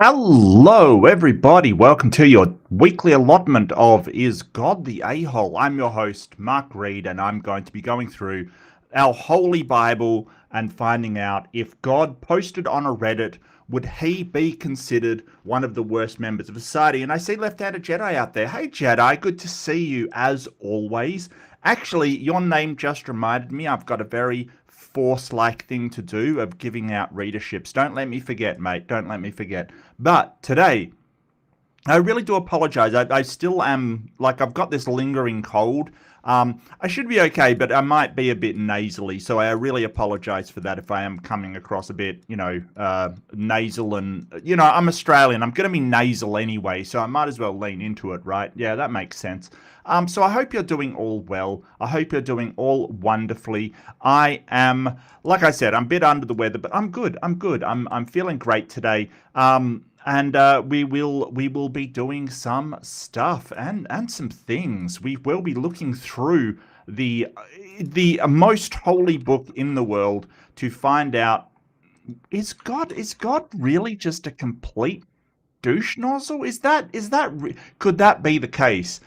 Hello, everybody. Welcome to your weekly allotment of Is God the A-Hole? I'm your host, Mark Reed, and I'm going to be going through our Holy Bible and finding out if God posted on a Reddit, would he be considered one of the worst members of society? And I see Left-Handed Jedi out there. Hey, Jedi, good to see you as always. Actually, your name just reminded me I've got a very force-like thing to do of giving out readerships. Don't let me forget, mate. Don't let me forget. But today, I really do apologize. I still am, like, I've got this lingering cold. I should be okay, but I might be a bit nasally, so I really apologize for that if I am coming across a bit, nasal and, I'm Australian. I'm going to be nasal anyway, so I might as well lean into it, right? Yeah, that makes sense. So I hope you're doing all well. I hope you're doing all wonderfully. I am, like I said, I'm a bit under the weather, but I'm good. I'm good. I'm feeling great today. And we will be doing some stuff and some things. We will be looking through the most holy book in the world to find out, is God really just a complete douche nozzle? Could that be the case?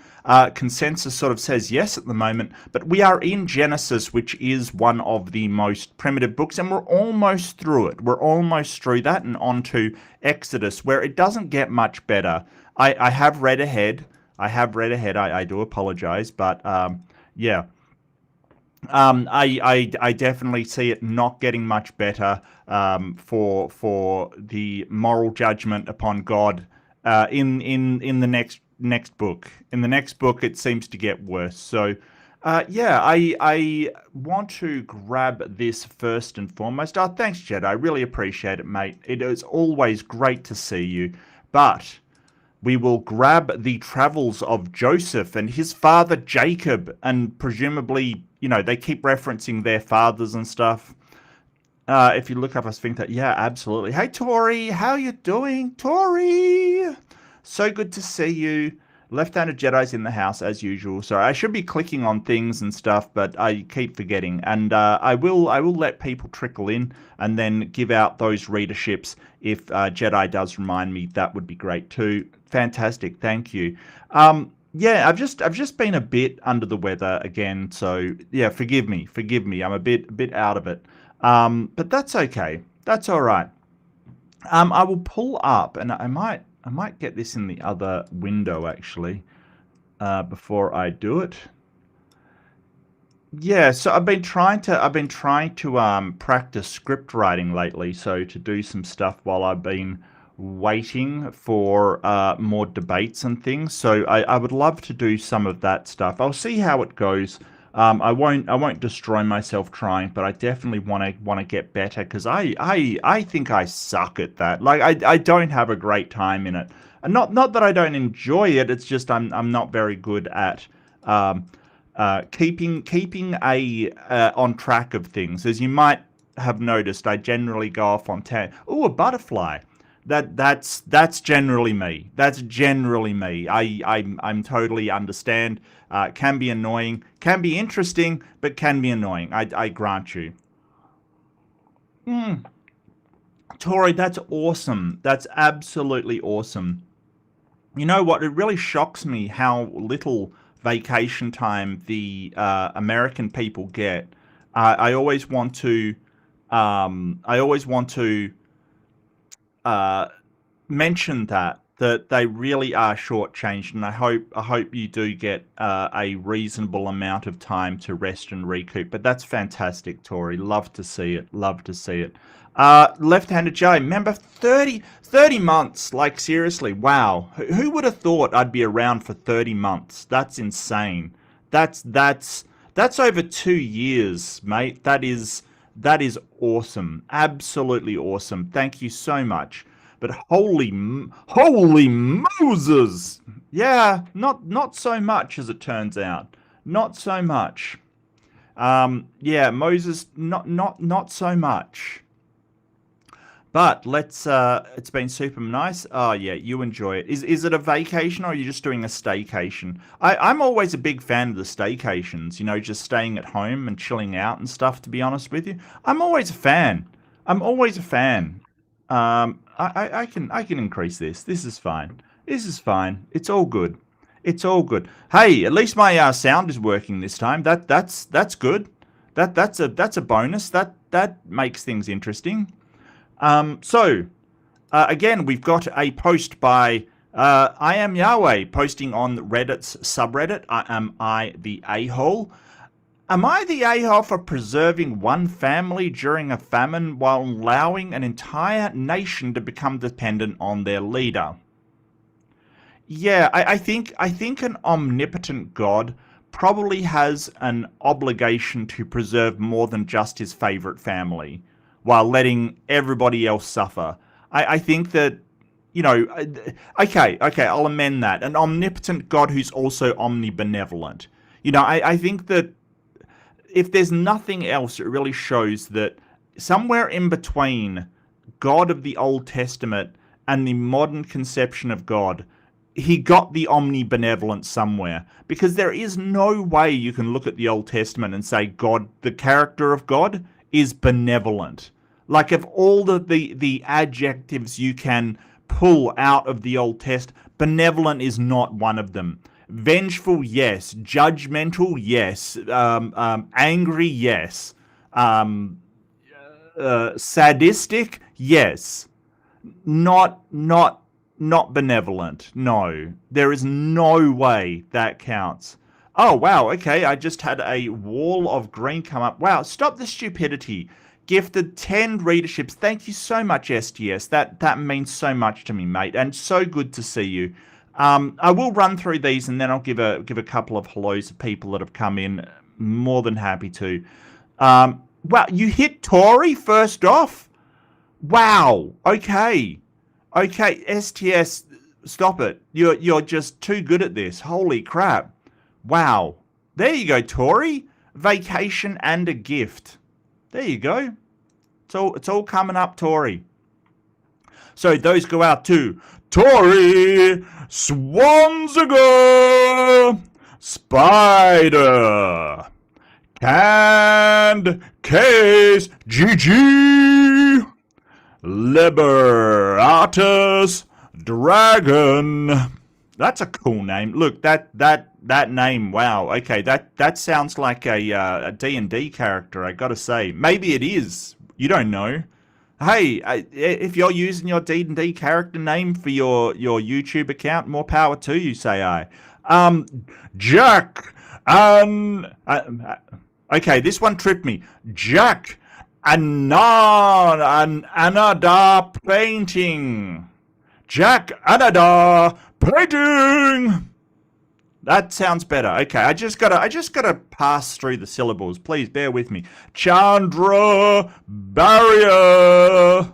Consensus sort of says yes at the moment, but we are in Genesis, which is one of the most primitive books, and we're almost through it. We're almost through that and on to Exodus, where it doesn't get much better. I have read ahead. I do apologize, but yeah. I definitely see it not getting much better for the moral judgment upon God in the next book. In the next book, it seems to get worse. So, yeah, I want to grab this first and foremost. Oh, thanks, Jed. I really appreciate it, mate. It is always great to see you. But we will grab the travels of Joseph and his father Jacob, and presumably, they keep referencing their fathers and stuff. If you look up a sphincter, yeah, absolutely. Hey, Tori, how you doing? Tori! So good to see you. Left-handed Jedi's in the house as usual. So I should be clicking on things and stuff, but I keep forgetting. And I will let people trickle in and then give out those readerships. If Jedi does remind me, that would be great too. Fantastic, thank you. Yeah, I've just been a bit under the weather again, so yeah, forgive me. I'm a bit out of it. But that's okay. That's all right. I will pull up, and I might get this in the other window actually, before I do it. Yeah, so I've been trying to practice script writing lately, so to do some stuff while I've been waiting for more debates and things. So I would love to do some of that stuff. I'll see how it goes. I won't destroy myself trying, but I definitely want to get better, because I think I suck at that. Like, I don't have a great time in it. And not that I don't enjoy it, it's just I'm not very good at keeping on track of things. As you might have noticed, I generally go off on a butterfly. That's generally me. That's generally me. I'm totally understand. Can be annoying, can be interesting, but can be annoying. I grant you. Tori, that's awesome. That's absolutely awesome. You know what? It really shocks me how little vacation time the American people get. I always want to. I always want to mention that they really are shortchanged, and I hope you do get a reasonable amount of time to rest and recoup. But that's fantastic, Tori. Love to see it. Love to see it. Left-handed Joe, remember 30 months? Like, seriously, wow. Who would have thought I'd be around for 30 months? That's insane. That's over 2 years, mate. That is awesome. Absolutely awesome. Thank you so much. But holy Moses! Yeah, not so much, as it turns out. Not so much. Yeah, Moses, not so much. But let's. It's been super nice. Oh yeah, you enjoy it. Is it a vacation, or are you just doing a staycation? I'm always a big fan of the staycations. Just staying at home and chilling out and stuff. To be honest with you, I'm always a fan. I'm always a fan. I can increase this. This is fine. This is fine. It's all good. It's all good. Hey, at least my sound is working this time. That's good. That's a bonus. That makes things interesting. Again, we've got a post by I am Yahweh posting on Reddit's subreddit. Am I the a-hole? Am I the a-hole for preserving one family during a famine while allowing an entire nation to become dependent on their leader? Yeah, I think an omnipotent God probably has an obligation to preserve more than just his favorite family while letting everybody else suffer. I think that, okay, I'll amend that. An omnipotent God who's also omnibenevolent. I think that if there's nothing else, it really shows that somewhere in between God of the Old Testament and the modern conception of God, he got the omnibenevolent somewhere. Because there is no way you can look at the Old Testament and say God, the character of God, is benevolent. Like, of all the adjectives you can pull out of the Old Testament, benevolent is not one of them. Vengeful, yes. Judgmental, yes. Angry, yes. Sadistic, yes. Not benevolent. No. There is no way that counts. Oh, wow. Okay, I just had a wall of green come up. Wow, stop the stupidity. Gifted 10 readerships. Thank you so much, STS. That means so much to me, mate, and so good to see you. I will run through these and then I'll give a couple of hellos to people that have come in. More than happy to. Wow, you hit Tori first off? Wow. Okay, STS, stop it. You're just too good at this. Holy crap. Wow. There you go, Tori. Vacation and a gift. There you go. It's all coming up, Tori. So those go out to Tori, Swanziger, Spider, Canned Case, GG, Liberatus, Dragon. That's a cool name. Look, that name, wow. Okay, that sounds like a D&D character, I gotta say. Maybe it is. You don't know. Hey, if you're using your D&D character name for your YouTube account, more power to you, say I. Jack and... okay, this one tripped me. Jack and Anada painting. Jack Anada painting. That sounds better. Okay, I just gotta pass through the syllables. Please bear with me. Chandra Barrier,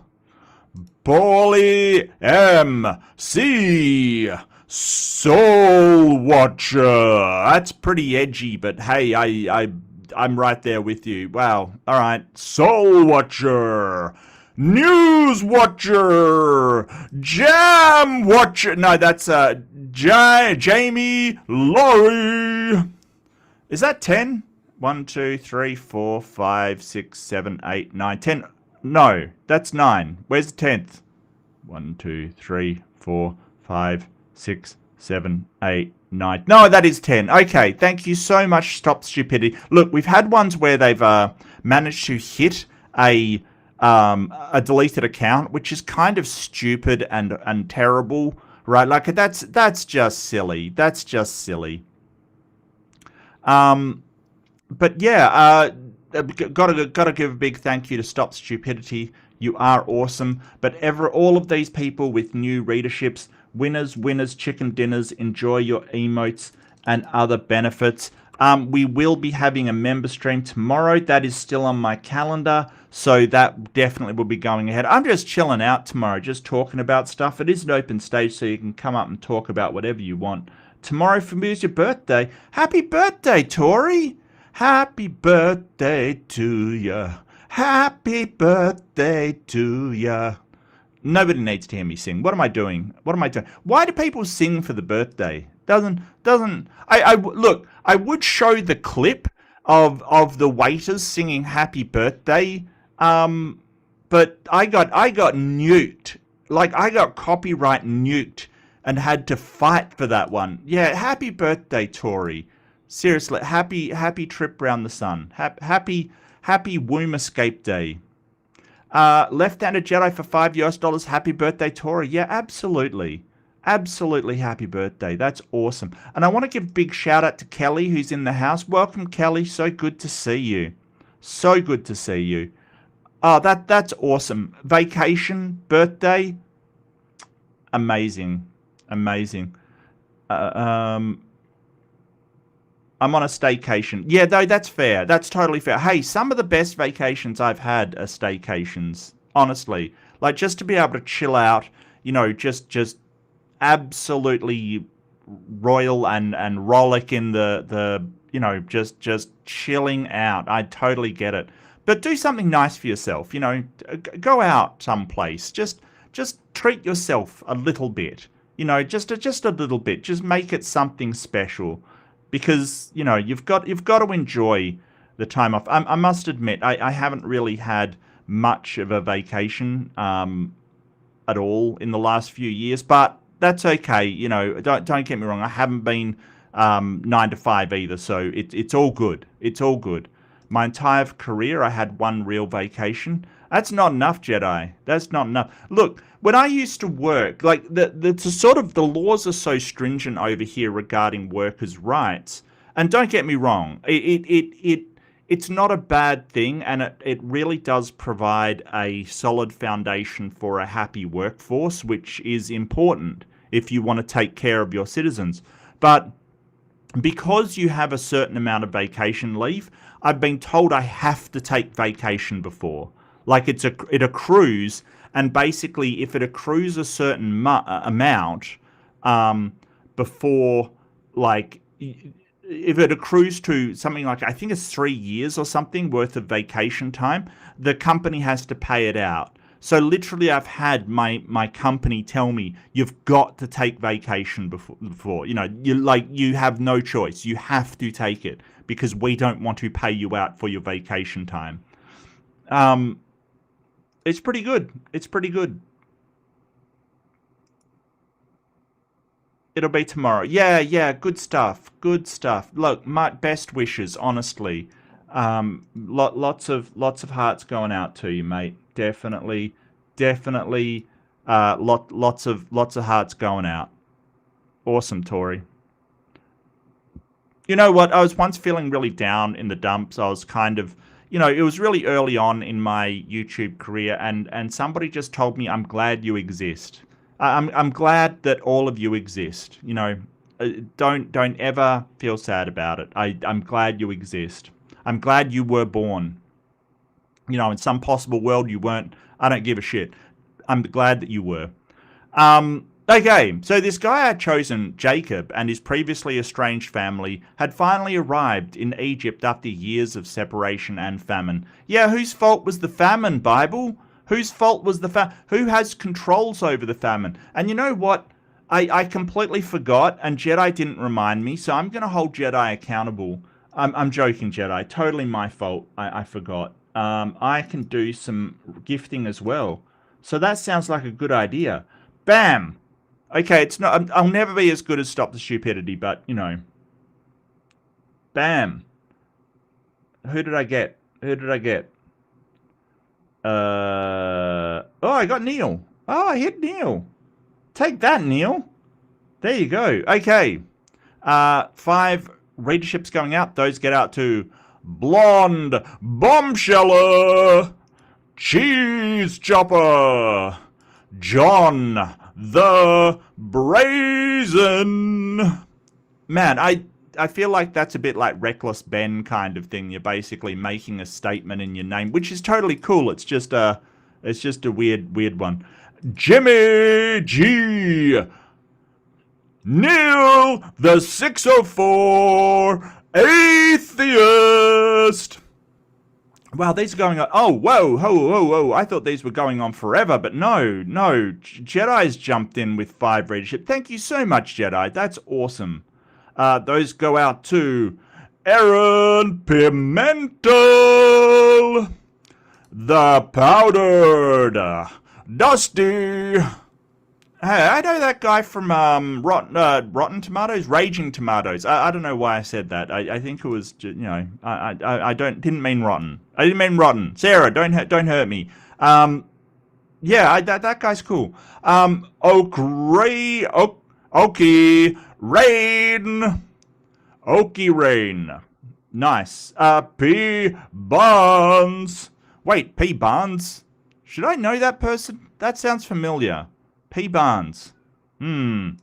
Paulie MC, Soul Watcher. That's pretty edgy, but hey, I'm right there with you. Wow. All right, Soul Watcher. News Watcher, Jam Watcher. No, that's Jamie Laurie. Is that 10? 1, 2, 3, 4, 5, 6, 7, 8, 9, 10. No, that's 9. Where's the 10th? 1, 2, 3, 4, 5, 6, 7, 8, 9. No, that is 10. Okay, thank you so much. Stop stupidity. Look, we've had ones where they've managed to hit a deleted account, which is kind of stupid and terrible, right? Like that's just silly. That's just silly. But yeah, gotta give a big thank you to Stop Stupidity. You are awesome. But all of these people with new readerships, winners, chicken dinners, enjoy your emotes and other benefits. We will be having a member stream tomorrow. That is still on my calendar, so that definitely will be going ahead. I'm just chilling out tomorrow, just talking about stuff. It is an open stage, so you can come up and talk about whatever you want. Tomorrow for me is your birthday. Happy birthday, Tori! Happy birthday to ya. Happy birthday to ya. Nobody needs to hear me sing. What am I doing? Why do people sing for the birthday? Look, I would show the clip of the waiters singing happy birthday, but I got nuked like, I got copyright nuked and had to fight for that one. Yeah, happy birthday, Tori. Seriously, happy trip round the sun. Happy womb escape day. Left-handed Jedi for $5 US. Happy birthday, Tori. Yeah, absolutely. Absolutely happy birthday. That's awesome. And I want to give a big shout out to Kelly, who's in the house. Welcome, Kelly. So good to see you. So good to see you. Oh, that's awesome. Vacation, birthday, amazing. Amazing. I'm on a staycation. Yeah, though, that's fair. That's totally fair. Hey, some of the best vacations I've had are staycations, honestly. Like, just to be able to chill out, you know, just absolutely royal and rollick in the you know, just chilling out. I totally get it. But do something nice for yourself, you know. Go out someplace. Just treat yourself a little bit. You know, just a little bit. Just make it something special. Because, you know, you've got to enjoy the time off. I must admit, I haven't really had much of a vacation at all in the last few years, but that's okay. You know, don't get me wrong. I haven't been 9 to 5 either, so it's all good. It's all good. My entire career, I had one real vacation. That's not enough, Jedi. That's not enough. Look, when I used to work, like the sort of the laws are so stringent over here regarding workers' rights. And don't get me wrong, it's not a bad thing, and it really does provide a solid foundation for a happy workforce, which is important if you want to take care of your citizens. But because you have a certain amount of vacation leave, I've been told I have to take vacation before. Like it accrues, and basically if it accrues a certain amount before, like, if it accrues to something like, I think it's 3 years or something worth of vacation time, the company has to pay it out. So literally I've had my company tell me, you've got to take vacation before, you know, you have no choice. You have to take it because we don't want to pay you out for your vacation time. It's pretty good. It's pretty good. It'll be tomorrow. Yeah, good stuff. Good stuff. Look, my best wishes, honestly. Lots of hearts going out to you, mate. Definitely. Lots of hearts going out. Awesome, Tori. You know what? I was once feeling really down in the dumps. I was kind of, you know, it was really early on in my YouTube career, and somebody just told me, I'm glad you exist. I'm glad that all of you exist. You know, don't ever feel sad about it. I'm glad you exist. I'm glad you were born. You know, in some possible world you weren't. I don't give a shit. I'm glad that you were. Okay, so this guy I had chosen, Jacob, and his previously estranged family had finally arrived in Egypt after years of separation and famine. Yeah, whose fault was the famine, Bible? Whose fault was the famine? Who has controls over the famine? And you know what? I completely forgot, and Jedi didn't remind me, so I'm going to hold Jedi accountable. I'm joking, Jedi. Totally my fault. I forgot. I can do some gifting as well. So that sounds like a good idea. Bam! Okay, it's not. I'll never be as good as Stop the Stupidity, but, you know. Bam. Who did I get? Who did I get? Oh, I got Neil. Oh, I hit Neil. Take that, Neil. There you go. Okay. 5 readerships going out. Those get out to Blonde Bombsheller, Cheese Chopper, John the Brazen. Man, I feel like that's a bit like Reckless Ben kind of thing. You're basically making a statement in your name, which is totally cool. It's just a weird one. Jimmy G. Neil the 604 Atheist. Wow, these are going on. Oh, whoa. I thought these were going on forever, but no. Jedi's jumped in with 5 readership. Thank you so much, Jedi. That's awesome. Those go out to Aaron Pimentel, the Powdered Dusty. Hey, I know that guy from Rotten Tomatoes, Raging Tomatoes. I don't know why I said that. I think it was, I didn't mean rotten. I didn't mean rotten. Sarah, don't hurt me. Yeah, that guy's cool. Okie Rain, Okie Rain. Nice. P Barnes. Wait, P Barnes. Should I know that person? That sounds familiar. P Barnes. GT.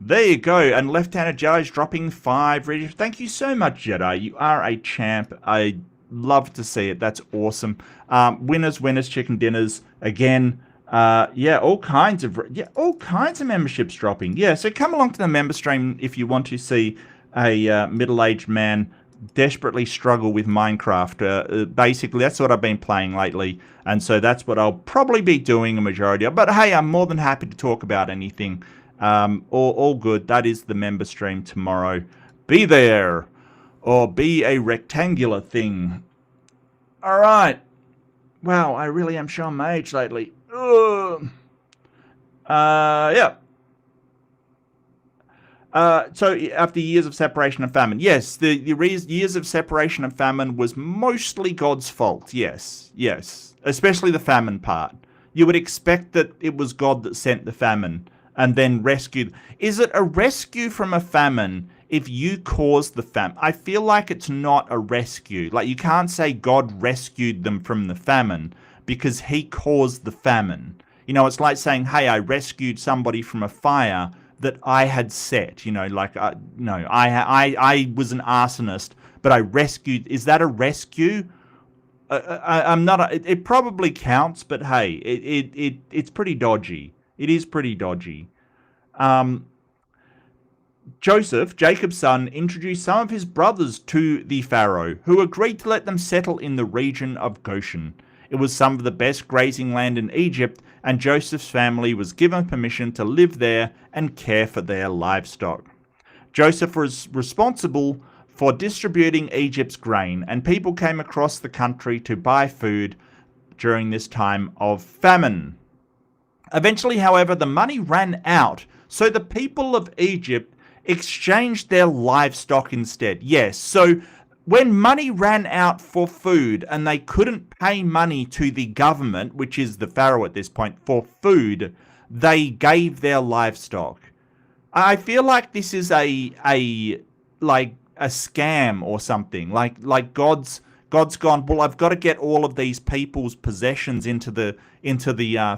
There you go. And Left-Handed Jedi's dropping 5. Thank you so much, Jedi. You are a champ. I love to see it. That's awesome. Winners, chicken dinners. Again, all kinds of memberships dropping. Yeah, so come along to the member stream if you want to see a middle-aged man desperately struggle with Minecraft. Basically, that's what I've been playing lately, and so that's what I'll probably be doing a majority of. But hey, I'm more than happy to talk about anything. All good. That is the member stream tomorrow. Be there, or be a rectangular thing. All right. Wow, I really am showing my age lately. Ugh. Yeah. So after years of separation and famine, yes, the years of separation and famine was mostly God's fault. Yes, especially the famine part. You would expect that it was God that sent the famine and then rescued. Is it a rescue from a famine if you caused the famine? I feel like it's not a rescue. Like, you can't say God rescued them from the famine because he caused the famine. You know, it's like saying, hey, I rescued somebody from a fire that I had set, I was an arsonist, but I rescued. Is that a rescue? I'm not. It probably counts, but hey, it's pretty dodgy. It is pretty dodgy. Joseph, Jacob's son, introduced some of his brothers to the Pharaoh, who agreed to let them settle in the region of Goshen. It was some of the best grazing land in Egypt, and Joseph's family was given permission to live there and care for their livestock. Joseph was responsible for distributing Egypt's grain, and people came across the country to buy food during this time of famine. Eventually, however, the money ran out, so the people of Egypt exchanged their livestock instead. Yes, so when money ran out for food and they couldn't pay money to the government, which is the Pharaoh at this point, for food, they gave their livestock. I feel like this is a scam or something. Like God's gone, well, I've got to get all of these people's possessions into the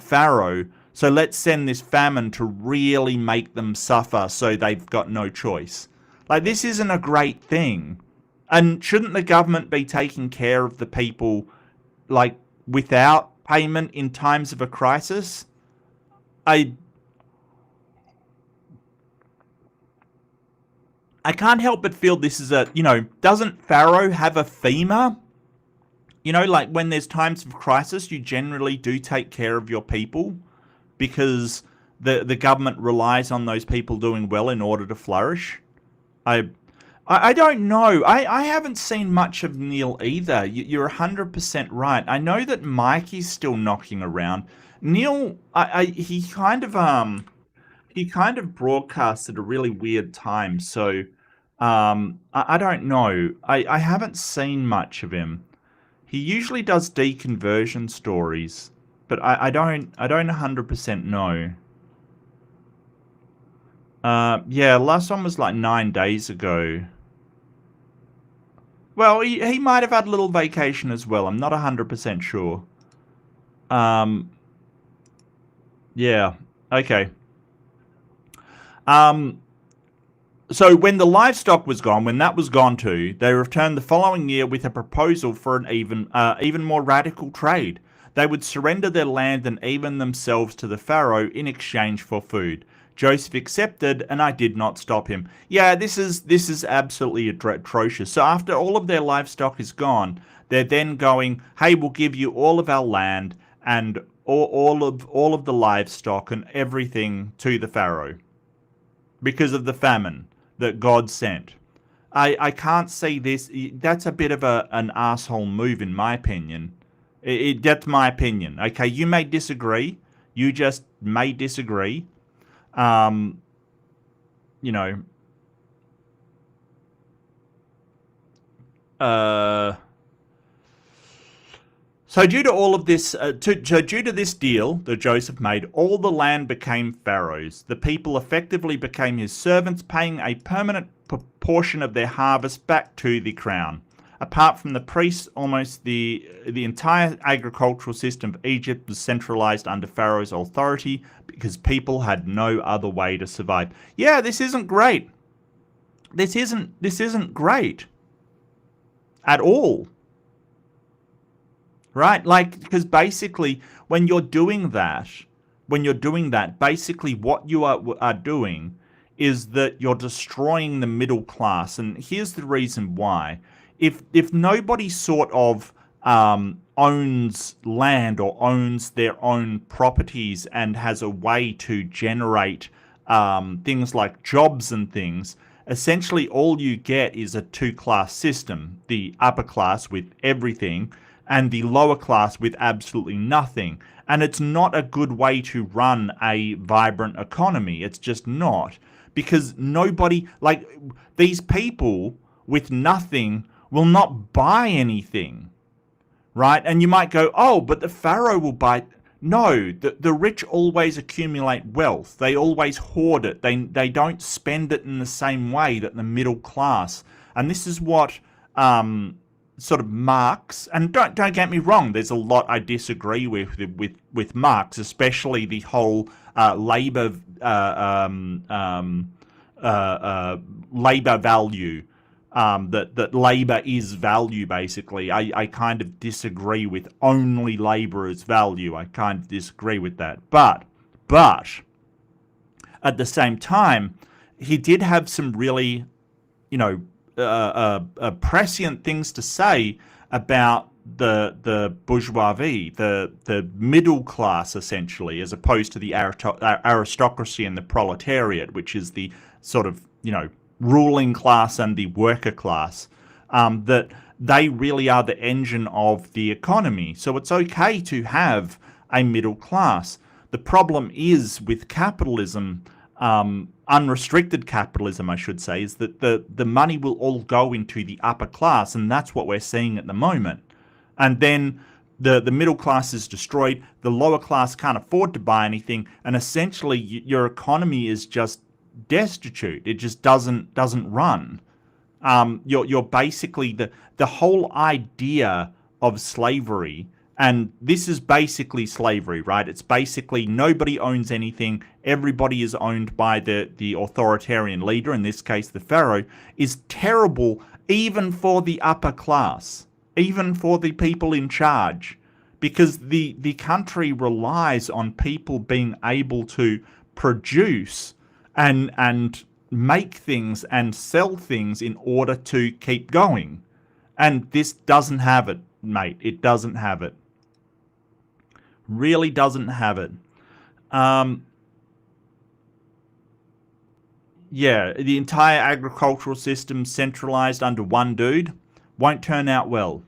Pharaoh, so let's send this famine to really make them suffer so they've got no choice. Like, this isn't a great thing. And shouldn't the government be taking care of the people, like, without payment in times of a crisis? I can't help but feel this is doesn't Pharaoh have a FEMA? Like, when there's times of crisis, you generally do take care of your people because the government relies on those people doing well in order to flourish. I don't know. I haven't seen much of Neil either. You're 100% right. I know that Mikey's still knocking around. Neil, he kind of broadcasts at a really weird time, so I don't know. I haven't seen much of him. He usually does deconversion stories, but I don't 100% know. Yeah, last one was like 9 days ago. Well, he might have had a little vacation as well. I'm not 100% sure. Yeah, okay. So when the livestock was gone, when that was gone too, they returned the following year with a proposal for an even more radical trade. They would surrender their land and even themselves to the Pharaoh in exchange for food. Joseph accepted, and I did not stop him. Yeah, this is absolutely atrocious. So after all of their livestock is gone, they're then going, hey, we'll give you all of our land and all of the livestock and everything to the Pharaoh because of the famine that God sent. I can't see this. That's a bit of an asshole move, in my opinion. That's my opinion. Okay, you may disagree. You just may disagree. Um, you know, so due to all of this, so due to this deal that Joseph made, all the land became Pharaoh's. The people effectively became his servants, paying a permanent proportion of their harvest back to the crown. Apart from the priests, almost the entire agricultural system of Egypt was centralized under Pharaoh's authority because people had no other way to survive. Yeah, this isn't great. This isn't great at all. Right? Like, because basically when you're doing that, basically what you are doing is that you're destroying the middle class. And here's the reason why. If nobody sort of owns land or owns their own properties and has a way to generate things like jobs and things, essentially all you get is a two-class system. The upper class with everything and the lower class with absolutely nothing. And it's not a good way to run a vibrant economy. It's just not. Because nobody, like, these people with nothing will not buy anything, right? And you might go, oh, but the Pharaoh will buy. No, the rich always accumulate wealth. They always hoard it. They don't spend it in the same way that the middle class. And this is what sort of Marx, and don't get me wrong, there's a lot I disagree with Marx, especially the whole labor value. That labor is value, basically. I kind of disagree with only labor as value. I kind of disagree with that. But at the same time, he did have some really, prescient things to say about the bourgeoisie, the middle class, essentially, as opposed to the aristocracy and the proletariat, which is the sort of, ruling class and the worker class, that they really are the engine of the economy. So it's okay to have a middle class. The problem is with capitalism, unrestricted capitalism, I should say, is that the money will all go into the upper class, and that's what we're seeing at the moment. And then the middle class is destroyed, the lower class can't afford to buy anything, and essentially your economy is just destitute. It just doesn't run. You're basically the whole idea of slavery, and this is basically slavery, right? It's basically nobody owns anything, everybody is owned by the authoritarian leader, in this case the Pharaoh, is terrible even for the upper class, even for the people in charge, because the country relies on people being able to produce and make things and sell things in order to keep going. And this doesn't have it, mate. It doesn't have it. Really doesn't have it. Yeah, the entire agricultural system centralized under one dude won't turn out well.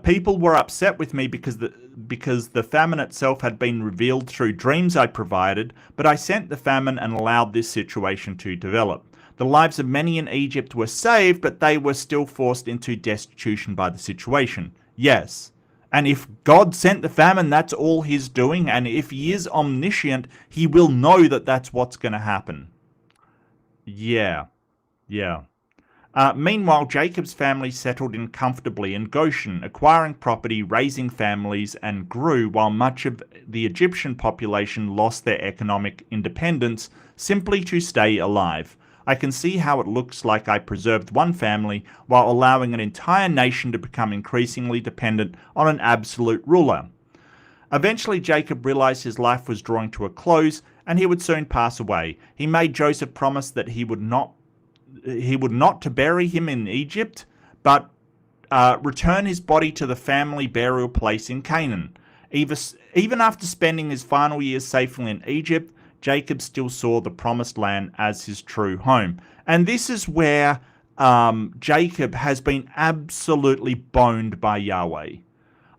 People were upset with me because the famine itself had been revealed through dreams I provided, but I sent the famine and allowed this situation to develop. The lives of many in Egypt were saved, but they were still forced into destitution by the situation. Yes. And if God sent the famine, that's all he's doing, and if he is omniscient, he will know that that's what's going to happen. Yeah. Meanwhile, Jacob's family settled in comfortably in Goshen, acquiring property, raising families, and grew, while much of the Egyptian population lost their economic independence simply to stay alive. I can see how it looks like I preserved one family while allowing an entire nation to become increasingly dependent on an absolute ruler. Eventually, Jacob realized his life was drawing to a close and he would soon pass away. He made Joseph promise that he would not to bury him in Egypt, but return his body to the family burial place in Canaan. Even after spending his final years safely in Egypt, Jacob still saw the promised land as his true home. And this is where Jacob has been absolutely boned by Yahweh.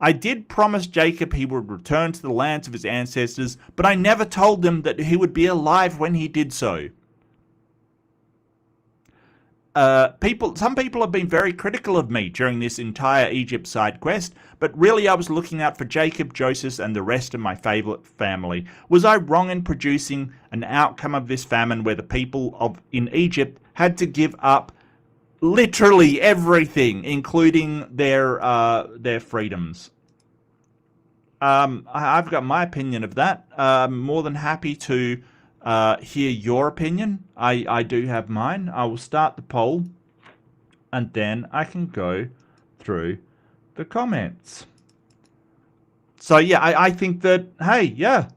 I did promise Jacob he would return to the lands of his ancestors, but I never told him that he would be alive when he did so. Some people have been very critical of me during this entire Egypt side quest, but really I was looking out for Jacob, Joseph, and the rest of my favourite family. Was I wrong in producing an outcome of this famine where the people in Egypt had to give up literally everything, including their freedoms? I've got my opinion of that. I'm more than happy to hear your opinion. I do have mine. I will start the poll, and then I can go through the comments. So yeah, I think that, hey, yeah,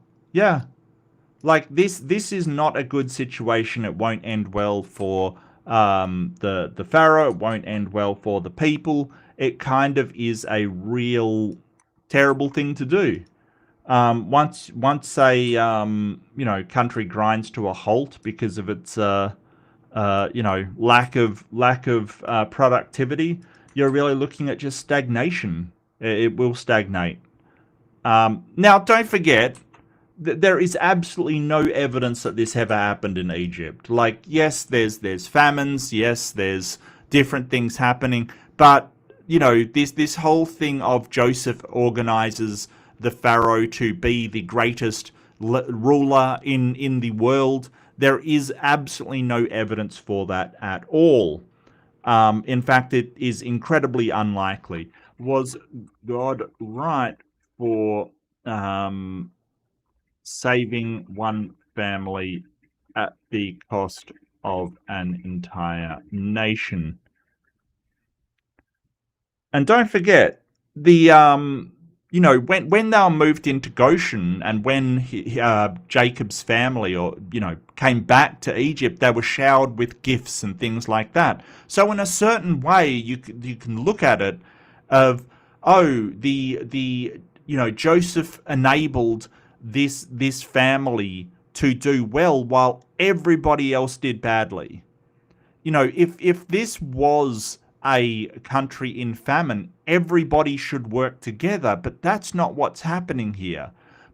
like this is not a good situation. It won't end well for the pharaoh. It won't end well for the people. It kind of is a real terrible thing to do. Once a country grinds to a halt because of its lack of productivity, you're really looking at just stagnation. It will stagnate. Now, don't forget that there is absolutely no evidence that this ever happened in Egypt. Like, yes, there's famines, yes, there's different things happening, but this whole thing of Joseph organizes the pharaoh to be the greatest ruler in the world. There is absolutely no evidence for that at all. In fact, it is incredibly unlikely. Was God right for saving one family at the cost of an entire nation? And don't forget, the when they were moved into Goshen, and when Jacob's family came back to Egypt, they were showered with gifts and things like that. So in a certain way, you can look at it of, oh, the Joseph enabled this family to do well while everybody else did badly. If this was a country in famine, everybody should work together, but that's not what's happening here.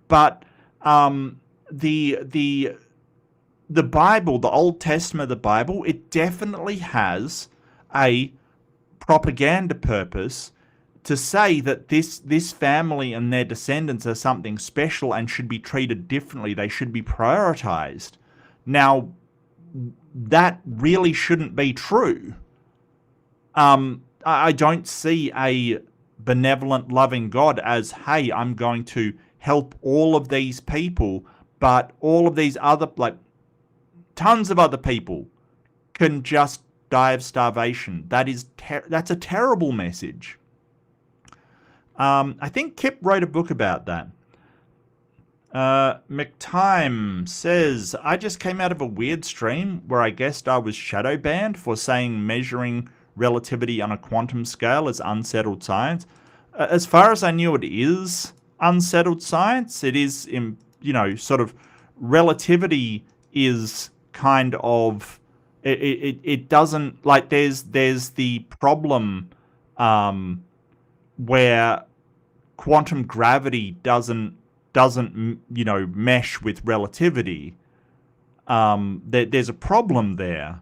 But the Bible, the Old Testament, the Bible, it definitely has a propaganda purpose to say that this family and their descendants are something special and should be treated differently. They should be prioritized. Now, that really shouldn't be true. I don't see a benevolent, loving God as, hey, I'm going to help all of these people, but all of these other, like, tons of other people can just die of starvation. That's a terrible message. I think Kip wrote a book about that. McTime says, I just came out of a weird stream where I guessed I was shadow banned for saying measuring relativity on a quantum scale is unsettled science. As far as I knew, it is unsettled science. It is, sort of relativity is kind of, it doesn't, like, there's the problem where quantum gravity doesn't mesh with relativity. There's a problem there.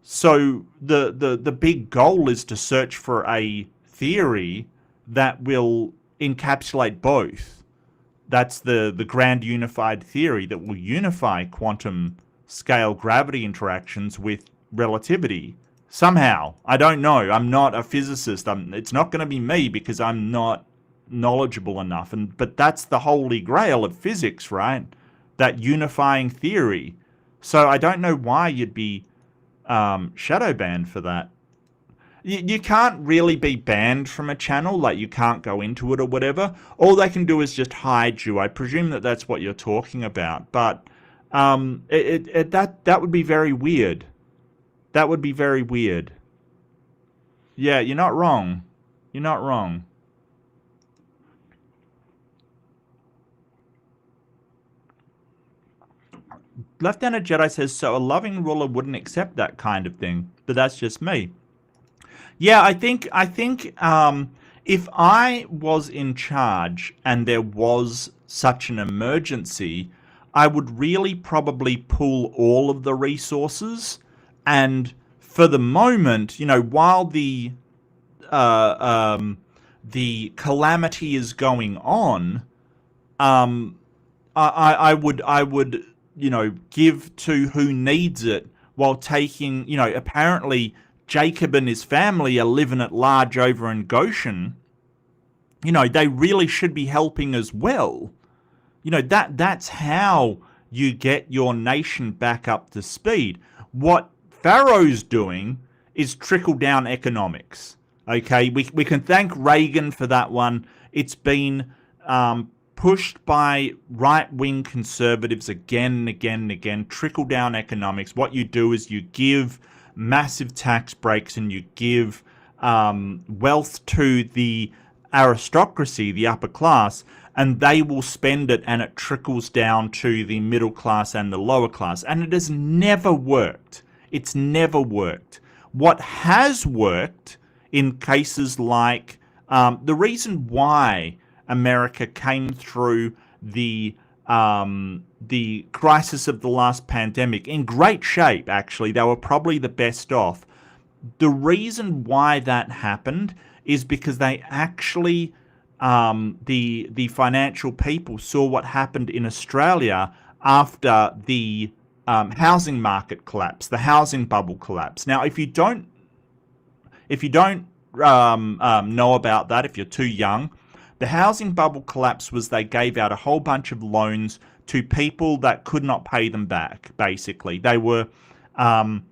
So the big goal is to search for a theory that will encapsulate both. That's the grand unified theory that will unify quantum scale gravity interactions with relativity. Somehow. I don't know. I'm not a physicist. It's not going to be me because I'm not knowledgeable enough. But that's the holy grail of physics, right? That unifying theory. So I don't know why you'd be shadow banned for that. You can't really be banned from a channel, like you can't go into it or whatever. All they can do is just hide you. I presume that that's what you're talking about. But that would be very weird. That would be very weird. Yeah, you're not wrong. You're not wrong. Lieutenant Jedi says, so a loving ruler wouldn't accept that kind of thing, but that's just me. Yeah, I think if I was in charge and there was such an emergency, I would really probably pool all of the resources. And for the moment, while uh, um, the calamity is going on, um, I would give to who needs it, while taking, apparently Jacob and his family are living at large over in Goshen. They really should be helping as well. That's how you get your nation back up to speed. What Pharaoh's doing is trickle down economics. Okay, we can thank Reagan for that one. It's been pushed by right-wing conservatives again and again and again. Trickle down economics. What you do is you give massive tax breaks and you give wealth to the aristocracy, the upper class, and they will spend it, and it trickles down to the middle class and the lower class. And it has never worked. It's never worked. What has worked in cases like the reason why America came through the crisis of the last pandemic in great shape, actually, they were probably the best off. The reason why that happened is because they actually, the financial people saw what happened in Australia after the housing market collapse, the housing bubble collapse. Now, if you don't know about that, if you're too young, the housing bubble collapse was they gave out a whole bunch of loans to people that could not pay them back, basically. They were, during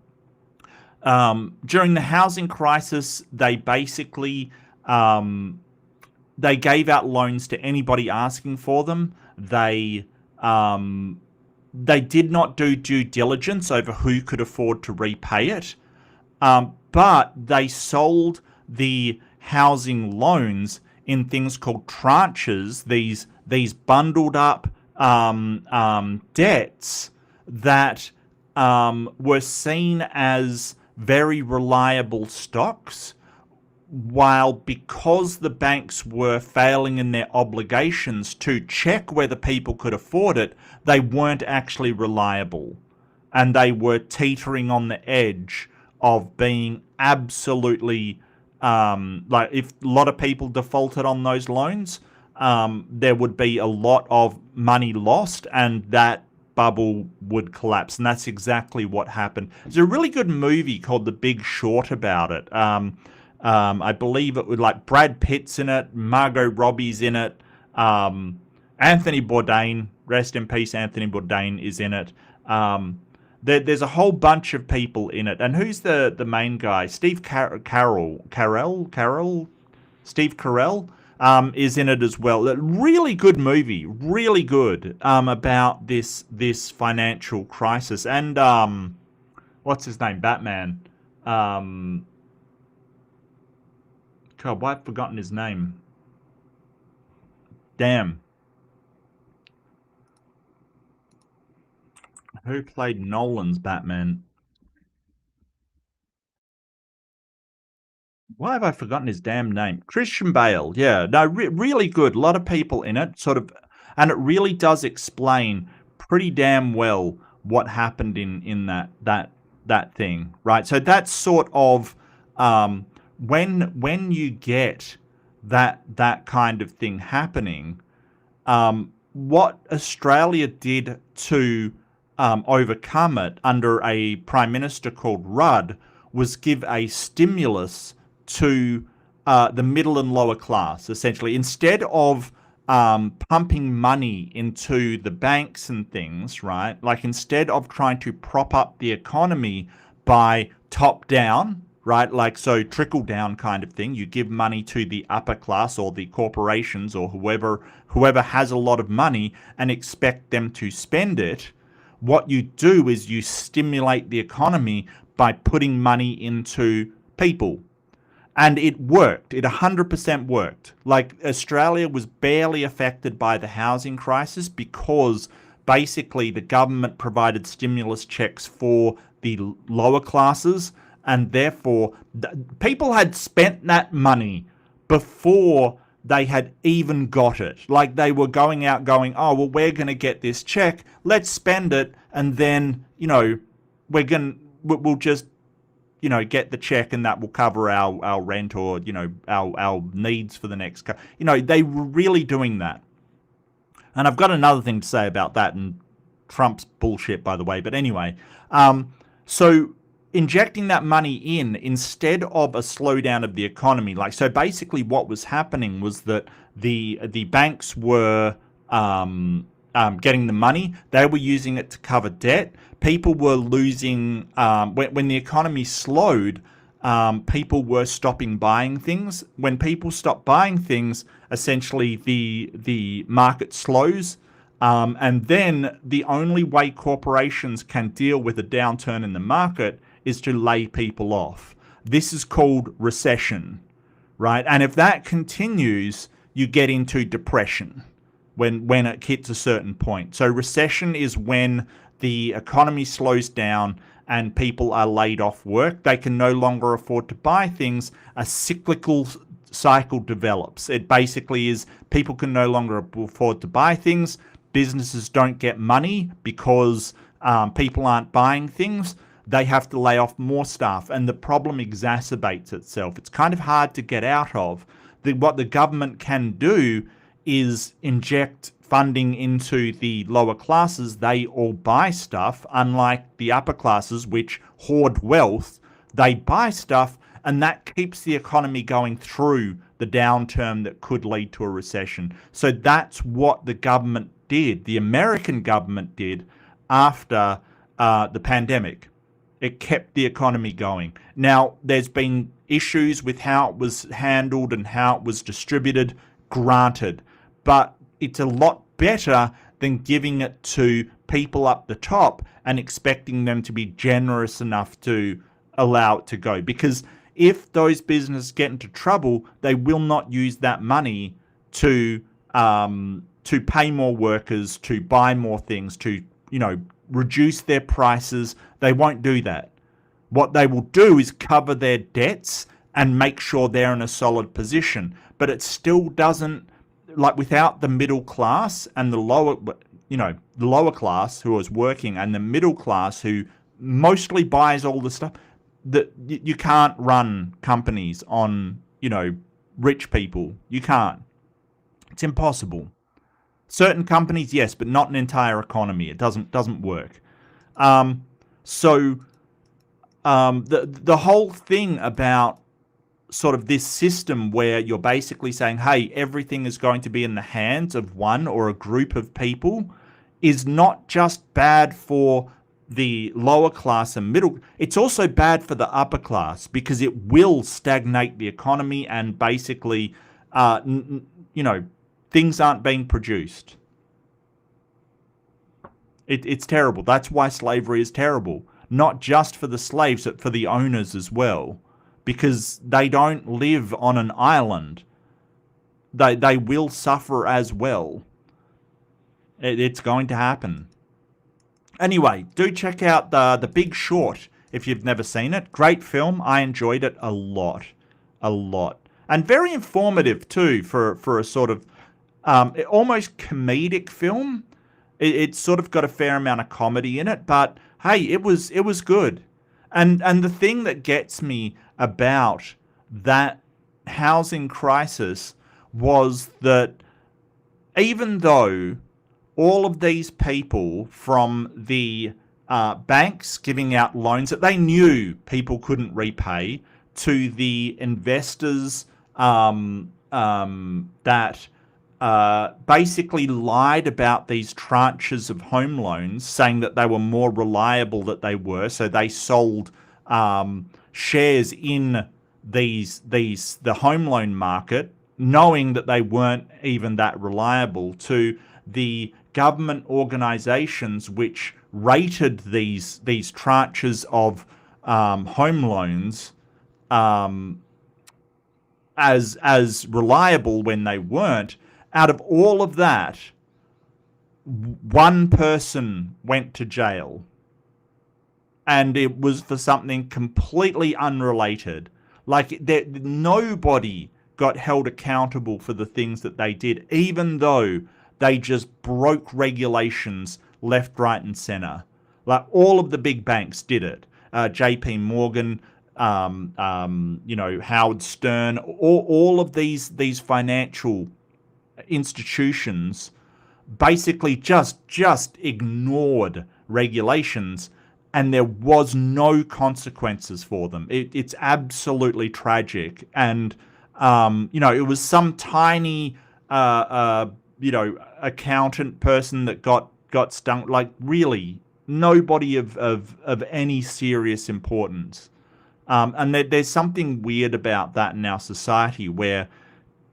the housing crisis, they basically, they gave out loans to anybody asking for them. They did not do due diligence over who could afford to repay it. But they sold the housing loans in things called tranches, these bundled up debts that were seen as very reliable stocks, while because the banks were failing in their obligations to check whether people could afford it, they weren't actually reliable, and they were teetering on the edge of being absolutely like, if a lot of people defaulted on those loans, there would be a lot of money lost, and that bubble would collapse. And that's exactly what happened. There's a really good movie called The Big Short about it. I believe it was like Brad Pitt's in it, Margot Robbie's in it, Anthony Bourdain, rest in peace, Anthony Bourdain is in it. There's a whole bunch of people in it. And who's the main guy? Steve Carell? Steve Carell is in it as well. A really good movie. Really good about this financial crisis. And what's his name? Batman. God, why I've forgotten his name. Damn. Who played Nolan's Batman? Why have I forgotten his damn name? Christian Bale. Yeah, no, really good. A lot of people in it, sort of, and it really does explain pretty damn well what happened in that thing, right? So that's sort of when you get that kind of thing happening, what Australia did to overcome it under a prime minister called Rudd was give a stimulus to the middle and lower class, essentially. Instead of pumping money into the banks and things, right? Like, instead of trying to prop up the economy by top down, right? Like, so trickle down kind of thing. You give money to the upper class or the corporations or whoever has a lot of money and expect them to spend it. What you do is you stimulate the economy by putting money into people. And it worked. It 100% worked. Like, Australia was barely affected by the housing crisis because basically the government provided stimulus checks for the lower classes, and therefore people had spent that money before they had even got it. Like, they were going out going, oh, well, we're going to get this check, let's spend it, and then, we'll just, get the check, and that will cover our rent, or, our needs for the next, they were really doing that. And I've got another thing to say about that, and Trump's bullshit, by the way. But anyway, so injecting that money in instead of a slowdown of the economy, so basically what was happening was that the banks were getting the money. They were using it to cover debt. People were losing, when the economy slowed, people were stopping buying things. When people stop buying things, essentially the market slows. And then the only way corporations can deal with a downturn in the market is to lay people off. This is called recession, right? And if that continues, you get into depression when it hits a certain point. So recession is when the economy slows down and people are laid off work. They can no longer afford to buy things. A cyclical cycle develops. It basically is people can no longer afford to buy things. Businesses don't get money because people aren't buying things. They have to lay off more staff, and the problem exacerbates itself. It's kind of hard to get out of. What the government can do is inject funding into the lower classes. They all buy stuff, unlike the upper classes, which hoard wealth. They buy stuff, and that keeps the economy going through the downturn that could lead to a recession. So that's what the government did, the American government did, after the pandemic. It kept the economy going. Now, there's been issues with how it was handled and how it was distributed, granted, but it's a lot better than giving it to people up the top and expecting them to be generous enough to allow it to go. Because if those businesses get into trouble, they will not use that money to pay more workers, to buy more things, to, reduce their prices. They won't do that. What they will do is cover their debts and make sure they're in a solid position. But it still doesn't, without the middle class and the lower class who is working, and the middle class who mostly buys all the stuff, that you can't run companies on, rich people. You can't. It's impossible. Certain companies, yes, but not an entire economy. It doesn't work. So the whole thing about sort of this system where you're basically saying, hey, everything is going to be in the hands of one or a group of people, is not just bad for the lower class and middle. It's also bad for the upper class, because it will stagnate the economy, and basically, things aren't being produced. It's terrible. That's why slavery is terrible. Not just for the slaves, but for the owners as well. Because they don't live on an island. They will suffer as well. It's going to happen. Anyway, do check out the Big Short if you've never seen it. Great film. I enjoyed it a lot. A lot. And very informative too for a sort of almost comedic film. It's sort of got a fair amount of comedy in it, but hey, it was good. And the thing that gets me about that housing crisis was that even though all of these people from the banks giving out loans that they knew people couldn't repay, to the investors that basically lied about these tranches of home loans, saying that they were more reliable than they were. So they sold shares in the home loan market, knowing that they weren't even that reliable, to the government organizations which rated these tranches of home loans as reliable when they weren't. Out of all of that, one person went to jail, and it was for something completely unrelated. Like, nobody got held accountable for the things that they did, even though they just broke regulations left, right, and center. Like, all of the big banks did it. JP Morgan, Howard Stern, all of these financial institutions basically just ignored regulations, and there was no consequences for them. It's absolutely tragic. And it was some tiny accountant person that got stung. Like, really, nobody of any serious importance. And there's something weird about that in our society, where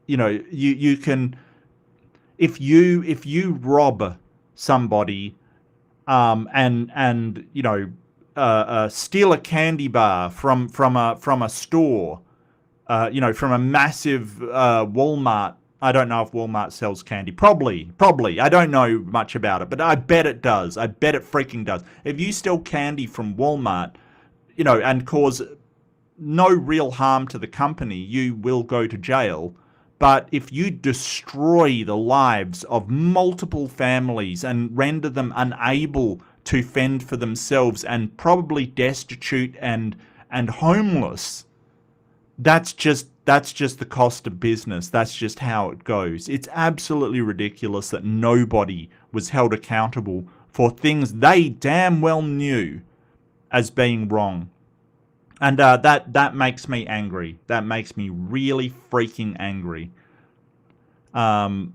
you can, if you rob somebody, and steal a candy bar from a store, from a massive Walmart. I don't know if Walmart sells candy. Probably. I don't know much about it, but I bet it does. I bet it freaking does. If you steal candy from Walmart, and cause no real harm to the company, you will go to jail. But if you destroy the lives of multiple families and render them unable to fend for themselves, and probably destitute and homeless, that's just the cost of business. That's just how it goes. It's absolutely ridiculous that nobody was held accountable for things they damn well knew as being wrong. And that makes me angry. That makes me really freaking angry. Yeah.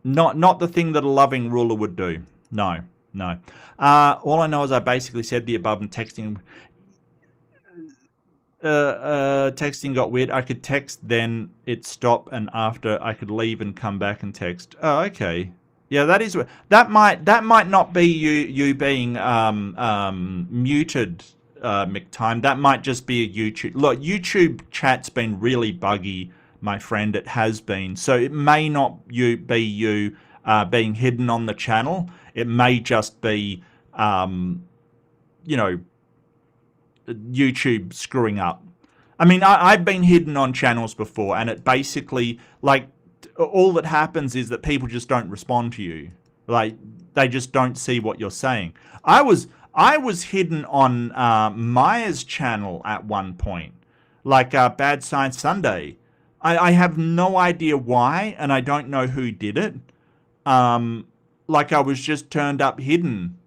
Not the thing that a loving ruler would do. No. All I know is I basically said the above, and texting got weird. I could text, then it stopped, and after I could leave and come back and text. Oh, okay. Yeah, that might not be you being muted, McTime. That might just be a YouTube. Look, YouTube chat's been really buggy, my friend. It has been. So it may not be you being hidden on the channel. It may just be YouTube screwing up. I mean, I've been hidden on channels before, and it basically, like, all that happens is that people just don't respond to you. Like, they just don't see what you're saying. I was hidden on Maya's channel at one point, like Bad Science Sunday. I have no idea why, and I don't know who did it. Like, I was just turned up hidden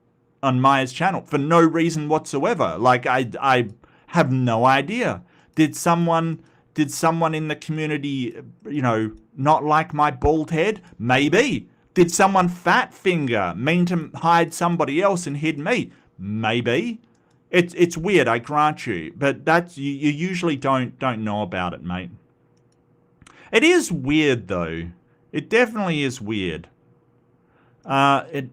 on Maya's channel for no reason whatsoever. Like, I have no idea. Did someone in the community, not like my bald head? Maybe. Did someone fat finger, mean to hide somebody else and hid me? Maybe. It's weird, I grant you, but that's you usually don't know about it, mate. It is weird though. It definitely is weird. It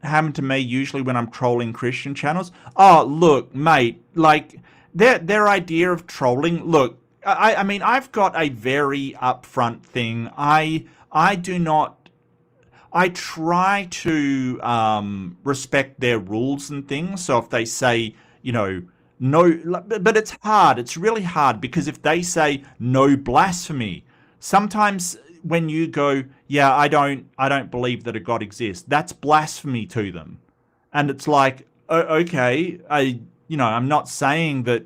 happened to me usually when I'm trolling Christian channels. Oh, look, mate, like their idea of trolling. Look, I mean, I've got a very upfront thing. I do not. I try to respect their rules and things. So if they say, no, but it's hard. It's really hard, because if they say no blasphemy, sometimes when you go, yeah, I don't believe that a God exists, that's blasphemy to them. And it's like, okay, I'm not saying that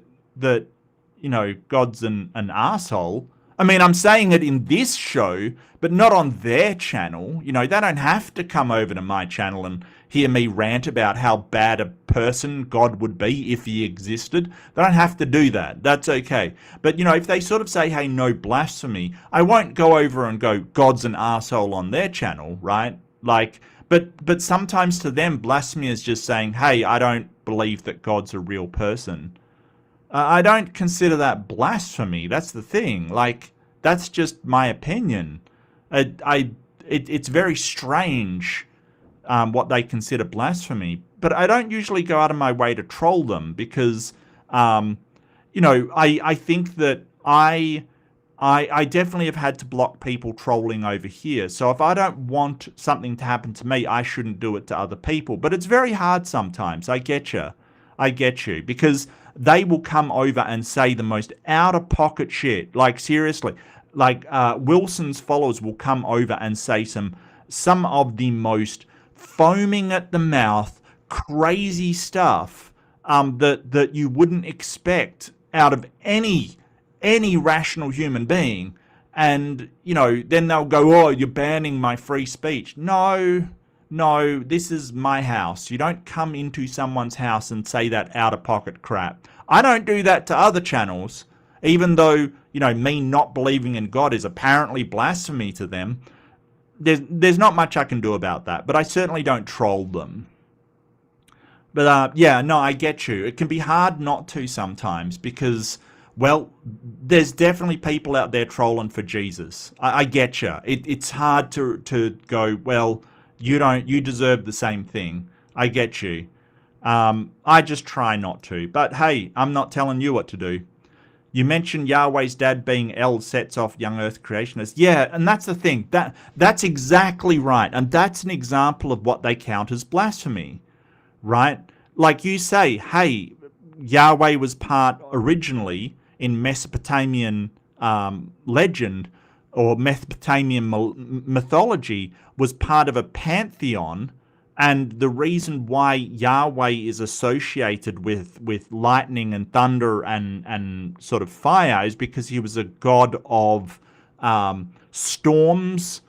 God's an arsehole. I mean, I'm saying it in this show, but not on their channel. They don't have to come over to my channel and hear me rant about how bad a person God would be if he existed. They don't have to do that. That's okay. But, if they sort of say, hey, no blasphemy, I won't go over and go, God's an arsehole on their channel, right? Like, but sometimes to them, blasphemy is just saying, hey, I don't believe that God's a real person. I don't consider that blasphemy. That's the thing. Like, that's just my opinion. It's very strange what they consider blasphemy. But I don't usually go out of my way to troll them, because, I think that I I definitely have had to block people trolling over here. So if I don't want something to happen to me, I shouldn't do it to other people. But it's very hard sometimes. I get you. I get you. Because they will come over and say the most out-of-pocket shit. Like, seriously. Like, Wilson's followers will come over and say some of the most foaming at the mouth, crazy stuff that you wouldn't expect out of any rational human being. And, then they'll go, oh, you're banning my free speech. No, this is my house. You don't come into someone's house and say that out-of-pocket crap. I don't do that to other channels, even though, me not believing in God is apparently blasphemy to them. There's not much I can do about that, but I certainly don't troll them. But, yeah, no, I get you. It can be hard not to sometimes because, well, there's definitely people out there trolling for Jesus. I get you. It's hard to go, well, you deserve the same thing. I get you. I just try not to. But, hey, I'm not telling you what to do. You mentioned Yahweh's dad being El sets off young earth creationists. Yeah, and that's the thing. That's exactly right. And that's an example of what they count as blasphemy. Right? Like you say, hey, Yahweh was part originally in Mesopotamian legend or Mesopotamian mythology, was part of a pantheon. And the reason why Yahweh is associated with lightning and thunder and sort of fire is because he was a god of storms,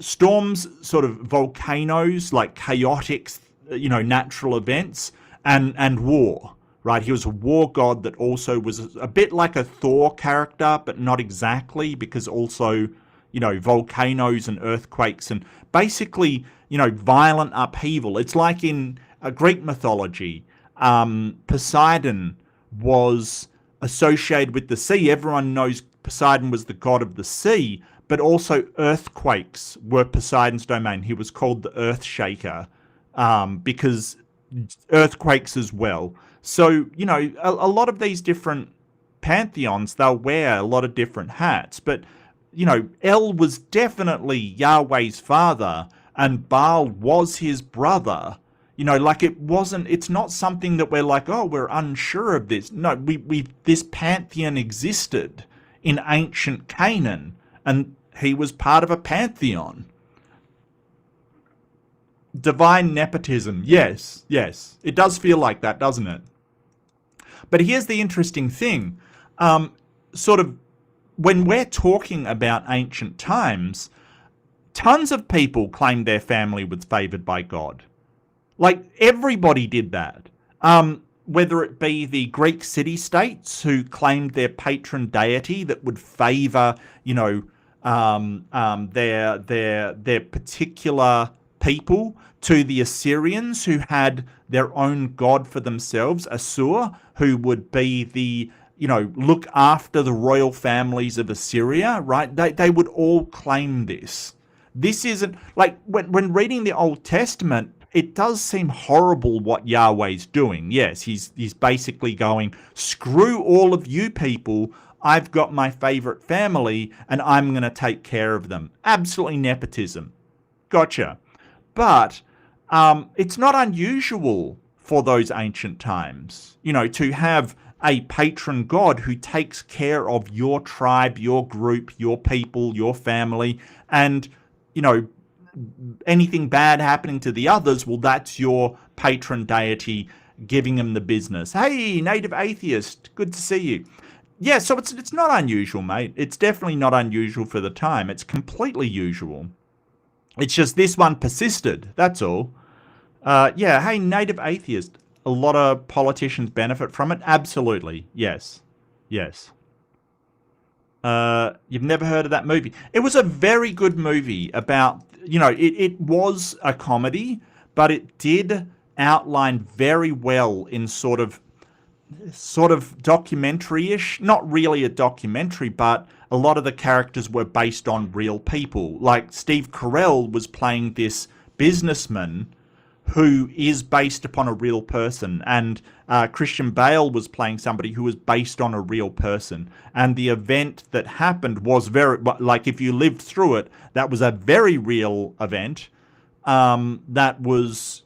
sort of volcanoes, like chaotic, natural events, and war, right? He was a war god that also was a bit like a Thor character, but not exactly, because also, volcanoes and earthquakes and basically, violent upheaval. It's like in Greek mythology, Poseidon was associated with the sea. Everyone knows Poseidon was the god of the sea, but also earthquakes were Poseidon's domain. He was called the Earth Shaker because earthquakes as well. So, a lot of these different pantheons, they'll wear a lot of different hats. But, El was definitely Yahweh's father, and Baal was his brother. It's not something that we're like, oh, we're unsure of this. No, this pantheon existed in ancient Canaan, and he was part of a pantheon. Divine nepotism. Yes. It does feel like that, doesn't it? But here's the interesting thing. When we're talking about ancient times, tons of people claimed their family was favored by God. Like, everybody did that. Whether it be the Greek city-states who claimed their patron deity that would favor, their particular people, to the Assyrians who had their own god for themselves, Assur, who would be the, look after the royal families of Assyria, right? They would all claim this. This isn't, like, when reading the Old Testament, it does seem horrible what Yahweh's doing. Yes, he's basically going, screw all of you people, I've got my favorite family, and I'm going to take care of them. Absolutely nepotism. Gotcha. But it's not unusual for those ancient times, to have a patron god who takes care of your tribe, your group, your people, your family, and, anything bad happening to the others, well, that's your patron deity giving them the business. Hey, native atheist, good to see you. Yeah, so it's not unusual, mate. It's definitely not unusual for the time. It's completely usual. It's just this one persisted, that's all. Yeah, hey, native atheist. A lot of politicians benefit from it? Absolutely, yes. You've never heard of that movie. It was a very good movie about, it was a comedy, but it did outline very well in sort of documentary-ish. Not really a documentary, but a lot of the characters were based on real people. Like Steve Carell was playing this businessman who is based upon a real person. And Christian Bale was playing somebody who was based on a real person. And the event that happened was very, like, if you lived through it, that was a very real event. That was,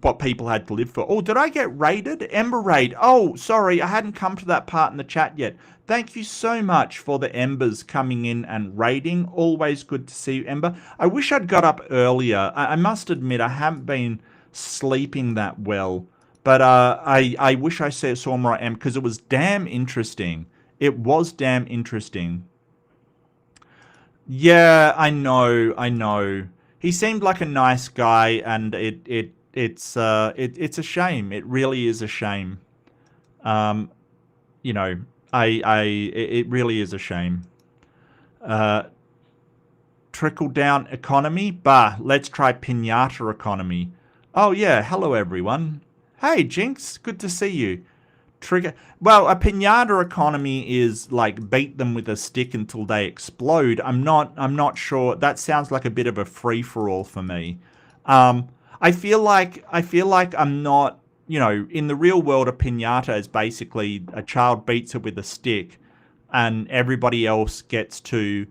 what people had to live for. Oh, did I get raided? Ember raid. Oh, sorry, I hadn't come to that part in the chat yet. Thank you so much for the Embers coming in and raiding. Always good to see you, Ember. I wish I'd got up earlier. I must admit, I haven't been sleeping that well. But I wish I saw more Ember, because it was damn interesting. It was damn interesting. Yeah, I know. He seemed like a nice guy, and it's a shame. It really is a shame. It really is a shame. Trickle down economy? Bah, let's try pinata economy. Oh yeah, hello everyone. Hey Jinx, good to see you. Well, a pinata economy is like beat them with a stick until they explode. I'm not sure. That sounds like a bit of a free for all for me. I feel like I'm not, in the real world, a pinata is basically a child beats it with a stick and everybody else gets to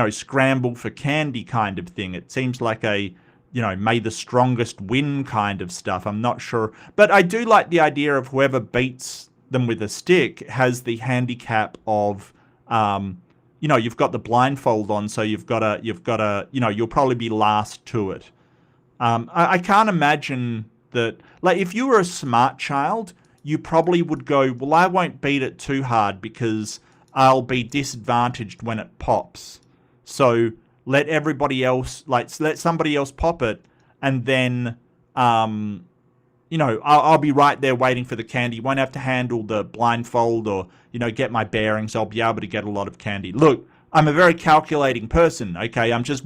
scramble for candy kind of thing. It seems like a may the strongest win kind of stuff. I'm not sure. But I do like the idea of whoever beats them with a stick has the handicap of, you've got the blindfold on, so you've got to, you'll probably be last to it. I can't imagine that, like, if you were a smart child, you probably would go, well, I won't beat it too hard because I'll be disadvantaged when it pops. So let everybody else, let somebody else pop it, and then, I'll be right there waiting for the candy. Won't have to handle the blindfold or, get my bearings. I'll be able to get a lot of candy. Look, I'm a very calculating person, okay? I'm just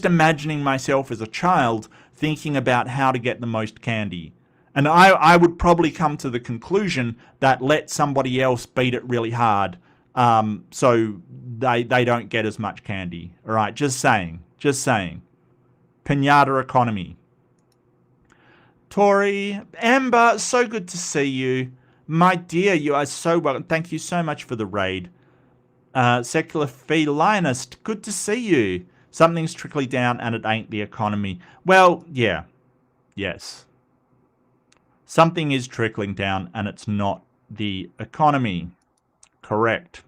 imagining myself as a child thinking about how to get the most candy. And I would probably come to the conclusion that let somebody else beat it really hard, so they don't get as much candy. All right, just saying. Pinata economy. Tori, Amber, so good to see you. My dear, you are so welcome. Thank you so much for the raid. Secular Felinist, good to see you. Something's trickling down and it ain't the economy. Well, yeah. Yes. Something is trickling down and it's not the economy. Correct.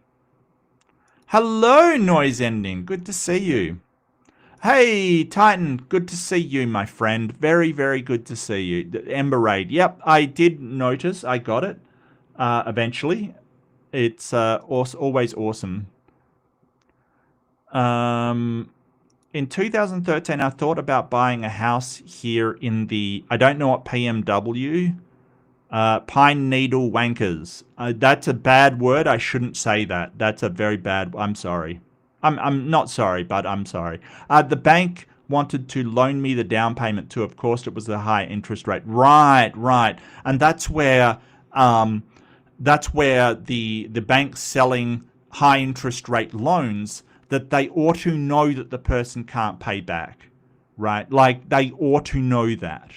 Hello, Noise Ending. Good to see you. Hey, Titan. Good to see you, my friend. Very, very good to see you. Ember Raid. Yep, I did notice. I got it eventually. It's always awesome. In 2013, I thought about buying a house here in the, I don't know what PMW, Pine Needle Wankers. That's a bad word. I shouldn't say that. That's a very bad, I'm sorry. I'm not sorry, but I'm sorry. The bank wanted to loan me the down payment too. Of course, it was a high interest rate. Right. And that's where the banks selling high interest rate loans, that they ought to know that the person can't pay back, right? Like, they ought to know that.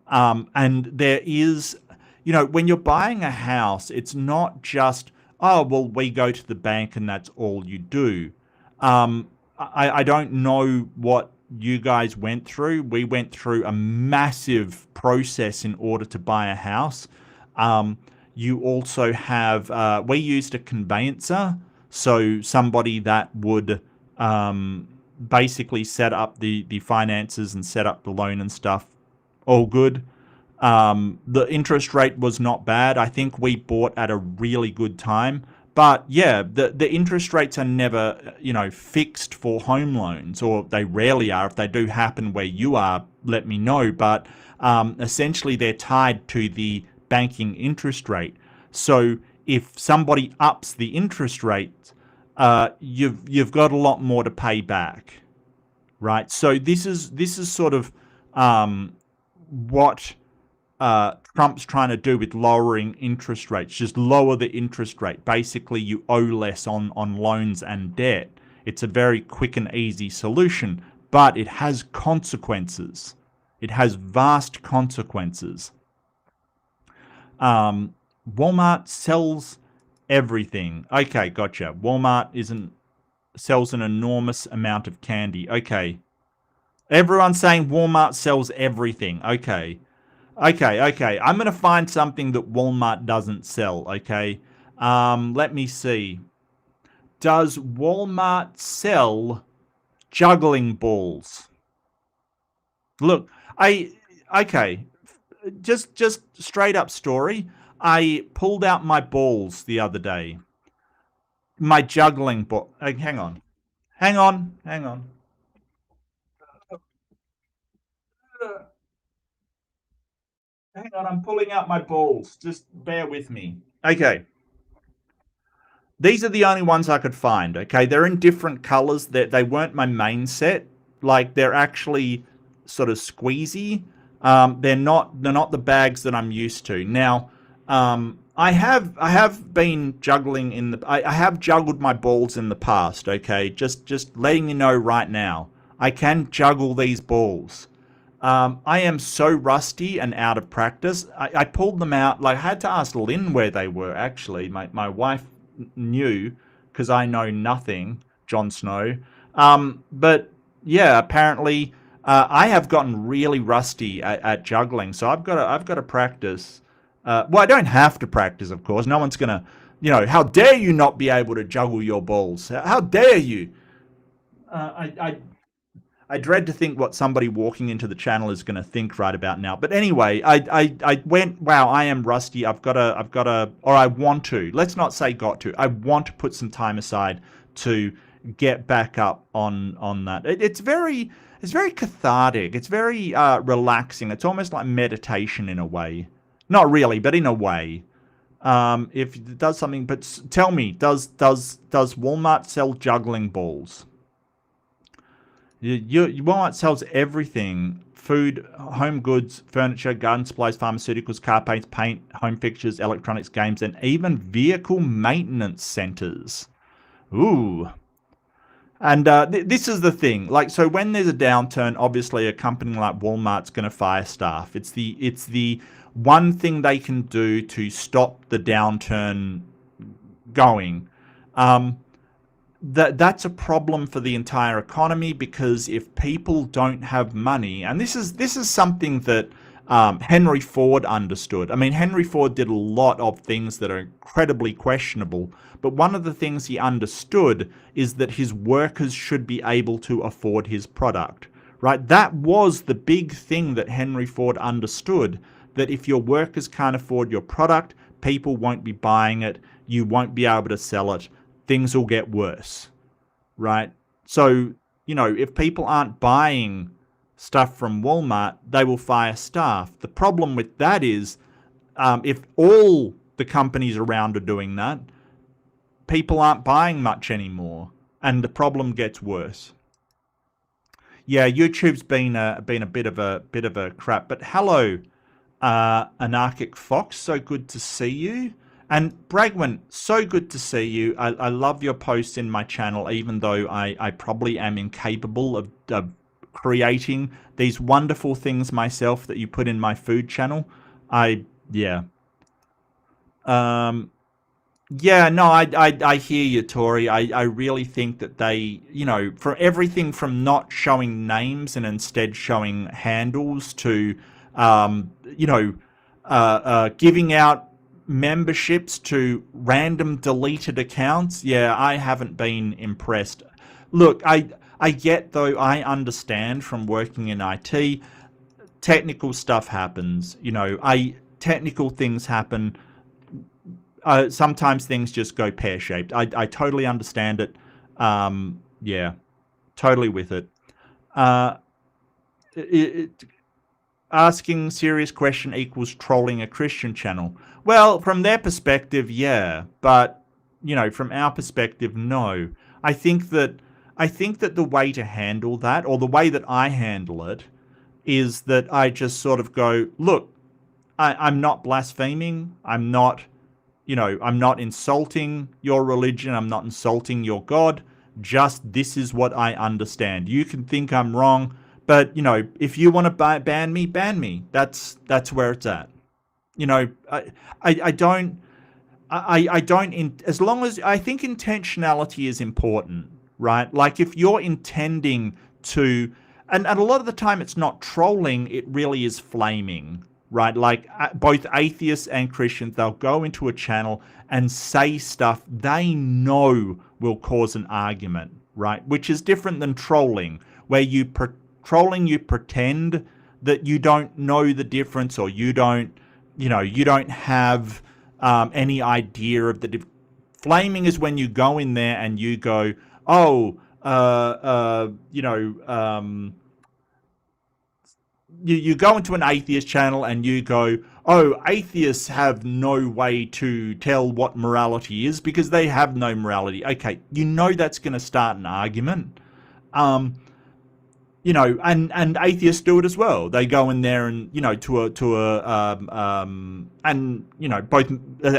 And there is, when you're buying a house, it's not just, oh, well, we go to the bank and that's all you do. I don't know what you guys went through. We went through a massive process in order to buy a house. You also have, we used a conveyancer, so somebody that would basically set up the finances and set up the loan and stuff. All good. The interest rate was not bad. I think we bought at a really good time. But yeah, the interest rates are never, fixed for home loans, or they rarely are. If they do happen where you are, let me know. But essentially, they're tied to the banking interest rate. So if somebody ups the interest rate, you've got a lot more to pay back, right? So this is sort of what Trump's trying to do with lowering interest rates. Just lower the interest rate. Basically, you owe less on loans and debt It's a very quick and easy solution, but it has consequences. It has vast consequences. Walmart sells everything. Okay, gotcha. Walmart sells an enormous amount of candy. Okay. Everyone's saying Walmart sells everything. Okay. Okay. I'm going to find something that Walmart doesn't sell. Okay. Let me see. Does Walmart sell juggling balls? Look, okay. Just straight up story. I pulled out my balls the other day. My juggling ball. Hang on. Hang on. Hang on. Hang on, I'm pulling out my balls. Just bear with me. Okay. These are the only ones I could find. Okay. They're in different colors. They weren't my main set. Like, they're actually sort of squeezy. They're not the bags that I'm used to. Now, I have been juggling I have juggled my balls in the past, okay? Just letting you know right now. I can juggle these balls. I am so rusty and out of practice. I pulled them out. Like, I had to ask Lynn where they were, actually. My wife knew, because I know nothing, Jon Snow. But yeah, apparently I have gotten really rusty at juggling. So I've got to practice. Well, I don't have to practice, of course. No one's gonna, how dare you not be able to juggle your balls? How dare you? I dread to think what somebody walking into the channel is going to think right about now. But anyway, I went, wow, I am rusty. Or I want to. Let's not say got to. I want to put some time aside to get back up on that. It's very cathartic. It's very relaxing. It's almost like meditation in a way. Not really, but in a way. If it does something, but tell me, does Walmart sell juggling balls? Walmart sells everything: food, home goods, furniture, garden supplies, pharmaceuticals, car paint, home fixtures, electronics, games, and even vehicle maintenance centers. Ooh. And this is the thing. Like, so when there's a downturn, obviously a company like Walmart's going to fire staff. It's the one thing they can do to stop the downturn going. That's a problem for the entire economy, because if people don't have money, and this is something that Henry Ford understood. I mean, Henry Ford did a lot of things that are incredibly questionable, but one of the things he understood is that his workers should be able to afford his product, right? That was the big thing that Henry Ford understood, that if your workers can't afford your product, people won't be buying it, you won't be able to sell it, things will get worse, right? So, if people aren't buying stuff from Walmart, they will fire staff. The problem with that is, if all the companies around are doing that, people aren't buying much anymore, and the problem gets worse. Yeah, YouTube's been a bit of a crap, but hello, Anarchic Fox, so good to see you. And Bragman, so good to see you. I love your posts in my channel, even though I probably am incapable of creating these wonderful things myself that you put in my food channel. Yeah. Yeah, no, I hear you, Tori. I really think that they, for everything from not showing names and instead showing handles to, giving out memberships to random deleted accounts. Yeah, I haven't been impressed. Look, I get, though, I understand from working in IT, technical stuff happens. Technical things happen. Sometimes things just go pear-shaped. I totally understand it. Yeah, totally with it. Asking serious question equals trolling a Christian channel. Well, from their perspective, yeah, but from our perspective, no. I think that the way to handle that, or the way that I handle it, is that I just sort of go, look, I'm not blaspheming. I'm not insulting your religion. I'm not insulting your God. just this is what I understand. You can think I'm wrong, but, you know, if you want to ban me, ban me. That's where it's at. You know, I don't, as long as, I think intentionality is important, right? Like if you're intending to, and a lot of the time it's not trolling, it really is flaming, right? Like both atheists and Christians, they'll go into a channel and say stuff they know will cause an argument, right? Which is different than trolling, where trolling, you pretend that you don't know the difference, or you don't, you know, you don't have any idea of the flaming is when you go in there and you go, oh, you know, you go into an atheist channel and you go, oh, atheists have no way to tell what morality is because they have no morality. Okay, you know that's going to start an argument. You know, and atheists do it as well. They go in there and, you know, and, you know, both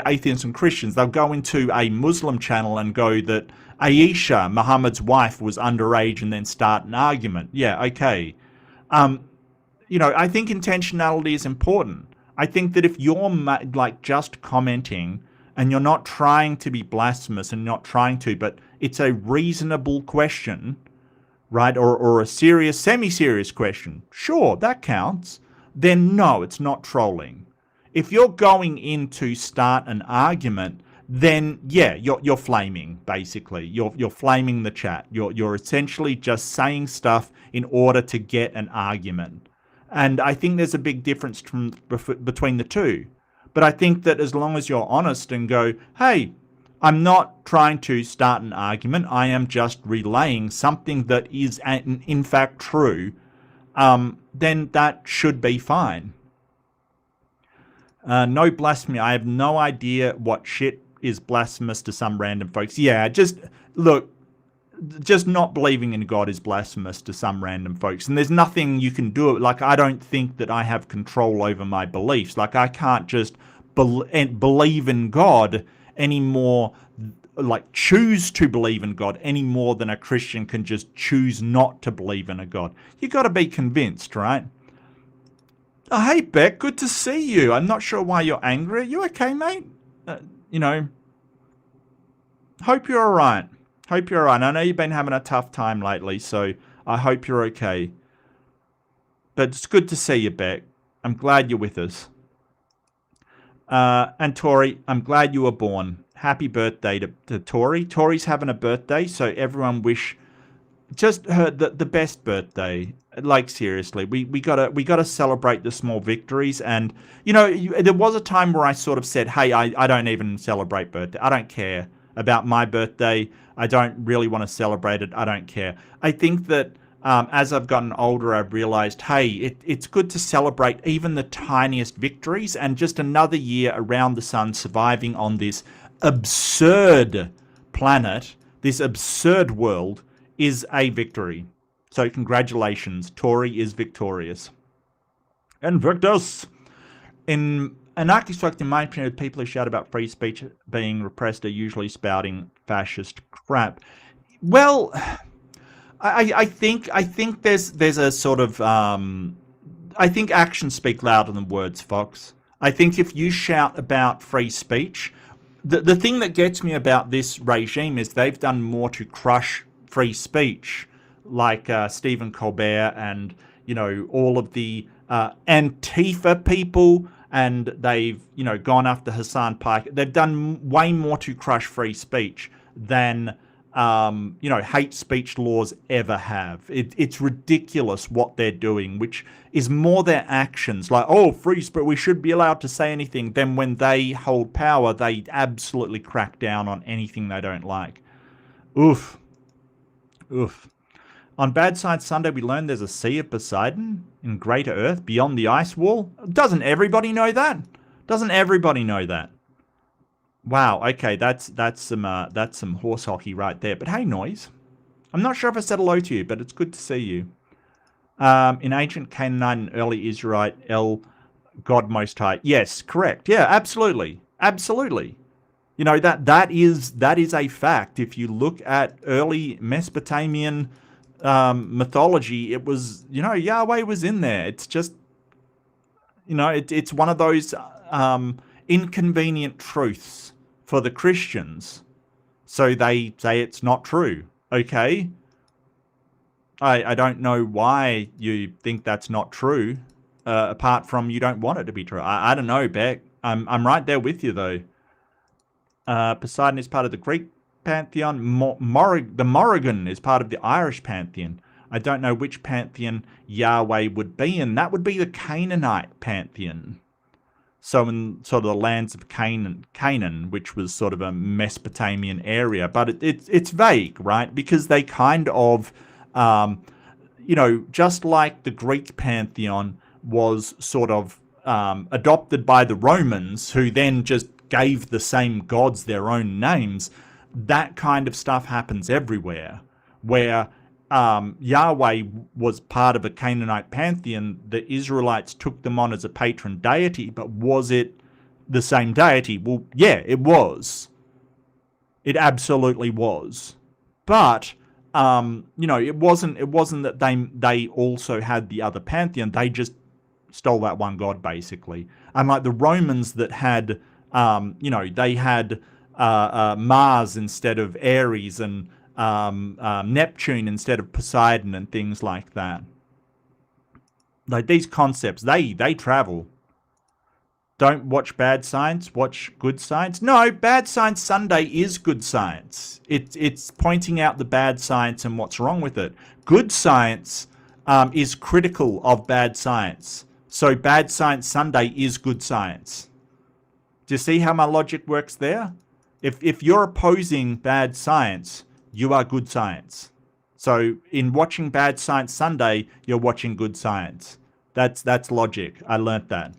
atheists and Christians, they'll go into a Muslim channel and go that Aisha, Muhammad's wife, was underage and then start an argument. Yeah, okay. You know, I think intentionality is important. I think that if you're like just commenting and you're not trying to be blasphemous and not trying to, but it's a reasonable question, right, or a serious, semi-serious question, sure, that counts, then no, it's not trolling. If you're going in to start an argument, then yeah, you're flaming, basically. You're flaming the chat. You're essentially just saying stuff in order to get an argument. And I think there's a big difference between the two. But I think that as long as you're honest and go, hey, I'm not trying to start an argument, I am just relaying something that is in fact true, then that should be fine. No blasphemy. I have no idea what shit is blasphemous to some random folks. Yeah, just look, just not believing in God is blasphemous to some random folks. And there's nothing you can do. Like, I don't think that I have control over my beliefs. Like, I can't just believe in God any more, like choose to believe in God any more than a Christian can just choose not to believe in a God. You got to be convinced, right? Oh, hey, Beck, good to see you. I'm not sure why you're angry. Are you okay, mate? You know, hope you're all right. Hope you're all right. I know you've been having a tough time lately, so I hope you're okay. But it's good to see you, Beck. I'm glad you're with us. And Tori, I'm glad you were born. Happy birthday to Tori. Tori's having a birthday, so everyone wish just her the best birthday. Like, seriously, we gotta celebrate the small victories. And you know, there was a time where I sort of said, hey, I don't even celebrate birthday. I don't care about my birthday. I don't really want to celebrate it. I don't care. I think that as I've gotten older, I've realized, hey, it's good to celebrate even the tiniest victories, and just another year around the sun surviving on this absurd planet, this absurd world, is a victory. So congratulations, Tori is victorious. Invictus! In anarchist, in my opinion, people who shout about free speech being repressed are usually spouting fascist crap. Well, I think there's a sort of I think actions speak louder than words, Fox. I think if you shout about free speech, the thing that gets me about this regime is they've done more to crush free speech, like Stephen Colbert and, you know, all of the Antifa people, and they've, you know, gone after Hassan Pike. They've done way more to crush free speech than you know, hate speech laws ever have. It's ridiculous what they're doing, which is more their actions, like, oh, free speech, we should be allowed to say anything. Then when they hold power, they absolutely crack down on anything they don't like. Oof. Oof. On Bad Science Sunday, we learned there's a Sea of Poseidon in Greater Earth beyond the ice wall. Doesn't everybody know that? Doesn't everybody know that? Wow, okay, that's some horse hockey right there. But hey, Noise, I'm not sure if I said hello to you, but it's good to see you. In ancient Canaanite and early Israelite, El God Most High. Yes, correct. Yeah, absolutely, absolutely. You know, that is a fact. If you look at early Mesopotamian mythology, it was, Yahweh was in there. It's just, it's one of those inconvenient truths for the Christians. So they say it's not true. Okay. I don't know why you think that's not true, apart from you don't want it to be true. I don't know, Beck. I'm right there with you, though. Poseidon is part of the Greek pantheon. The Morrigan is part of the Irish pantheon. I don't know which pantheon Yahweh would be in. That would be the Canaanite pantheon. So in sort of the lands of Canaan, which was sort of a Mesopotamian area. But it's vague, right? Because they kind of, just like the Greek pantheon was sort of adopted by the Romans, who then just gave the same gods their own names, that kind of stuff happens everywhere, where Yahweh was part of a Canaanite pantheon. The Israelites took them on as a patron deity, but was it the same deity? Well, yeah, it was. It absolutely was. But it wasn't that they also had the other pantheon. They just stole that one god, basically. Unlike the Romans that had they had Mars instead of Ares, and Neptune instead of Poseidon, and things like that. Like, these concepts, they travel. Don't watch bad science, watch good science. No, Bad Science Sunday is good science. It's pointing out the bad science and what's wrong with it. Good science is critical of bad science. So Bad Science Sunday is good science. Do you see how my logic works there? If you're opposing bad science, you are good science. So in watching Bad Science Sunday, you're watching good science. That's logic. I learnt that.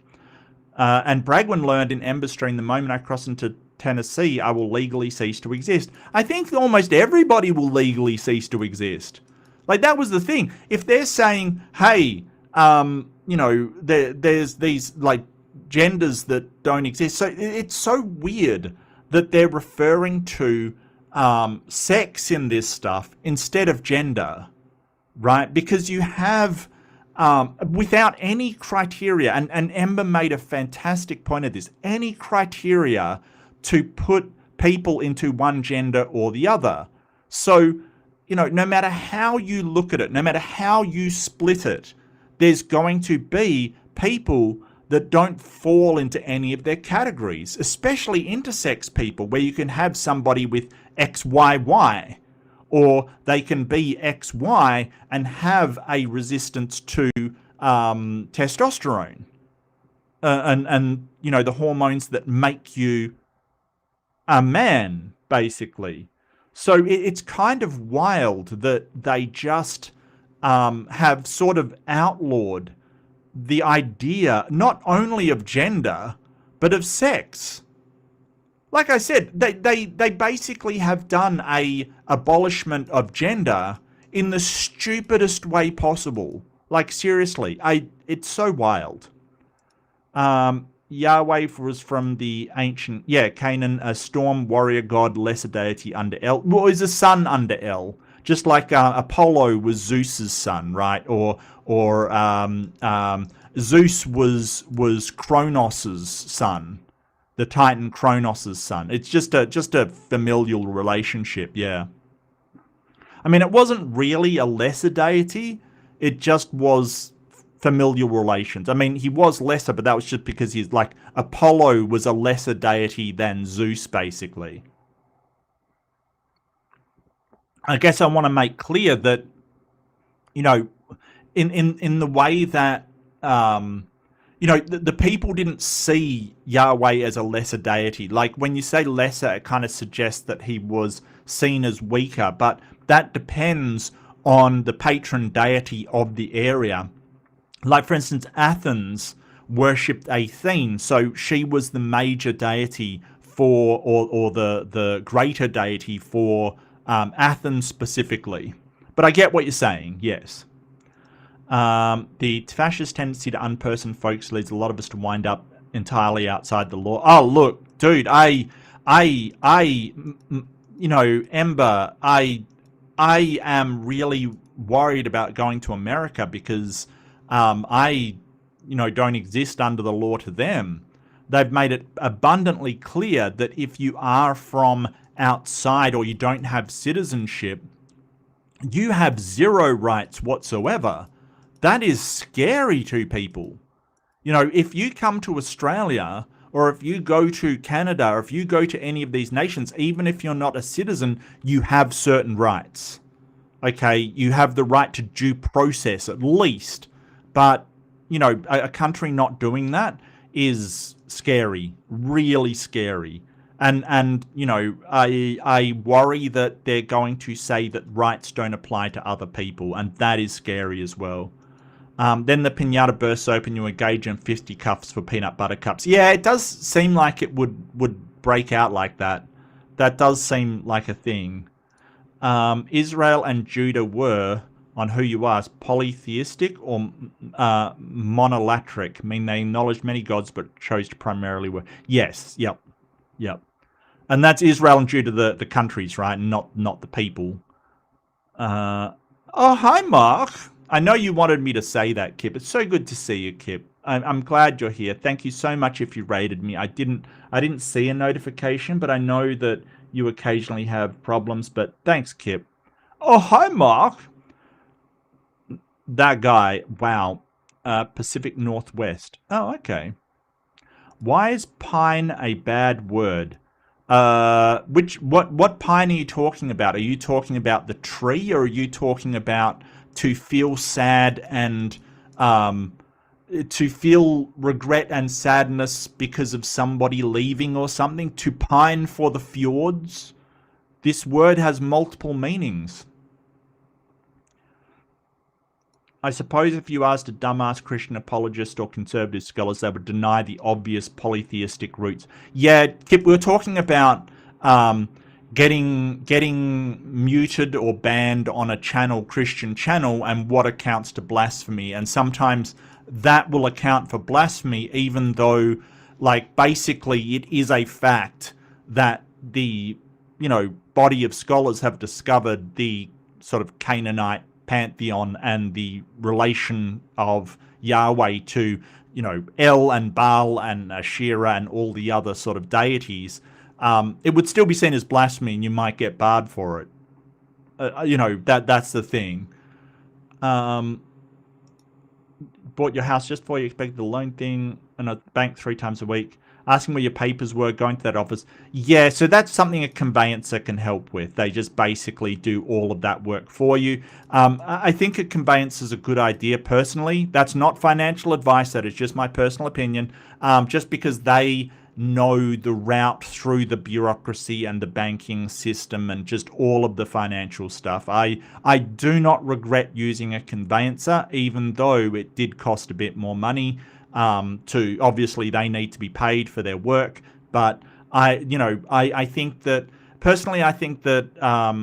And Bragwin learned in Ember Stream, the moment I cross into Tennessee, I will legally cease to exist. I think almost everybody will legally cease to exist. Like, that was the thing. If they're saying, hey, there's these, like, genders that don't exist. So it's so weird that they're referring to sex in this stuff instead of gender, right? Because you have, without any criteria, and Ember made a fantastic point of this, any criteria to put people into one gender or the other. So, no matter how you look at it, no matter how you split it, there's going to be people that don't fall into any of their categories, especially intersex people, where you can have somebody with XYY, or they can be XY and have a resistance to testosterone, and the hormones that make you a man, basically. So it's kind of wild that they just have sort of outlawed the idea not only of gender, but of sex. Like I said, they basically have done a abolishment of gender in the stupidest way possible. Like, seriously, it's so wild. Yahweh was from the ancient, Canaan, a storm warrior god, lesser deity under El. Well, is a son under El. Just like Apollo was Zeus's son, right? Or Zeus was Kronos's son, the Titan Kronos's son. It's just a familial relationship, yeah. I mean, it wasn't really a lesser deity. It just was familial relations. I mean, he was lesser, but that was just because he's like, Apollo was a lesser deity than Zeus, basically. I guess I want to make clear that, in the way that, the people didn't see Yahweh as a lesser deity. Like, when you say lesser, it kind of suggests that he was seen as weaker, but that depends on the patron deity of the area. Like, for instance, Athens worshipped Athene, so she was the major deity for, or the greater deity for Athens specifically. But I get what you're saying, yes. The fascist tendency to unperson folks leads a lot of us to wind up entirely outside the law. Oh, look, dude, I Ember, I am really worried about going to America because I, don't exist under the law to them. They've made it abundantly clear that if you are from outside or you don't have citizenship, you have zero rights whatsoever. That is scary to people. If you come to Australia or if you go to Canada or if you go to any of these nations, even if you're not a citizen, you have certain rights. Okay, you have the right to due process at least. But, a country not doing that is scary, really scary. And I worry that they're going to say that rights don't apply to other people, and that is scary as well. Then the pinata bursts open, you engage in fisticuffs for peanut butter cups. Yeah, it does seem like it would break out like that. That does seem like a thing. Israel and Judah were, on who you ask, polytheistic or monolatric, meaning they acknowledged many gods but chose to primarily worship. Yes, yep. And that's Israel and Judah, the countries, right? Not the people. Oh, hi, Mark. I know you wanted me to say that, Kip. It's so good to see you, Kip. I'm glad you're here. Thank you so much if you rated me. I didn't see a notification, but I know that you occasionally have problems. But thanks, Kip. Oh, hi, Mark. That guy. Wow. Pacific Northwest. Oh, okay. Why is pine a bad word? What pine are you talking about? Are you talking about the tree, or are you talking about to feel sad and to feel regret and sadness because of somebody leaving or something? To pine for the fjords? This word has multiple meanings. I suppose if you asked a dumbass Christian apologist or conservative scholars, they would deny the obvious polytheistic roots. Yeah, Kip, we were talking about getting muted or banned on a channel, Christian channel, and what accounts to blasphemy. And sometimes that will account for blasphemy, even though, like, basically it is a fact that the, body of scholars have discovered the sort of Canaanite pantheon and the relation of Yahweh to, El and Baal and Asherah and all the other sort of deities. It would still be seen as blasphemy, and you might get barred for it. That's the thing. Bought your house just before you expected the loan thing, and a bank 3 times a week. Asking where your papers were, going to that office. Yeah, so that's something a conveyancer can help with. They just basically do all of that work for you. I think a conveyancer is a good idea personally. That's not financial advice. That is just my personal opinion. Just because they know the route through the bureaucracy and the banking system and just all of the financial stuff. I do not regret using a conveyancer, even though it did cost a bit more money. To obviously they need to be paid for their work, but I think that personally, I think that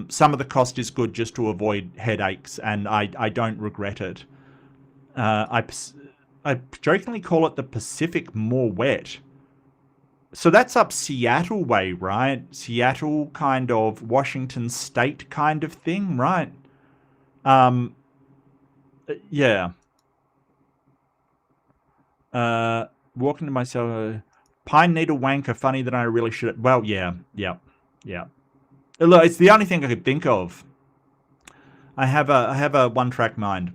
some of the cost is good just to avoid headaches, and I don't regret it. I jokingly call it the Pacific more wet. So that's up Seattle way, right? Seattle kind of Washington State kind of thing, right? Yeah. Walking to myself, pine needle wanker, funny that I really should. Well, yeah. Look, it's the only thing I could think of. I have a one-track mind.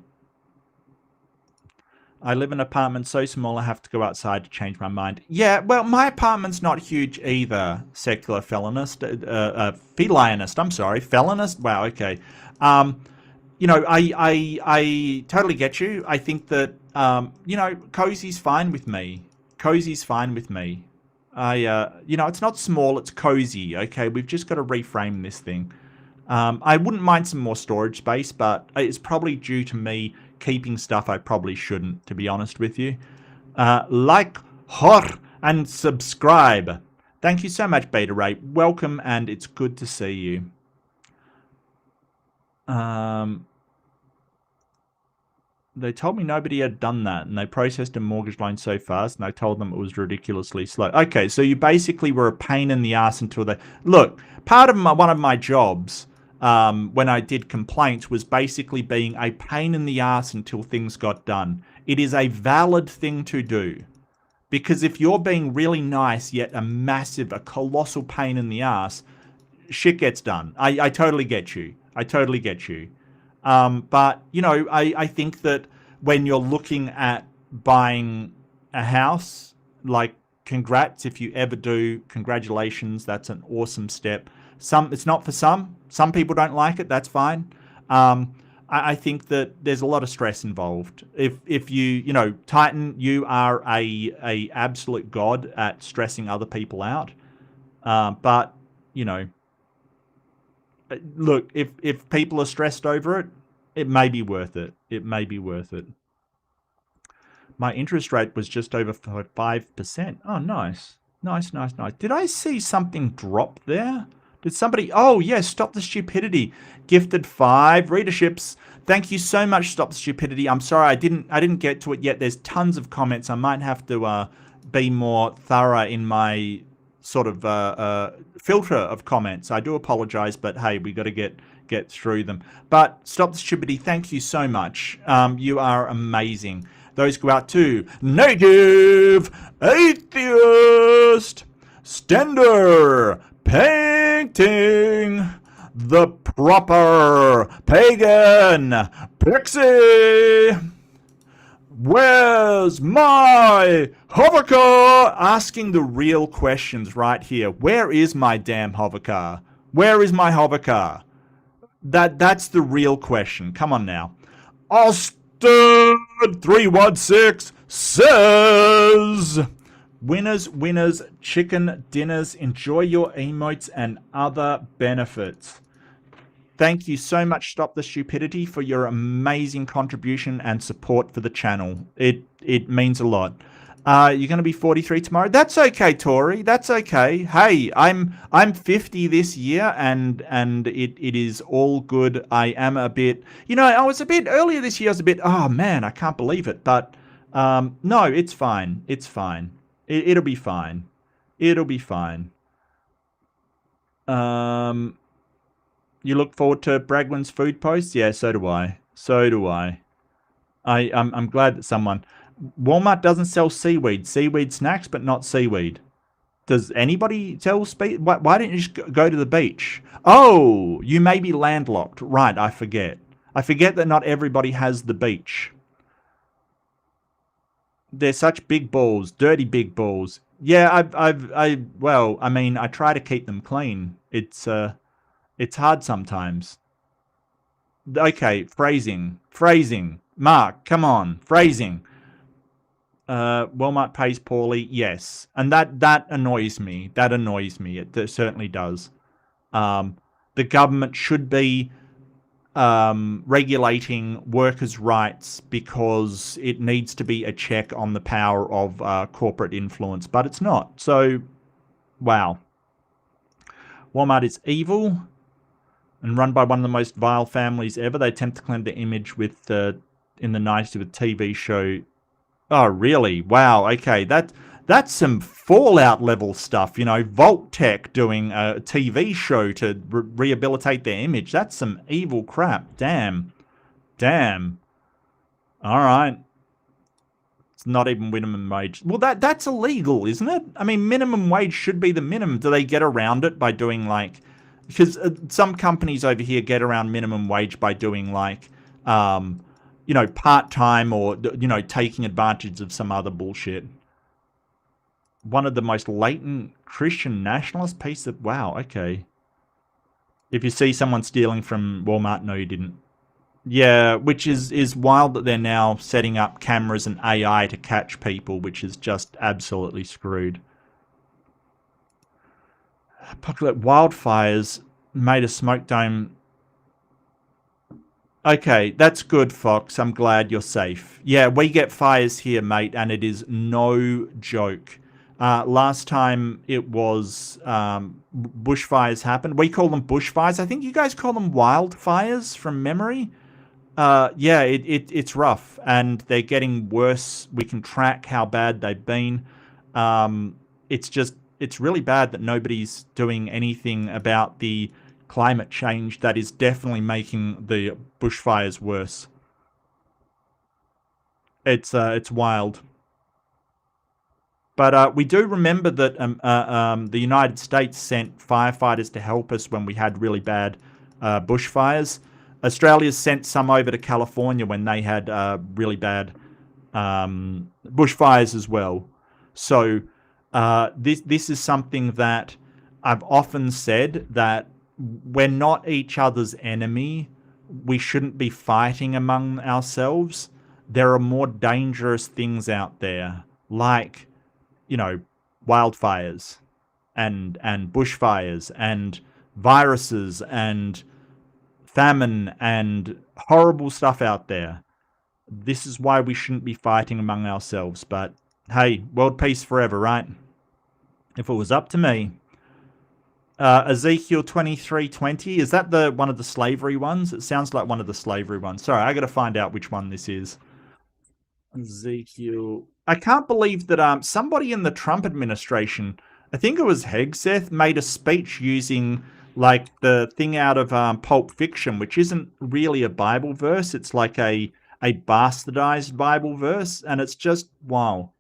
I live in an apartment so small I have to go outside to change my mind. Yeah, well, my apartment's not huge either, secular felonist. Felionist, I'm sorry. Felonist? Wow, okay. I totally get you. I think that, cozy's fine with me. Cozy's fine with me. It's not small, it's cozy, okay? We've just got to reframe this thing. I wouldn't mind some more storage space, but it's probably due to me keeping stuff I probably shouldn't, to be honest with you. Like, and subscribe. Thank you so much, Beta Ray. Welcome, and it's good to see you. They told me nobody had done that, and they processed a mortgage loan so fast, and I told them it was ridiculously slow. Okay, so you basically were a pain in the ass until they... Look, part of one of my jobs when I did complaints was basically being a pain in the ass until things got done. It is a valid thing to do. Because if you're being really nice, yet a colossal pain in the ass, shit gets done. I totally get you. I totally get you. But, you know, I think that when you're looking at buying a house, like, congrats if you ever do. Congratulations. That's an awesome step. It's not for some. Some people don't like it. That's fine. I think that there's a lot of stress involved. If you know, Titan, you are a absolute god at stressing other people out. But, you know, look, if people are stressed over it, it may be worth it. It may be worth it. My interest rate was just over 5%. Oh, nice. Nice, nice, nice. Did I see something drop there? Did somebody... Oh, yes, Stop the Stupidity. Gifted 5 readerships. Thank you so much, Stop the Stupidity. I'm sorry, I didn't get to it yet. There's tons of comments. I might have to be more thorough in my sort of filter of comments. I do apologize, but hey, we got to get through them. But Stop the Stupidity, thank you so much. You are amazing. Those go out to Native Atheist, Stender, Painting, The Proper Pagan, Pixie, Where's My Hovercar? Asking the real questions right here. Where is my damn hovercar? Where is my hovercar? That's the real question. Come on now. Austin316 says, winners, chicken dinners, enjoy your emotes and other benefits. Thank you so much, Stop the Stupidity, for your amazing contribution and support for the channel. It means a lot. You're going to be 43 tomorrow. That's okay, Tori. That's okay. Hey, I'm 50 this year, and it is all good. I am a bit, you know, I was a bit earlier this year. I was a bit, oh man, I can't believe it. But no, it's fine. It's fine. It'll be fine. It'll be fine. You look forward to Bragwin's food posts? Yeah, so do I. So do I. I'm glad that someone... Walmart doesn't sell seaweed. Seaweed snacks, but not seaweed. Does anybody sell seaweed? Why didn't you just go to the beach? Oh, you may be landlocked. Right, I forget. I forget that not everybody has the beach. They're such big balls. Dirty big balls. Yeah, well, I mean, I try to keep them clean. It's hard sometimes. Okay, phrasing. Mark, come on, phrasing. Walmart pays poorly, yes. And that annoys me. That annoys me. It certainly does. The government should be regulating workers' rights because it needs to be a check on the power of corporate influence, but it's not. So, wow. Walmart is evil and run by one of the most vile families ever. They attempt to claim their image with in the 90s with a TV show. Oh, really? Wow. Okay, that's some Fallout level stuff. You know, Vault Tech doing a TV show to rehabilitate their image. That's some evil crap. Damn. All right. It's not even minimum wage. Well, that's illegal, isn't it? I mean, minimum wage should be the minimum. Do they get around it by doing like... Because some companies over here get around minimum wage by doing like... you know, part-time or, you know, taking advantage of some other bullshit. One of the most latent Christian nationalist piece of... Wow, okay. If you see someone stealing from Walmart, no, you didn't. Yeah, which is wild that they're now setting up cameras and AI to catch people, which is just absolutely screwed. Apocalypse wildfires made a smoke dome... Okay, that's good, Fox. I'm glad you're safe. Yeah, we get fires here, mate, and it is no joke. Last time it was bushfires happened. We call them bushfires. I think you guys call them wildfires from memory. Yeah, it's rough, and they're getting worse. We can track how bad they've been. It's just it's really bad that nobody's doing anything about the climate change that is definitely making the bushfires worse. It's wild. But we do remember that the United States sent firefighters to help us when we had really bad bushfires. Australia's sent some over to California when they had really bad bushfires as well. So this is something that I've often said, that we're not each other's enemy. We shouldn't be fighting among ourselves. There are more dangerous things out there, like, you know, wildfires and bushfires and viruses and famine and horrible stuff out there. This is why we shouldn't be fighting among ourselves. But hey, world peace forever, right? If it was up to me. Ezekiel 23:20, is that the one of the slavery ones? It sounds like one of the slavery ones. Sorry, I got to find out which one this is. Ezekiel. I can't believe that somebody in the Trump administration, I think it was Hegseth, made a speech using like the thing out of Pulp Fiction, which isn't really a Bible verse. It's like a bastardized Bible verse, and it's just wow.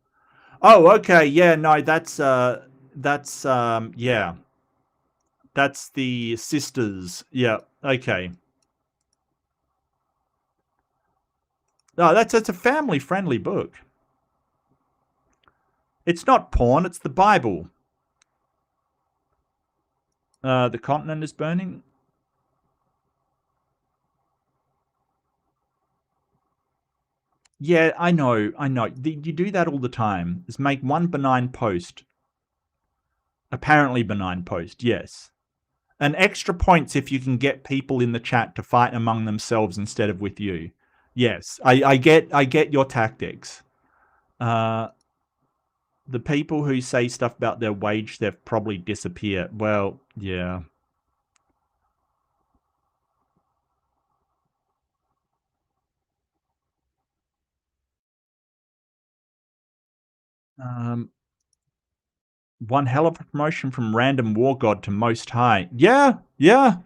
Oh, okay, yeah, no, that's yeah, that's the sisters. Yeah, okay. No, that's a family friendly book. It's not porn, it's the Bible. The continent is burning. Yeah, I know, I know. You do that all the time. Is make one benign post. Apparently benign post, yes. And extra points if you can get people in the chat to fight among themselves instead of with you. Yes, I get your tactics. The people who say stuff about their wage theft probably disappear. Well, yeah. One hell of a promotion from random war god to most high. Yeah, yeah.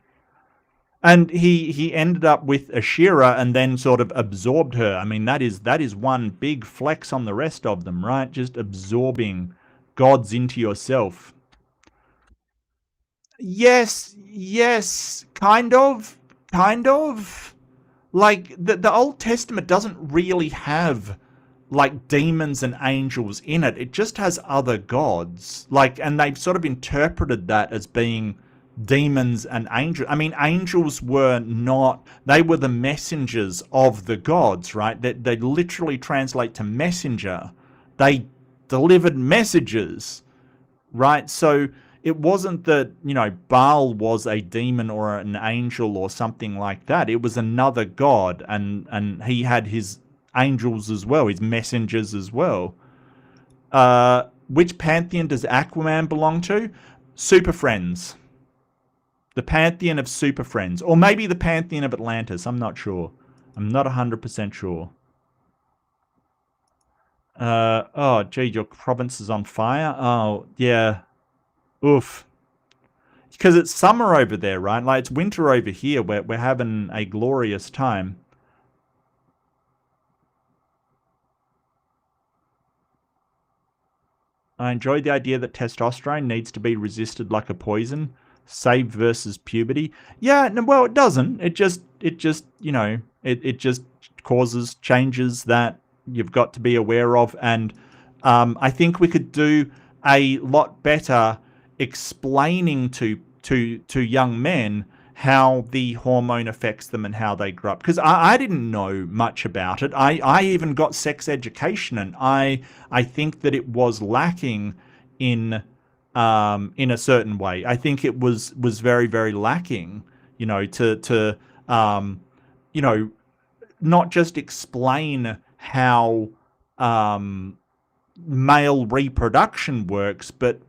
And he ended up with Ashira and then sort of absorbed her. I mean, that is one big flex on the rest of them, right? Just absorbing gods into yourself. Yes, yes, kind of. Like the Old Testament doesn't really have like demons and angels in it. It just has other gods. Like, and they've sort of interpreted that as being demons and angels. I mean, angels were not, they were the messengers of the gods, right? They literally translate to messenger. They delivered messages, right? So it wasn't that, Baal was a demon or an angel or something like that. It was another god, and he had his angels as well, his messengers as well. Which pantheon does Aquaman belong to? Super Friends. The pantheon of Super Friends. Or maybe the pantheon of Atlantis. I'm not sure. I'm not 100% sure. Oh, gee, your province is on fire? Oh, yeah. Oof. Because it's summer over there, right? Like, it's winter over here. We're having a glorious time. I enjoyed the idea that testosterone needs to be resisted like a poison. Save versus puberty. Yeah, no, well, it doesn't. It just, it just causes changes that you've got to be aware of. And I think we could do a lot better explaining to young men how the hormone affects them and how they grow up. Because I didn't know much about it. I even got sex education, and I think that it was lacking in a certain way. I think it was very, very lacking, to not just explain how male reproduction works, but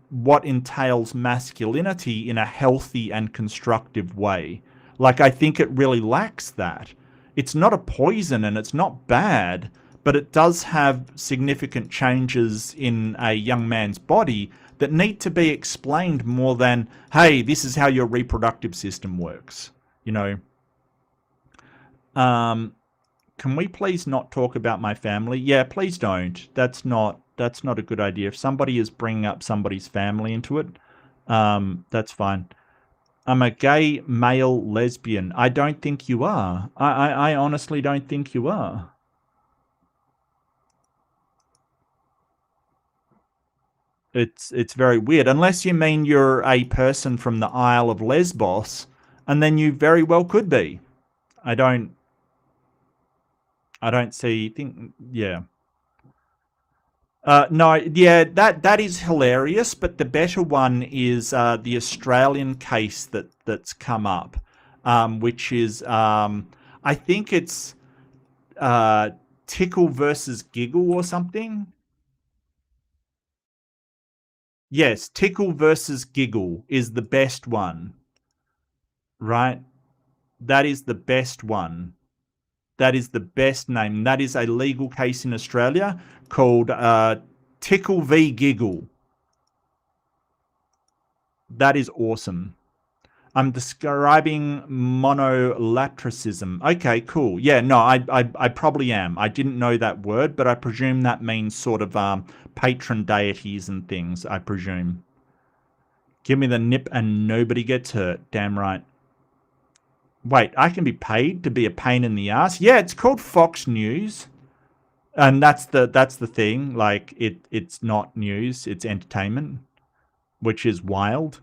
what entails masculinity in a healthy and constructive way. Like, I think it really lacks that. it's not a poison and it's not bad, but it does have significant changes in a young man's body that need to be explained more than, hey, this is how your reproductive system works. You know, can we please not talk about my family? Yeah, please don't. That's not a good idea. If somebody is bringing up somebody's family into it, that's fine. I'm a gay male lesbian. I don't think you are. I honestly don't think you are. It's very weird. Unless you mean you're a person from the Isle of Lesbos, and then you very well could be. I don't I don't see think yeah. No, yeah, that is hilarious. But the better one is the Australian case that's come up, which is I think it's uh, Tickle versus Giggle or something. Yes, Tickle versus Giggle is the best one, right? That is the best one. That is the best name. That is a legal case in Australia called Tickle v Giggle. That is awesome. I'm describing monolatricism. Okay, cool. Yeah, no, I probably am. I didn't know that word, but I presume that means sort of patron deities and things, I presume. Give me the nip and nobody gets hurt. Damn right. Wait, I can be paid to be a pain in the ass? Yeah, it's called Fox News. And that's the thing. Like it's not news, it's entertainment, which is wild.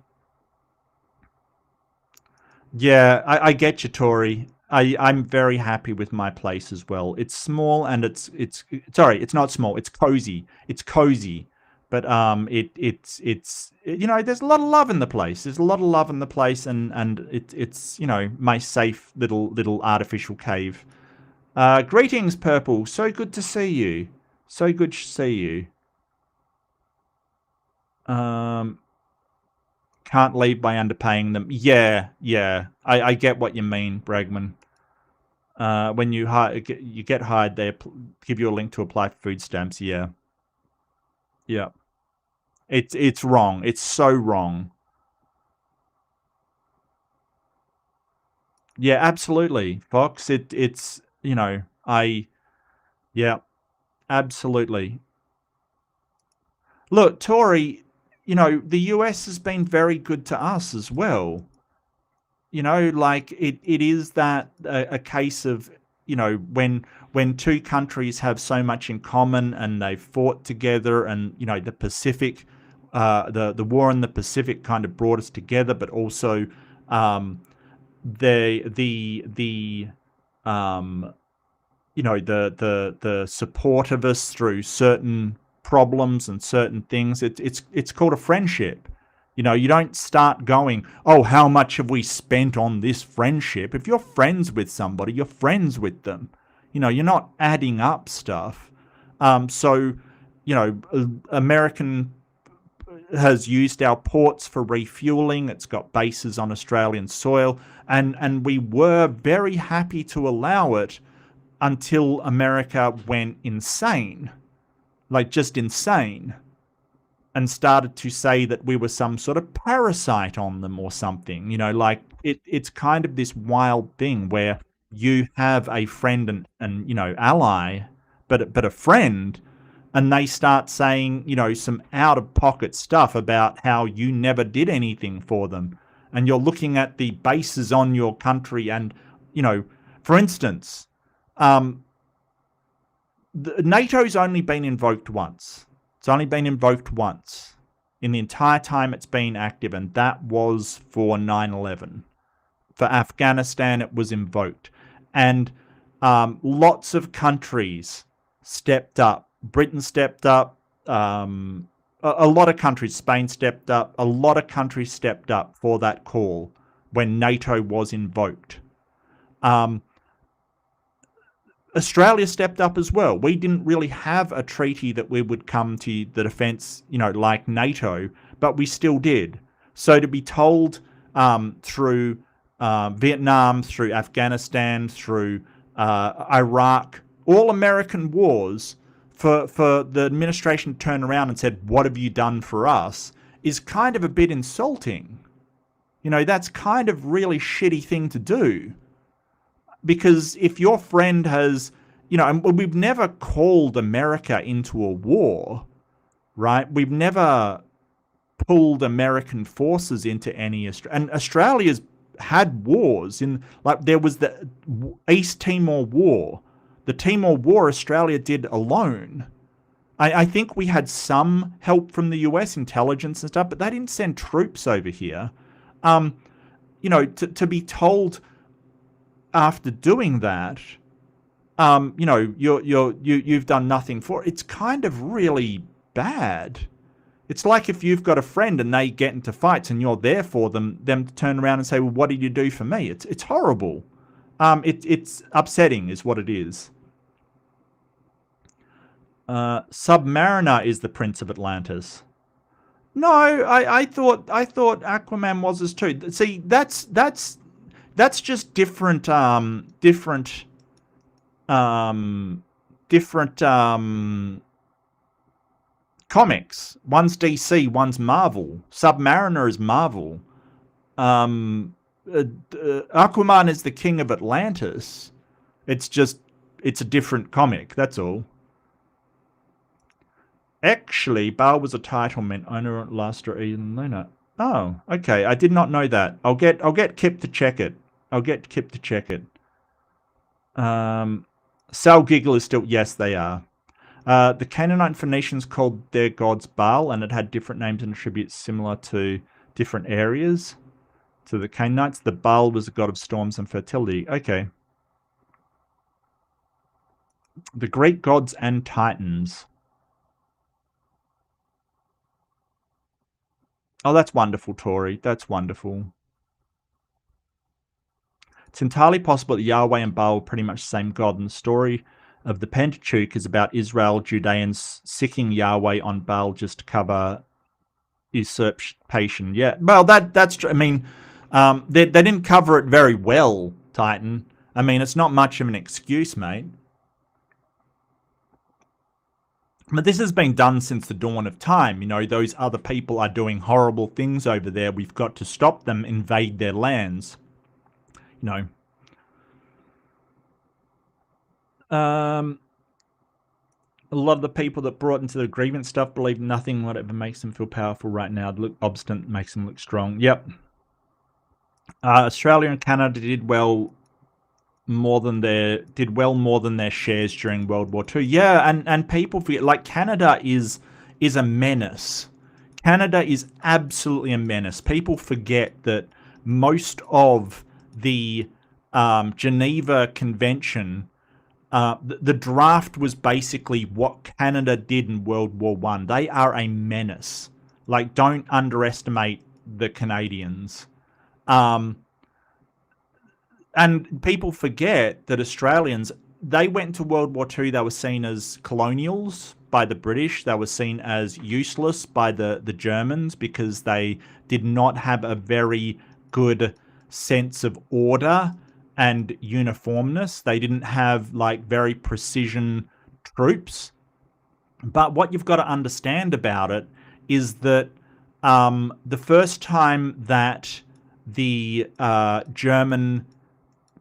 Yeah, I get you, Tori. I'm very happy with my place as well. It's small and it's sorry, it's not small. It's cozy. It's cozy, but it's you know there's a lot of love in the place. There's a lot of love in the place, and it's you know my safe little artificial cave. Greetings, Purple. So good to see you. So good to see you. Um, Can't leave by underpaying them. Yeah, yeah. I get what you mean, Bregman. When you get hired, they give you a link to apply for food stamps. Yeah, yeah. It's wrong. It's so wrong. Yeah, absolutely, Fox. It's you know yeah, absolutely. Look, Tory, you know the US has been very good to us as well. You know, like it is that a case of you know when two countries have so much in common and they've fought together, and you know the Pacific, the war in the Pacific kind of brought us together, but also um, the you know the support of us through certain problems and certain things. It's called a friendship. You know, you don't start going, oh, how much have we spent on this friendship? If you're friends with somebody, you're friends with them. You know, you're not adding up stuff. So, you know, American has used our ports for refueling. It's got bases on Australian soil, and we were very happy to allow it until America went insane, like just insane, and started to say that we were some sort of parasite on them or something. You know, like it's kind of this wild thing where you have a friend and you know ally, but a friend, and they start saying you know some out of pocket stuff about how you never did anything for them, and you're looking at the bases on your country, and you know, for instance, um, NATO's only been invoked once. It's only been invoked once in the entire time it's been active, and that was for 9/11. For Afghanistan, it was invoked. And lots of countries stepped up. Britain stepped up. A lot of countries, Spain stepped up. A lot of countries stepped up for that call when NATO was invoked. Um, Australia stepped up as well. We didn't really have a treaty that we would come to the defence, you know, like NATO, but we still did. So to be told through Vietnam, through Afghanistan, through Iraq, all American wars, for the administration to turn around and said, what have you done for us, is kind of a bit insulting. You know, that's kind of really shitty thing to do. Because if your friend has, you know, and we've never called America into a war, right? We've never pulled American forces into any, and Australia's had wars in, like, there was the East Timor War. The Timor War Australia did alone. I think we had some help from the US intelligence and stuff, but they didn't send troops over here. You know, to be told after doing that, you know, you've done nothing for it, it's kind of really bad. It's like if you've got a friend and they get into fights and you're there for them to turn around and say, well, what did you do for me? It's horrible. It's upsetting is what it is. Submariner is the Prince of Atlantis. No, I thought Aquaman was as too. See, that's just different comics. One's DC, one's Marvel. Submariner is Marvel. Aquaman is the King of Atlantis. It's a different comic, that's all. Actually, Baal was a title meant owner last or even Luna. Oh, okay. I did not know that. I'll get Kip to check it. Sal Giggle is still, yes, they are. The Canaanite Phoenicians called their gods Baal, and it had different names and attributes similar to different areas. To the Canaanites, the Baal was a god of storms and fertility. Okay. The Greek gods and titans. Oh, that's wonderful, Tori. That's wonderful. It's entirely possible that Yahweh and Baal are pretty much the same god, and the story of the Pentateuch is about Israel Judeans sicking Yahweh on Baal just to cover usurpation. Yeah, well, that's true. I mean, they didn't cover it very well, Titan. I mean, it's not much of an excuse, mate. But this has been done since the dawn of time. You know, those other people are doing horrible things over there. We've got to stop them, invade their lands. You know. A lot of the people that brought into the agreement stuff believe nothing whatever makes them feel powerful right now. Look obstinate makes them look strong. Yep. Australia and Canada did well more than their shares during World War II. Yeah, and people forget, like, Canada is a menace. Canada is absolutely a menace. People forget that most of the Geneva Convention, the draft was basically what Canada did in World War I. They are a menace. Like, don't underestimate the Canadians. And people forget that Australians, they went to World War II, they were seen as colonials by the British. They were seen as useless by the Germans because they did not have a very good sense of order and uniformness. They didn't have, like, very precision troops. But what you've got to understand about it is that the first time that the German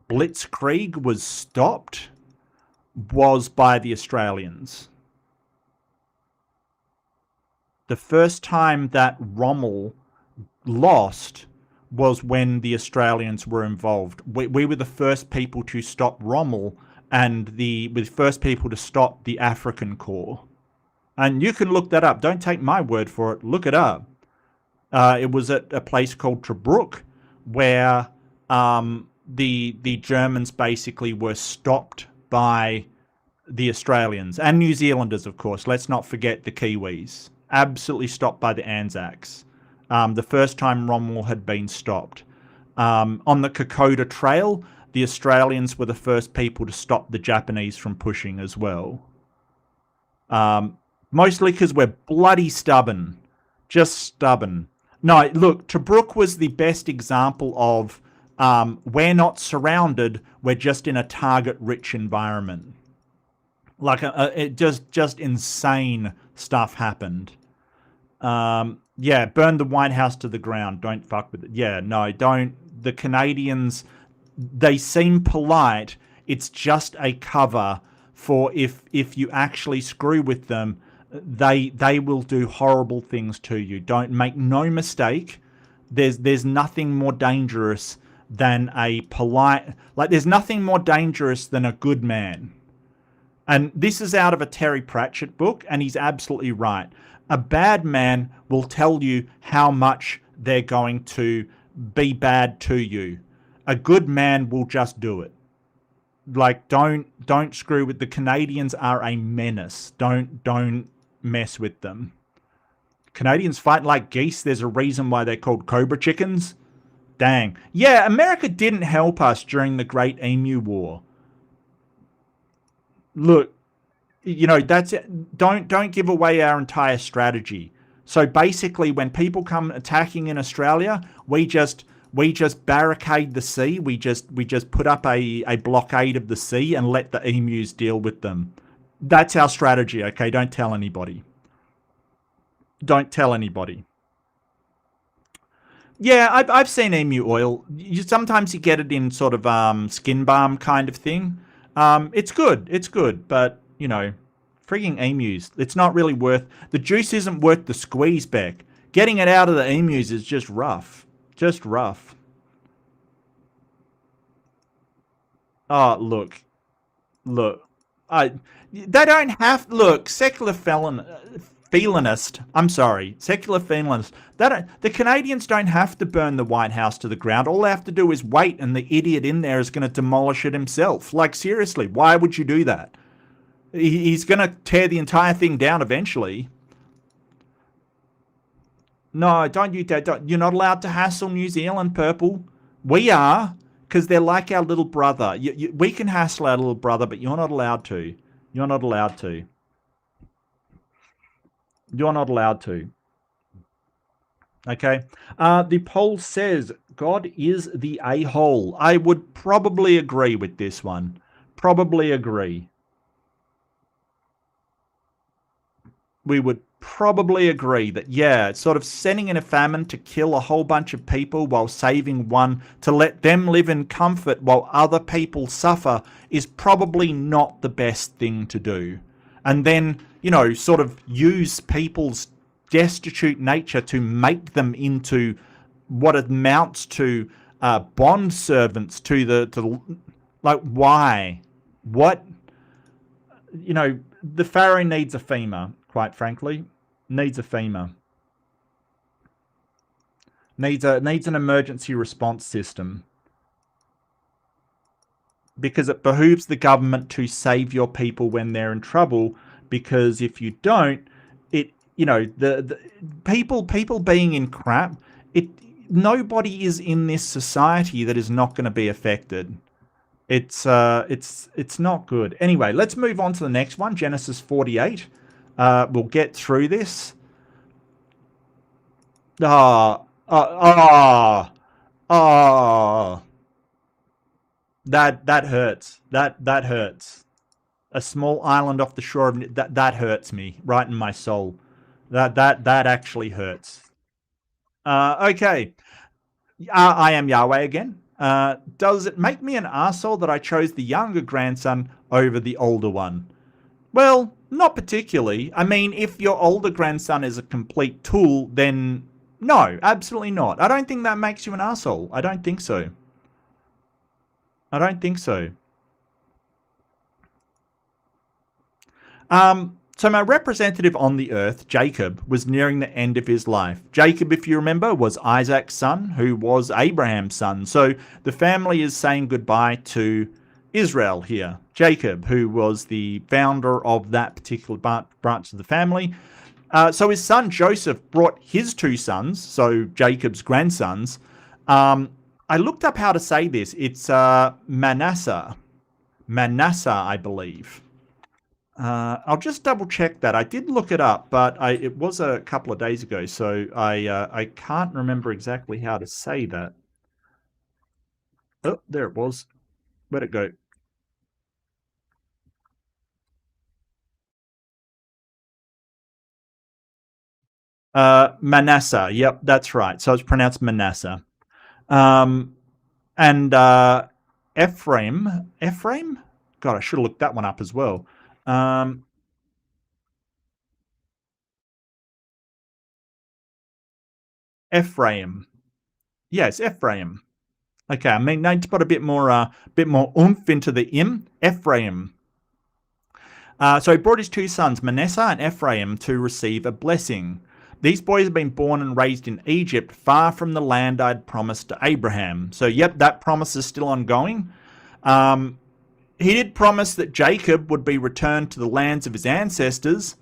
Blitzkrieg was stopped was by the Australians. The first time that Rommel lost was when the Australians were involved. We were the first people to stop Rommel, and the first people to stop the African Corps. And you can look that up. Don't take my word for it. Look it up. It was at a place called Tobruk, where the Germans basically were stopped by the Australians and New Zealanders, of course. Let's not forget the Kiwis. Absolutely stopped by the Anzacs. The first time Rommel had been stopped. On the Kokoda Trail, the Australians were the first people to stop the Japanese from pushing as well. Mostly because we're bloody stubborn. Just stubborn. No, look, Tobruk was the best example of We're not surrounded. We're just in a target-rich environment. Like it just insane stuff happened. Yeah, burn the White House to the ground. Don't fuck with it. Yeah, no, don't. The Canadians, they seem polite. It's just a cover for if you actually screw with them, they will do horrible things to you. Don't make no mistake. There's nothing more dangerous than a polite, like there's nothing more dangerous than a good man. And this is out of a Terry Pratchett book, and he's absolutely right. A bad man will tell you how much they're going to be bad to you. A good man will just do it. Like don't screw with the Canadians are a menace. Don't mess with them. Canadians fight like geese. There's a reason why they're called cobra chickens. Dang. Yeah, America didn't help us during the Great Emu War. Look, that's it. Don't give away our entire strategy. So basically, when people come attacking in Australia, we just barricade the sea. We just put up a blockade of the sea and let the emus deal with them. That's our strategy. Okay, don't tell anybody. Don't tell anybody. Yeah, I've seen emu oil. Sometimes you get it in sort of skin balm kind of thing. It's good. It's good, but freaking emus. It's not really worth the juice. Isn't worth the squeeze back. Getting it out of the emus is just rough. Just rough. Oh, look. I they don't have look secular felonist. I'm sorry, secular felonist. The Canadians don't have to burn the White House to the ground. All they have to do is wait, and the idiot in there is going to demolish it himself. Like seriously, why would you do that? He's going to tear the entire thing down eventually. No, don't you dare. You're not allowed to hassle New Zealand, Purple. We are, because they're like our little brother. We can hassle our little brother, but you're not allowed to. You're not allowed to. You're not allowed to. Okay. The poll says God is the a-hole. I would probably agree with this one. Probably agree. We would probably agree that, yeah, sort of sending in a famine to kill a whole bunch of people while saving one to let them live in comfort while other people suffer is probably not the best thing to do. And then, sort of use people's destitute nature to make them into what amounts to bond servants like, why? What? The Pharaoh needs a FEMA, quite frankly. Needs a FEMA. Needs an emergency response system. Because it behooves the government to save your people when they're in trouble. Because if you don't, the people being in crap, nobody is in this society that is not going to be affected. It's not good. Anyway, let's move on to the next one, Genesis 48. We'll get through this. That hurts. That hurts. A small island off the shore of that hurts me right in my soul. That actually hurts. Okay. I am Yahweh again. Does it make me an arsehole that I chose the younger grandson over the older one? Well, not particularly. I mean, if your older grandson is a complete tool, then no, absolutely not. I don't think that makes you an arsehole. I don't think so. I don't think so. So my representative on the earth, Jacob, was nearing the end of his life. Jacob, if you remember, was Isaac's son, who was Abraham's son. So the family is saying goodbye to Israel here. Jacob, who was the founder of that particular branch of the family. So his son Joseph brought his two sons, so Jacob's grandsons. I looked up how to say this. It's Manasseh. Manasseh, I believe. I'll just double check that. I did look it up, but it was a couple of days ago, so I can't remember exactly how to say that. Oh, there it was. Where'd it go? Manasseh. Yep, that's right. So it's pronounced Manasseh. Um, and Ephraim. God, I should have looked that one up as well. Um, Ephraim. Yes, Ephraim. Okay, I mean, need to put a bit more oomph into the im. Ephraim. So he brought his two sons, Manasseh and Ephraim, to receive a blessing. These boys have been born and raised in Egypt, far from the land I'd promised to Abraham. So, yep, that promise is still ongoing. He did promise that Jacob would be returned to the lands of his ancestors.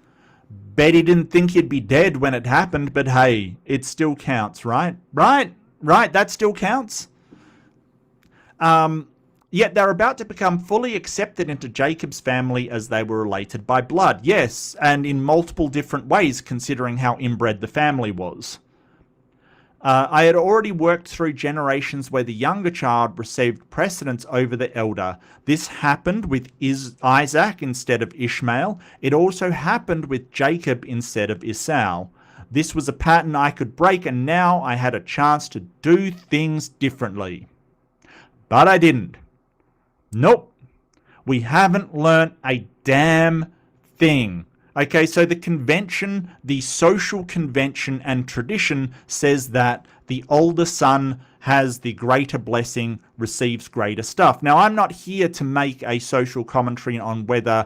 Bet he didn't think he'd be dead when it happened, but hey, it still counts, right? Right, that still counts. Yet they're about to become fully accepted into Jacob's family as they were related by blood. Yes, and in multiple different ways, considering how inbred the family was. I had already worked through generations where the younger child received precedence over the elder. This happened with Isaac instead of Ishmael. It also happened with Jacob instead of Esau. This was a pattern I could break, and now I had a chance to do things differently. But I didn't. Nope. We haven't learnt a damn thing. Okay, so the convention, the social convention and tradition says that the older son has the greater blessing, receives greater stuff. Now, I'm not here to make a social commentary on whether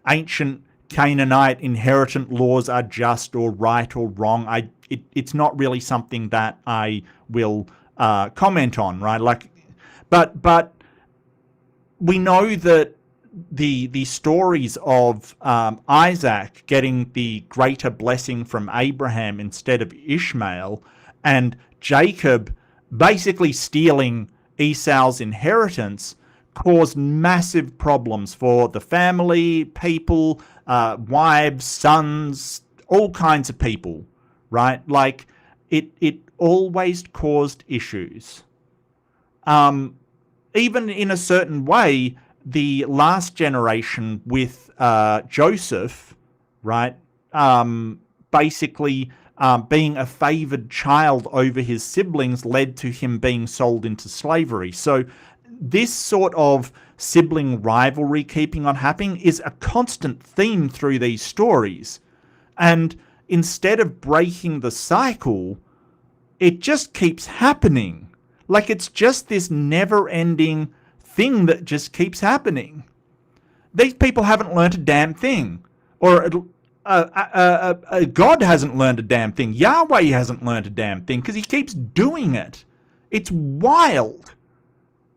ancient Canaanite inheritance laws are just or right or wrong. It's not really something that I will comment on, right? But we know that the stories of Isaac getting the greater blessing from Abraham instead of Ishmael, and Jacob basically stealing Esau's inheritance, caused massive problems for the family, people, wives, sons, all kinds of people, right? Like, it always caused issues. Even in a certain way, the last generation with Joseph, right, basically being a favored child over his siblings led to him being sold into slavery. So this sort of sibling rivalry keeping on happening is a constant theme through these stories. And instead of breaking the cycle, it just keeps happening. Like, it's just this never-ending thing that just keeps happening. These people haven't learned a damn thing. Or God hasn't learned a damn thing. Yahweh hasn't learned a damn thing because he keeps doing it. It's wild.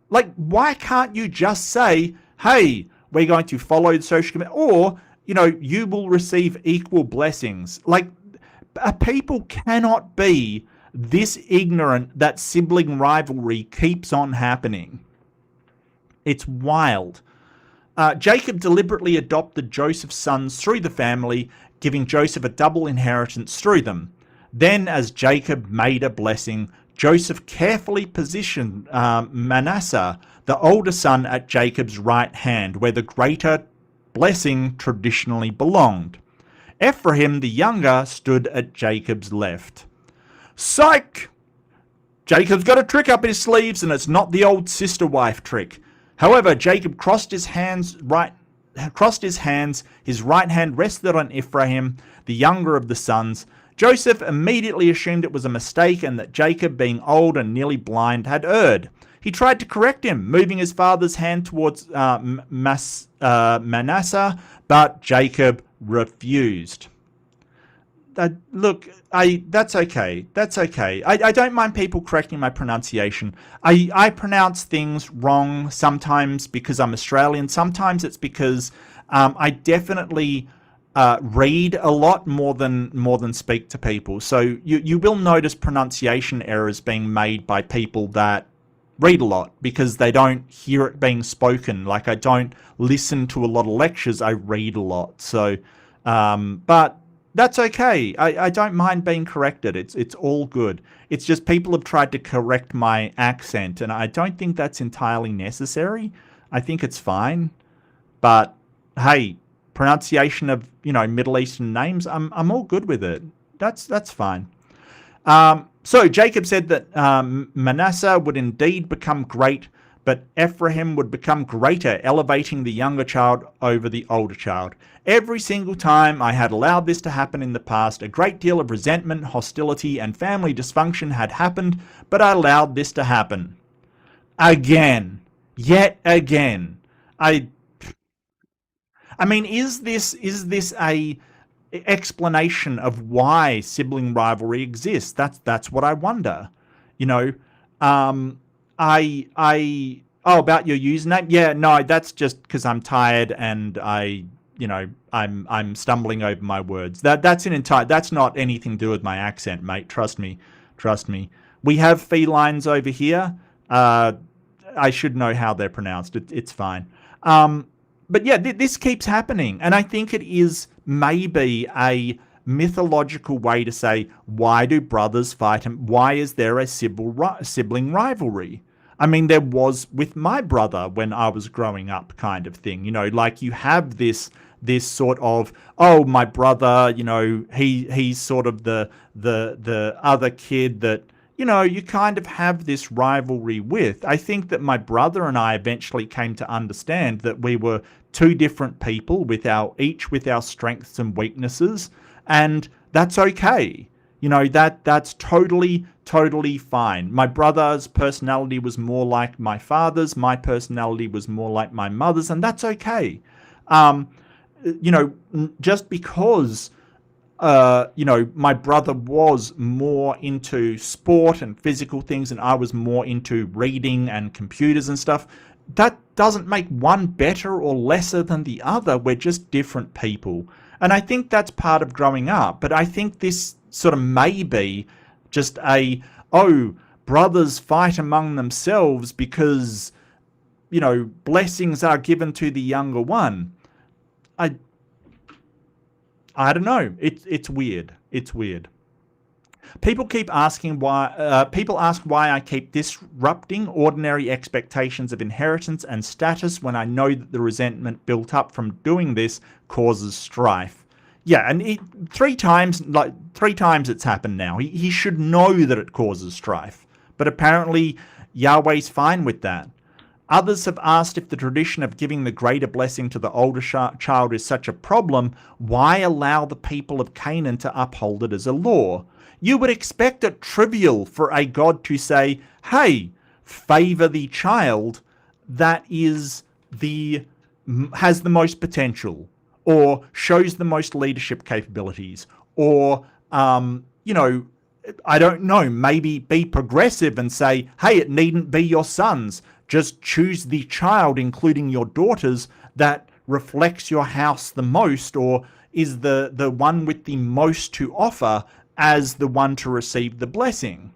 Like, why can't you just say, hey, we're going to follow the social command, or, you will receive equal blessings. Like, people cannot be this ignorant that sibling rivalry keeps on happening. It's wild. Jacob deliberately adopted Joseph's sons through the family, giving Joseph a double inheritance through them. Then, as Jacob made a blessing, Joseph carefully positioned Manasseh, the older son, at Jacob's right hand, where the greater blessing traditionally belonged. Ephraim, the younger, stood at Jacob's left. Psych! Jacob's got a trick up his sleeves, and it's not the old sister wife trick. However, Jacob crossed his hands, his right hand rested on Ephraim, the younger of the sons. Joseph immediately assumed it was a mistake and that Jacob, being old and nearly blind, had erred. He tried to correct him, moving his father's hand towards Manasseh, but Jacob refused. Look, that's okay. That's okay. I don't mind people correcting my pronunciation. I pronounce things wrong sometimes because I'm Australian. Sometimes it's because I definitely read a lot more than speak to people. So you will notice pronunciation errors being made by people that read a lot because they don't hear it being spoken. Like, I don't listen to a lot of lectures. I read a lot. So, but That's okay. I don't mind being corrected. It's all good. It's just people have tried to correct my accent, and I don't think that's entirely necessary. I think it's fine. But hey, pronunciation of Middle Eastern names, I'm all good with it. That's fine. So Jacob said that Manasseh would indeed become great, but Ephraim would become greater, elevating the younger child over the older child. Every single time I had allowed this to happen in the past, a great deal of resentment, hostility, and family dysfunction had happened, but I allowed this to happen. Again. Yet again. I mean, is this a explanation of why sibling rivalry exists? That's what I wonder. You know, about your username. Yeah, no, that's just because I'm tired and I'm stumbling over my words. That's not anything to do with my accent, mate. Trust me. We have felines over here. I should know how they're pronounced. It's fine. But yeah, this keeps happening. And I think it is maybe a mythological way to say, why do brothers fight and why is there a sibling rivalry? I mean, there was with my brother when I was growing up kind of thing. Like you have this sort of, oh, my brother, he's sort of the other kid that you kind of have this rivalry with. I think that my brother and I eventually came to understand that we were two different people each with our strengths and weaknesses, and that's okay. That's totally fine. My brother's personality was more like my father's, my personality was more like my mother's, and that's okay. Just because my brother was more into sport and physical things and I was more into reading and computers and stuff, that doesn't make one better or lesser than the other. We're just different people. And I think that's part of growing up. But I think this sort of may be just brothers fight among themselves because, blessings are given to the younger one. I don't know. It's weird. It's weird. People keep asking why. People ask why I keep disrupting ordinary expectations of inheritance and status when I know that the resentment built up from doing this causes strife. Yeah, and three times it's happened now. He should know that it causes strife, but apparently Yahweh's fine with that. Others have asked if the tradition of giving the greater blessing to the older child is such a problem, why allow the people of Canaan to uphold it as a law? You would expect it trivial for a God to say, hey, favor the child that has the most potential, or shows the most leadership capabilities, or, I don't know, maybe be progressive and say, hey, it needn't be your sons. Just choose the child, including your daughters, that reflects your house the most, or is the one with the most to offer as the one to receive the blessing.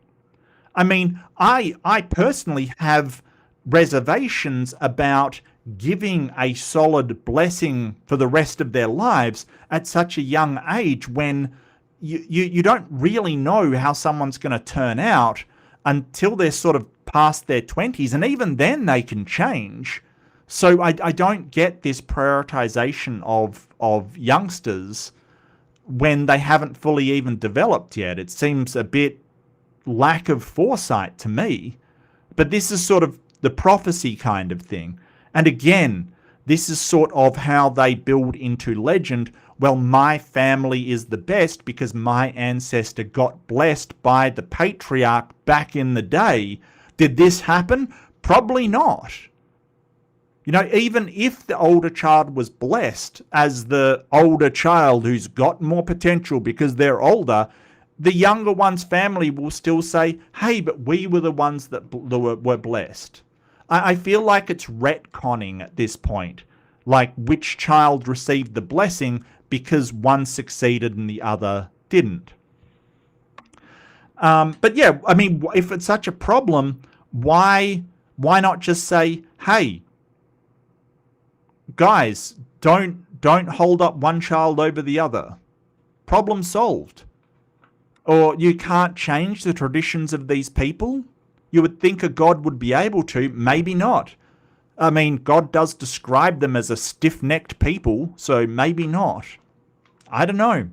I mean, I personally have reservations about giving a solid blessing for the rest of their lives at such a young age when you don't really know how someone's going to turn out until they're sort of past their 20s, and even then they can change. So I don't get this prioritization of youngsters when they haven't fully even developed yet. It seems a bit lack of foresight to me. But this is sort of the prophecy kind of thing. And again, this is sort of how they build into legend. Well, my family is the best because my ancestor got blessed by the patriarch back in the day. Did this happen? Probably not. Even if the older child was blessed as the older child who's got more potential because they're older, the younger one's family will still say, hey, but we were the ones that were blessed. I feel like it's retconning at this point, like which child received the blessing because one succeeded and the other didn't. But yeah, I mean, if it's such a problem, why not just say, hey, guys, don't hold up one child over the other. Problem solved. Or you can't change the traditions of these people? You would think a God would be able to, maybe not. I mean, God does describe them as a stiff-necked people, so maybe not. I don't know.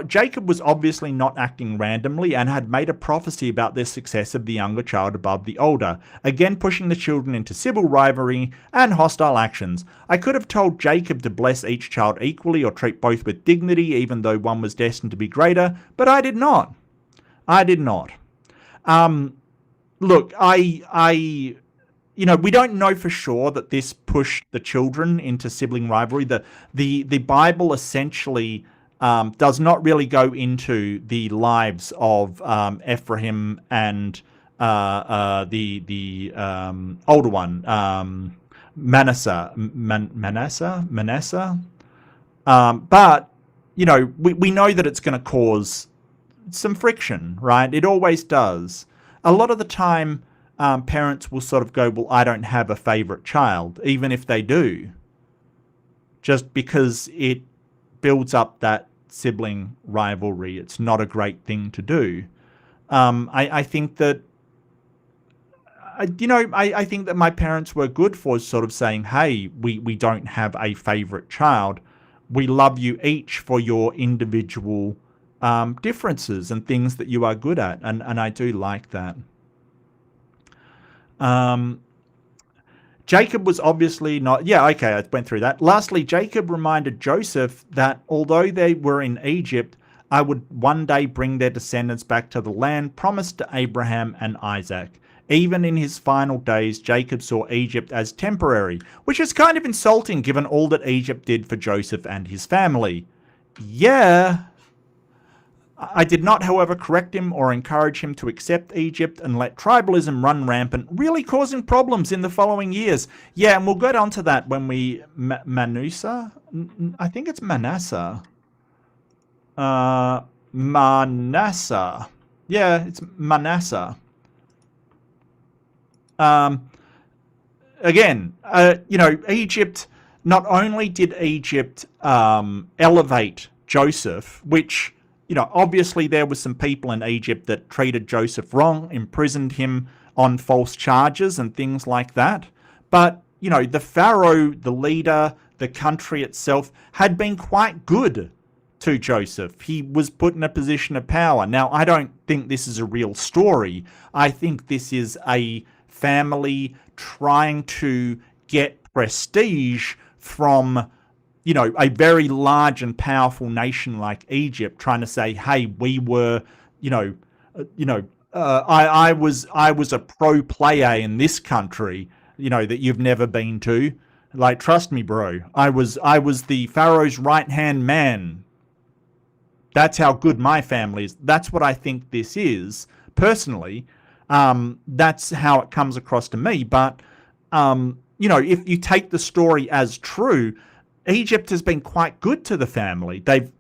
Jacob was obviously not acting randomly and had made a prophecy about the success of the younger child above the older, again pushing the children into civil rivalry and hostile actions. I could have told Jacob to bless each child equally or treat both with dignity, even though one was destined to be greater, but I did not. I did not. Look, you know, we don't know for sure that this pushed the children into sibling rivalry. The Bible essentially does not really go into the lives of Ephraim and the older one, Manasseh. But, you know, we know that it's going to cause some friction, right? It always does. A lot of the time, parents will sort of go, well, I don't have a favorite child, even if they do, just because it builds up that sibling rivalry. It's not a great thing to do. I think that, I think that my parents were good for sort of saying, hey, we don't have a favorite child. We love you each for your individual differences and things that you are good at. And I do like that. Jacob was obviously not... Yeah, okay, I went through that. Lastly, Jacob reminded Joseph that although they were in Egypt, I would one day bring their descendants back to the land promised to Abraham and Isaac. Even in his final days, Jacob saw Egypt as temporary, which is kind of insulting given all that Egypt did for Joseph and his family. Yeah... I did not, however, correct him or encourage him to accept Egypt and let tribalism run rampant, really causing problems in the following years. Yeah, and we'll get onto that when we... Manasseh? I think it's Manasseh. Manasseh. Yeah, it's Manasseh. Again, you know, Egypt... Not only did Egypt elevate Joseph, which... You know, obviously there were some people in Egypt that treated Joseph wrong, imprisoned him on false charges and things like that. But, you know, the Pharaoh, the leader, the country itself had been quite good to Joseph. He was put in a position of power. Now, I don't think this is a real story. I think this is a family trying to get prestige from... you know, a very large and powerful nation like Egypt trying to say, hey, we were, I was a pro player in this country, you know, that you've never been to. Like, trust me, bro, I was the Pharaoh's right-hand man. That's how good my family is. That's what I think this is, personally. That's how it comes across to me. But, you know, if you take the story as true, Egypt has been quite good to the family. They've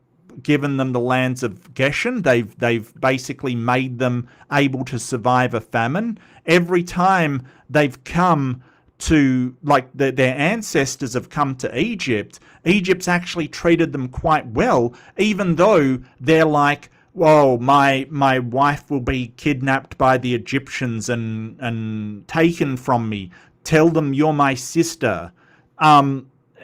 given them the lands of Goshen. They've basically made them able to survive a famine. Every time they've come to, like, their ancestors have come to Egypt, Egypt's actually treated them quite well, even though they're like, whoa, my wife will be kidnapped by the Egyptians and taken from me. Tell them you're my sister.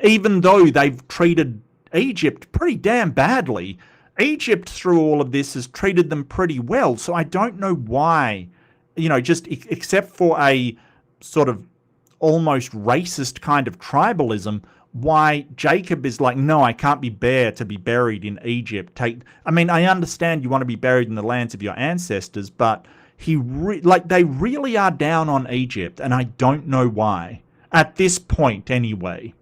Even though they've treated Egypt pretty damn badly, Egypt through all of this has treated them pretty well. So I don't know why, you know, just except for a sort of almost racist kind of tribalism, why Jacob is like, no, I can't bear to be buried in Egypt. I mean, I understand you want to be buried in the lands of your ancestors, but they really are down on Egypt, and I don't know why. At this point, anyway.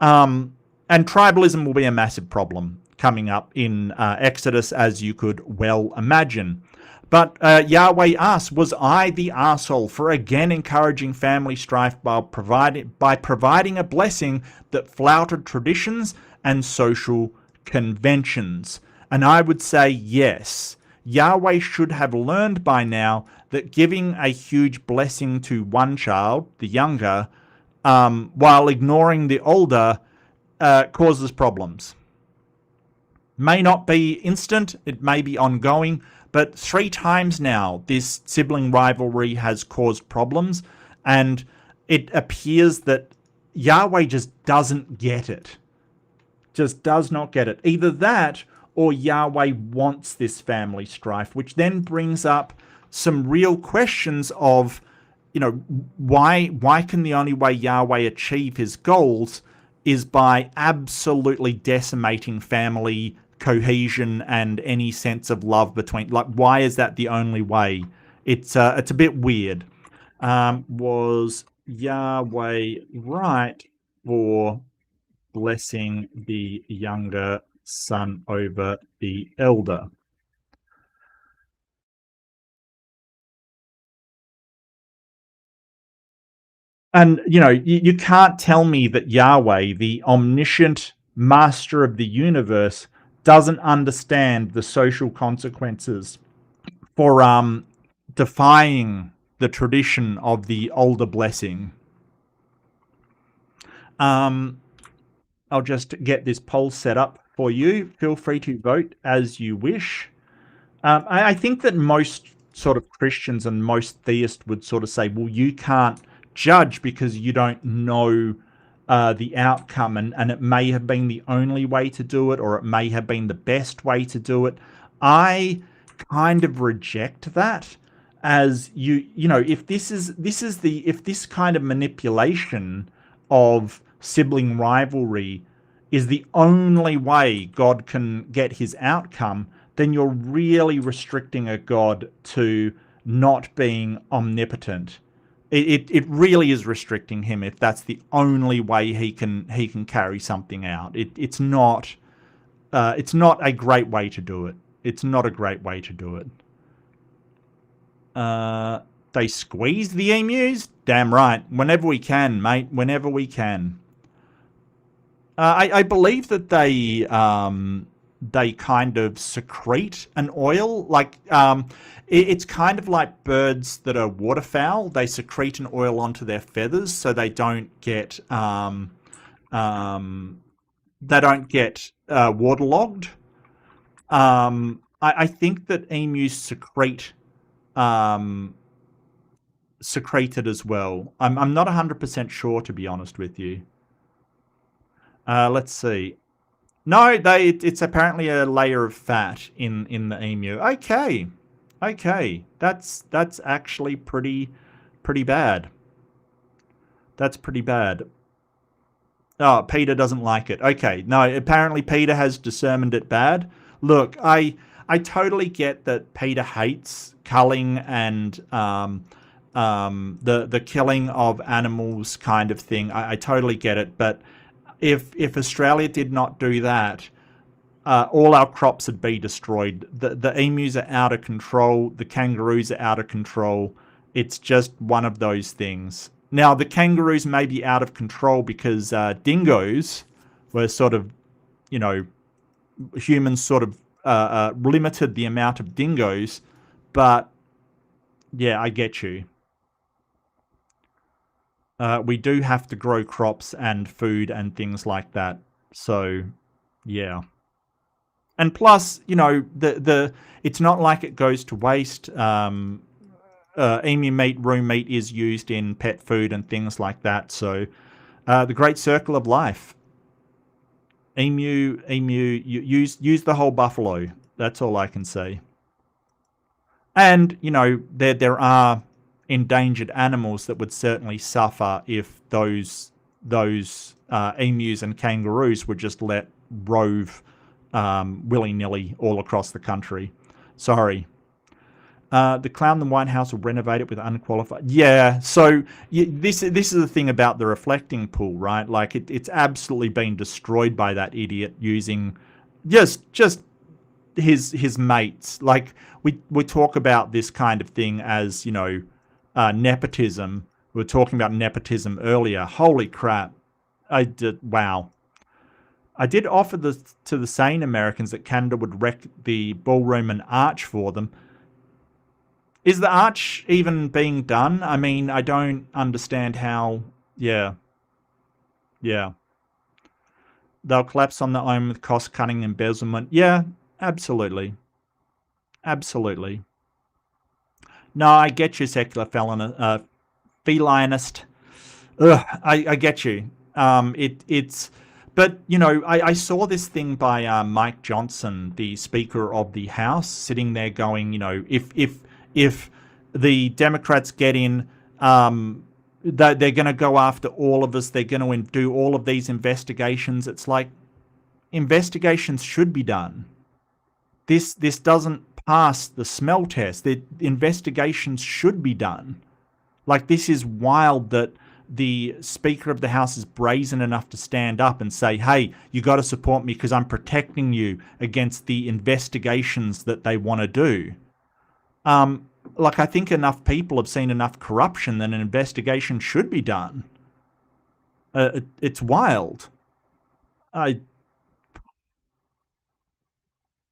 And tribalism will be a massive problem coming up in Exodus, as you could well imagine. But Yahweh asks, was I the arsehole for again encouraging family strife by providing a blessing that flouted traditions and social conventions? And I would say yes. Yahweh should have learned by now that giving a huge blessing to one child, the younger, while ignoring the older, causes problems. May not be instant, it may be ongoing, but 3 times now this sibling rivalry has caused problems, and it appears that Yahweh just doesn't get it. Just does not get it. Either that or Yahweh wants this family strife, which then brings up some real questions of, why can the only way Yahweh achieve his goals is by absolutely decimating family cohesion and any sense of love between, like, why is that the only way? It's a bit weird. Was Yahweh right for blessing the younger son over the elder? And, you can't tell me that Yahweh, the omniscient master of the universe, doesn't understand the social consequences for defying the tradition of the older blessing. I'll just get this poll set up for you. Feel free to vote as you wish. I think that most sort of Christians and most theists would sort of say, well, you can't judge because you don't know the outcome, and it may have been the only way to do it, or it may have been the best way to do it. I kind of reject that, as if this kind of manipulation of sibling rivalry is the only way God can get his outcome, then you're really restricting a God to not being omnipotent. It really is restricting him if that's the only way he can carry something out. It's not a great way to do it. It's not a great way to do it. They squeeze the emus? Damn right. Whenever we can, mate. Whenever we can. I believe that they kind of secrete an oil. Like, it's kind of like birds that are waterfowl. They secrete an oil onto their feathers so they don't get waterlogged. I think that emus secrete it as well. I'm not 100% sure, to be honest with you. Let's see. No, it's apparently a layer of fat in the emu. Okay, that's actually pretty bad. That's pretty bad. Oh, Peter doesn't like it. Okay, no, apparently Peter has determined it bad. Look, I totally get that Peter hates culling and the killing of animals kind of thing. I totally get it, but if Australia did not do that, all our crops would be destroyed. The emus are out of control. The kangaroos are out of control. It's just one of those things. Now, the kangaroos may be out of control because dingoes were sort of, humans sort of limited the amount of dingoes. But, yeah, I get you. We do have to grow crops and food and things like that. So, yeah. And plus, it's not like it goes to waste. Emu meat, room meat is used in pet food and things like that. So, the great circle of life. Emu, use the whole buffalo. That's all I can say. And, there are endangered animals that would certainly suffer if those emus and kangaroos were just let rove willy-nilly all across the country. Sorry. The clown in the White House will renovate it with unqualified. Yeah, so this is the thing about the reflecting pool, right? Like, it's absolutely been destroyed by that idiot using just his mates. Like, we talk about this kind of thing as, nepotism. We were talking about nepotism earlier. Holy crap. Wow. I did offer to the sane Americans that Canada would wreck the ballroom and arch for them. Is the arch even being done? I mean, I don't understand how... Yeah. Yeah. They'll collapse on their own with cost-cutting embezzlement. Yeah, absolutely. Absolutely. No, I get you, secular felinist. Ugh, I get you. It's, but I saw this thing by Mike Johnson, the Speaker of the House, sitting there going, if the Democrats get in, they're going to go after all of us. They're going to do all of these investigations. It's like, investigations should be done. This doesn't pass the smell test. The investigations should be done. Like, this is wild that the Speaker of the House is brazen enough to stand up and say, hey, you got to support me because I'm protecting you against the investigations that they want to do. Like, I think enough people have seen enough corruption that an investigation should be done. It's wild. About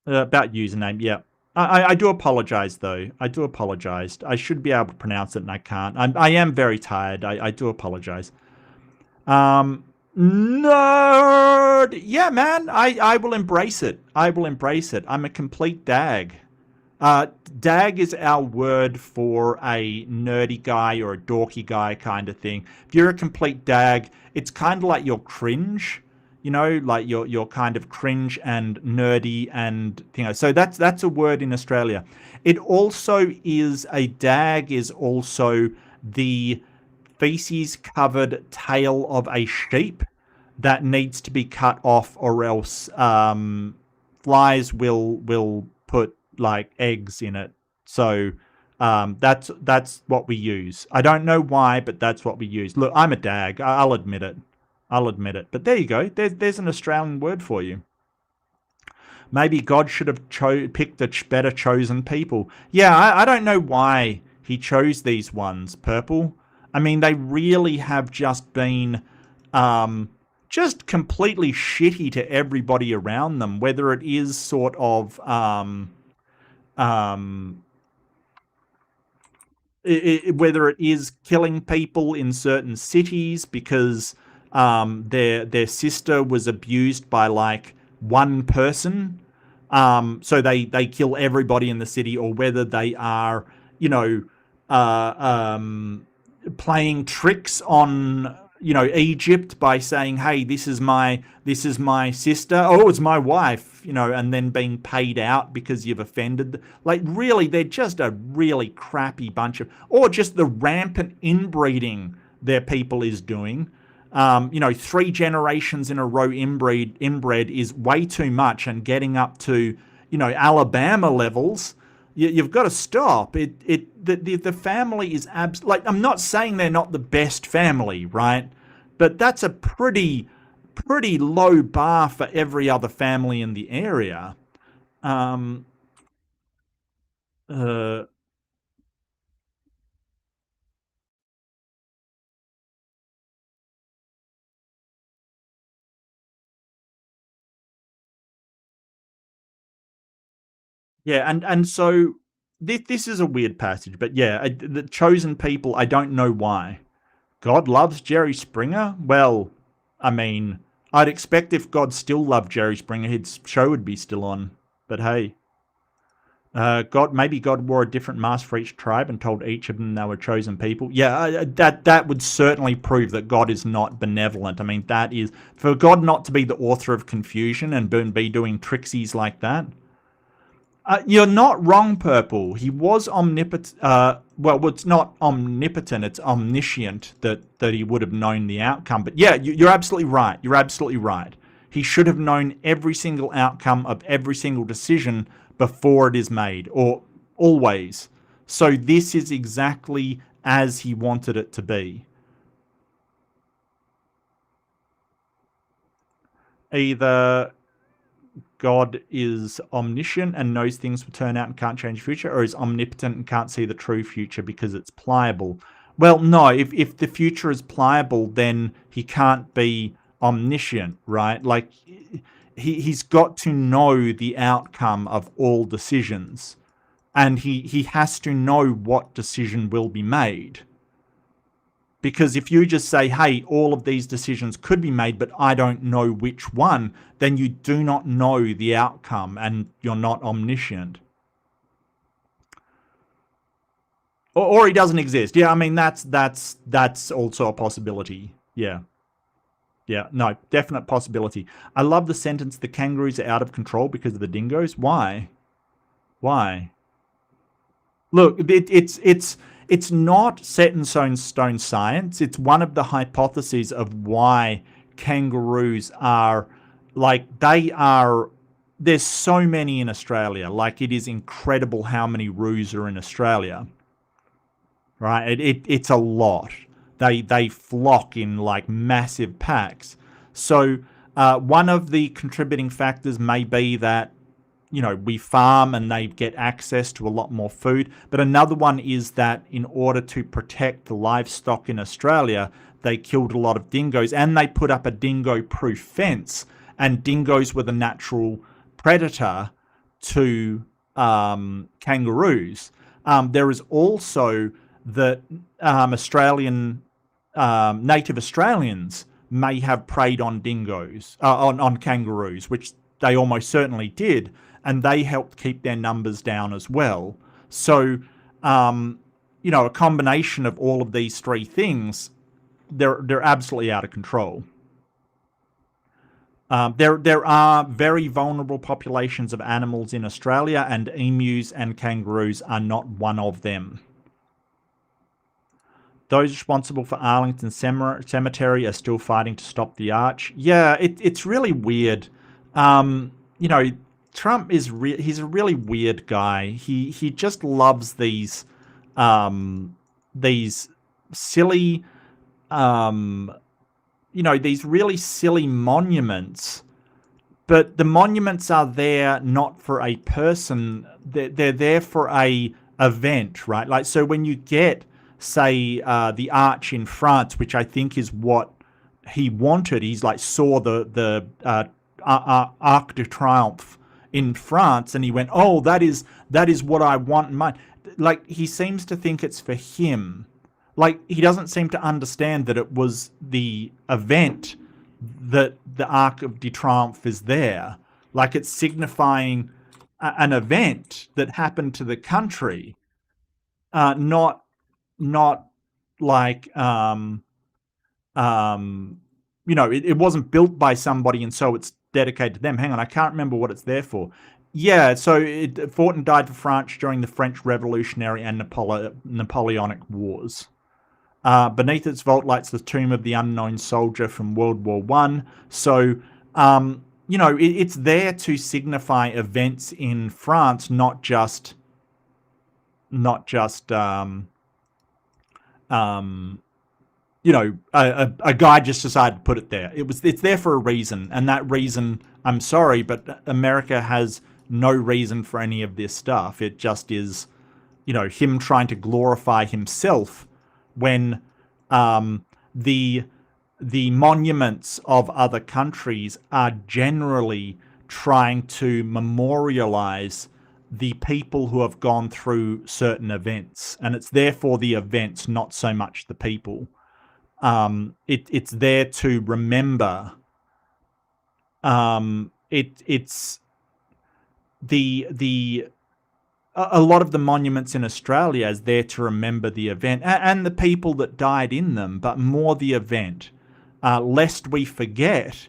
username, yeah. I do apologize, though. I do apologize. I should be able to pronounce it, and I can't. I am very tired. I do apologize. Nerd! Yeah, man. I will embrace it. I will embrace it. I'm a complete dag. Dag is our word for a nerdy guy or a dorky guy kind of thing. If you're a complete dag, it's kind of like you're cringe. Like you're kind of cringe and nerdy, and so that's a word in Australia. It also is, a dag is also the feces covered tail of a sheep that needs to be cut off, or else flies will put like eggs in it. So that's what we use. I don't know why, but that's what we use. Look, I'm a dag. I'll admit it. But there you go. There's an Australian word for you. Maybe God should have picked the better chosen people. Yeah, I don't know why he chose these ones, Purple. I mean, they really have just been just completely shitty to everybody around them, whether it is sort of whether it is killing people in certain cities because their sister was abused by like one person, so they kill everybody in the city, or whether they are playing tricks on Egypt by saying, hey, this is my sister, oh, it's my wife, and then being paid out because you've offended. Like, really, they're just a really crappy bunch of, or just the rampant inbreeding their people is doing. 3 generations in a row inbred is way too much, and getting up to Alabama levels, you've got to stop. The family is like, I'm not saying they're not the best family, right? But that's a pretty low bar for every other family in the area. Yeah, and so this is a weird passage, but yeah, the chosen people, I don't know why. God loves Jerry Springer? Well, I mean, I'd expect if God still loved Jerry Springer, his show would be still on. But hey, maybe God wore a different mask for each tribe and told each of them they were chosen people. Yeah, that would certainly prove that God is not benevolent. I mean, that is, for God not to be the author of confusion and be doing tricksies like that. You're not wrong, Purple. He was omnipotent. Well, it's not omnipotent. It's omniscient that he would have known the outcome. But yeah, you're absolutely right. You're absolutely right. He should have known every single outcome of every single decision before it is made, or always. So this is exactly as he wanted it to be. Either God is omniscient and knows things will turn out and can't change the future, or is omnipotent and can't see the true future because it's pliable. Well, no, if the future is pliable, then he can't be omniscient, right? Like, he's got to know the outcome of all decisions, and he has to know what decision will be made. Because if you just say, hey, all of these decisions could be made, but I don't know which one, then you do not know the outcome and you're not omniscient. Or he doesn't exist. Yeah, I mean, that's also a possibility. Yeah. Yeah, no, definite possibility. I love the sentence, the kangaroos are out of control because of the dingoes. Why? Why? Look, it's not set in stone science. It's one of the hypotheses of why kangaroos are they are. There's so many in Australia. Like, it is incredible how many roos are in Australia. Right? It's a lot. They flock in like massive packs. So one of the contributing factors may be that we farm and they get access to a lot more food. But another one is that in order to protect the livestock in Australia, they killed a lot of dingoes and they put up a dingo-proof fence. And dingoes were the natural predator to kangaroos. There is also that Australian native Australians may have preyed on dingoes, on kangaroos, which they almost certainly did, and they helped keep their numbers down as well. So, a combination of all of these three things, they're absolutely out of control. There are very vulnerable populations of animals in Australia, and emus and kangaroos are not one of them. Those responsible for Arlington Cemetery are still fighting to stop the arch. Yeah, it's really weird. Trump he's a really weird guy. He just loves these silly these really silly monuments. But the monuments are there not for a person. They're there for a event, right? Like, so when you get, say, the arch in France, which I think is what he wanted. He's like saw the Arc de Triomphe in France, and he went, "Oh, that is what I want in mind." Like, he seems to think it's for him. Like, he doesn't seem to understand that it was the event that the Arc de Triomphe is there. Like, it's signifying an event that happened to the country, not like it wasn't built by somebody and so it's dedicated to them. Hang on, I can't remember what it's there for. Yeah, so it fought and died for France during the French Revolutionary and Napoleonic Wars. Beneath its vault lights the tomb of the unknown soldier from World War One. So, it's there to signify events in France, not just a guy just decided to put it there. It's there for a reason, and that reason, I'm sorry, but America has no reason for any of this stuff. It just is, him trying to glorify himself when the monuments of other countries are generally trying to memorialize the people who have gone through certain events, and it's therefore the events, not so much the people. It's there to remember. It's a lot of the monuments in Australia is there to remember the event and the people that died in them, but more the event. Lest we forget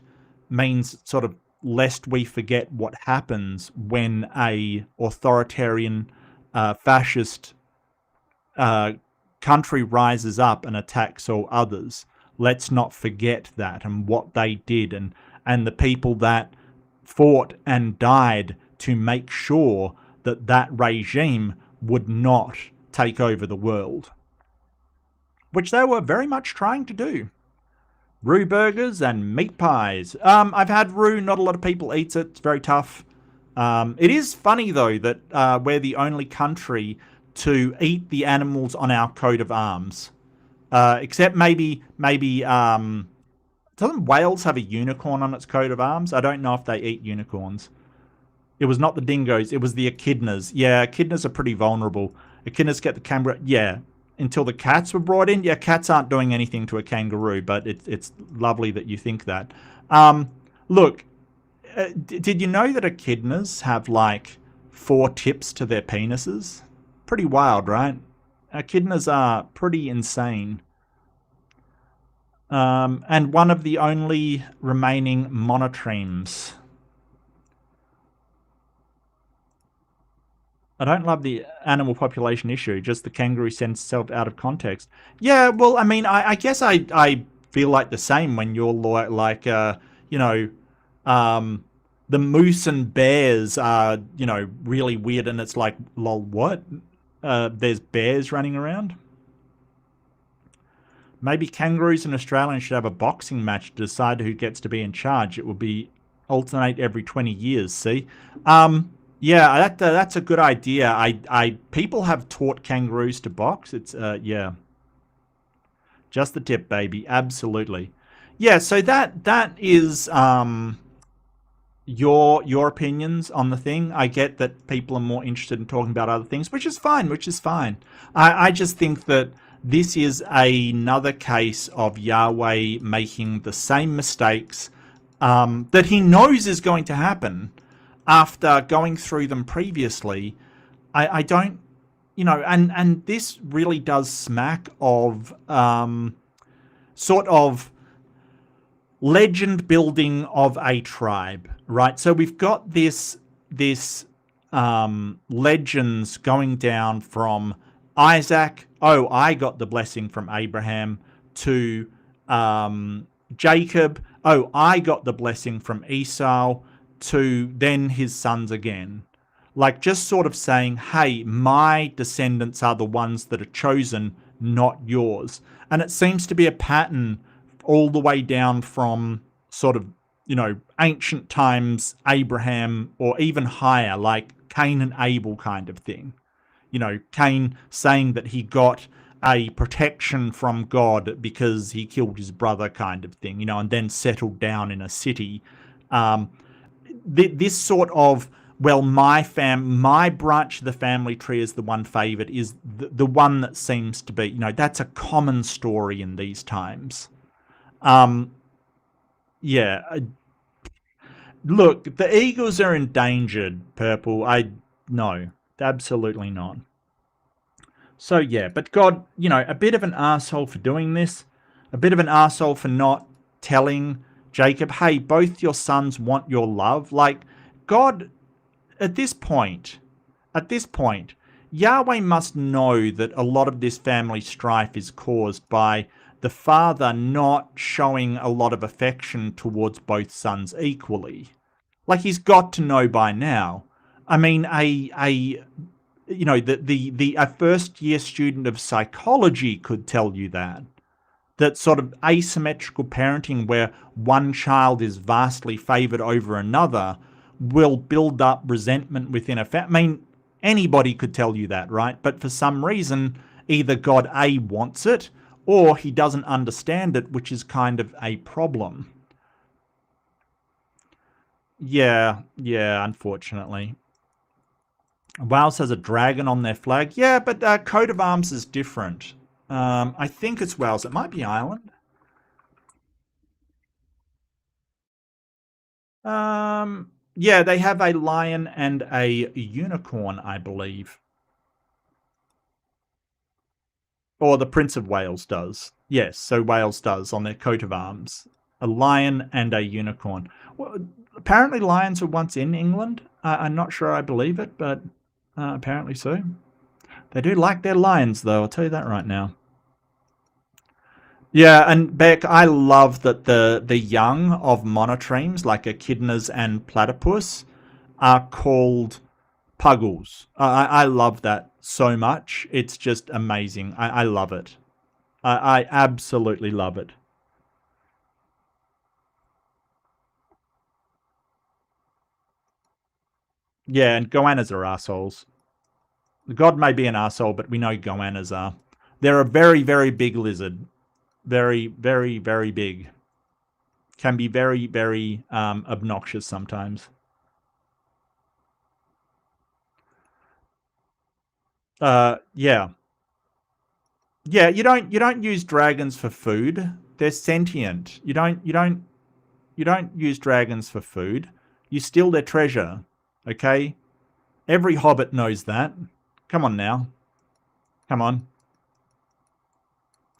means sort of lest we forget what happens when a authoritarian, fascist country rises up and attacks all others. Let's not forget that and what they did and the people that fought and died to make sure that that regime would not take over the world, which they were very much trying to do. Roux burgers and meat pies. I've had roux. Not a lot of people eat it. It's very tough. It is funny, though, that we're the only country to eat the animals on our coat of arms. Except maybe doesn't Wales have a unicorn on its coat of arms? I don't know if they eat unicorns. It was not the dingoes. It was the echidnas. Yeah, echidnas are pretty vulnerable. Echidnas get the camera. Yeah. until the cats were brought in. Yeah, cats aren't doing anything to a kangaroo, but it's lovely that you think that. Look, did you know that echidnas have like 4 tips to their penises? Pretty wild, right? Echidnas are pretty insane. And one of the only remaining monotremes. I don't love the animal population issue, just the kangaroo sends itself out of context. Yeah, well, I mean, I guess I feel like the same when you're like you know, um, the moose and bears are, really weird, and it's like, lol, what? There's bears running around? Maybe kangaroos and Australians should have a boxing match to decide who gets to be in charge. It will be alternate every 20 years, see? Yeah, that's a good idea. People have taught kangaroos to box. It's yeah, just the tip, baby. Absolutely. Yeah, so that is your opinions on the thing. I get that people are more interested in talking about other things, which is fine, which is fine. I just think that this is another case of Yahweh making the same mistakes that he knows is going to happen after going through them previously. I don't, and this really does smack of sort of legend building of a tribe, right? So we've got this legends going down from Isaac. Oh, I got the blessing from Abraham, to Jacob. Oh, I got the blessing from Esau, to then his sons again. Like, just sort of saying, hey, my descendants are the ones that are chosen, not yours. And it seems to be a pattern all the way down from sort of, ancient times, Abraham, or even higher, like Cain and Abel kind of thing. Cain saying that he got a protection from God because he killed his brother kind of thing, and then settled down in a city. This sort of, well, my branch of the family tree is the one favored, is the one that seems to be, that's a common story in these times. Yeah. Look, the Eagles are endangered, Purple. No, absolutely not. So yeah, but God, a bit of an asshole for doing this, a bit of an asshole for not telling Jacob, hey, both your sons want your love. Like, God, at this point, Yahweh must know that a lot of this family strife is caused by the father not showing a lot of affection towards both sons equally. Like, he's got to know by now. I mean, a first year student of psychology could tell you that sort of asymmetrical parenting, where one child is vastly favored over another, will build up resentment within a family. I mean, anybody could tell you that, right? But for some reason, either God A wants it, or he doesn't understand it, which is kind of a problem. Yeah, unfortunately. Wales has a dragon on their flag. Yeah, but coat of arms is different. I think it's Wales. It might be Ireland. Yeah, they have a lion and a unicorn, I believe. Or the Prince of Wales does. Yes, so Wales does on their coat of arms. A lion and a unicorn. Well, apparently lions were once in England. I'm not sure I believe it, but apparently so. They do like their lions, though, I'll tell you that right now. Yeah, and Beck, I love that the young of monotremes, like echidnas and platypus, are called puggles. I love that so much. It's just amazing. I love it. I absolutely love it. Yeah, and goannas are assholes. God may be an asshole, but we know goannas are. They're a very, very big lizard. Very, very, very big. Can be very, very obnoxious sometimes. Yeah. Yeah, you don't use dragons for food. They're sentient. You don't use dragons for food. You steal their treasure. Okay? Every hobbit knows that. Come on now. Come on.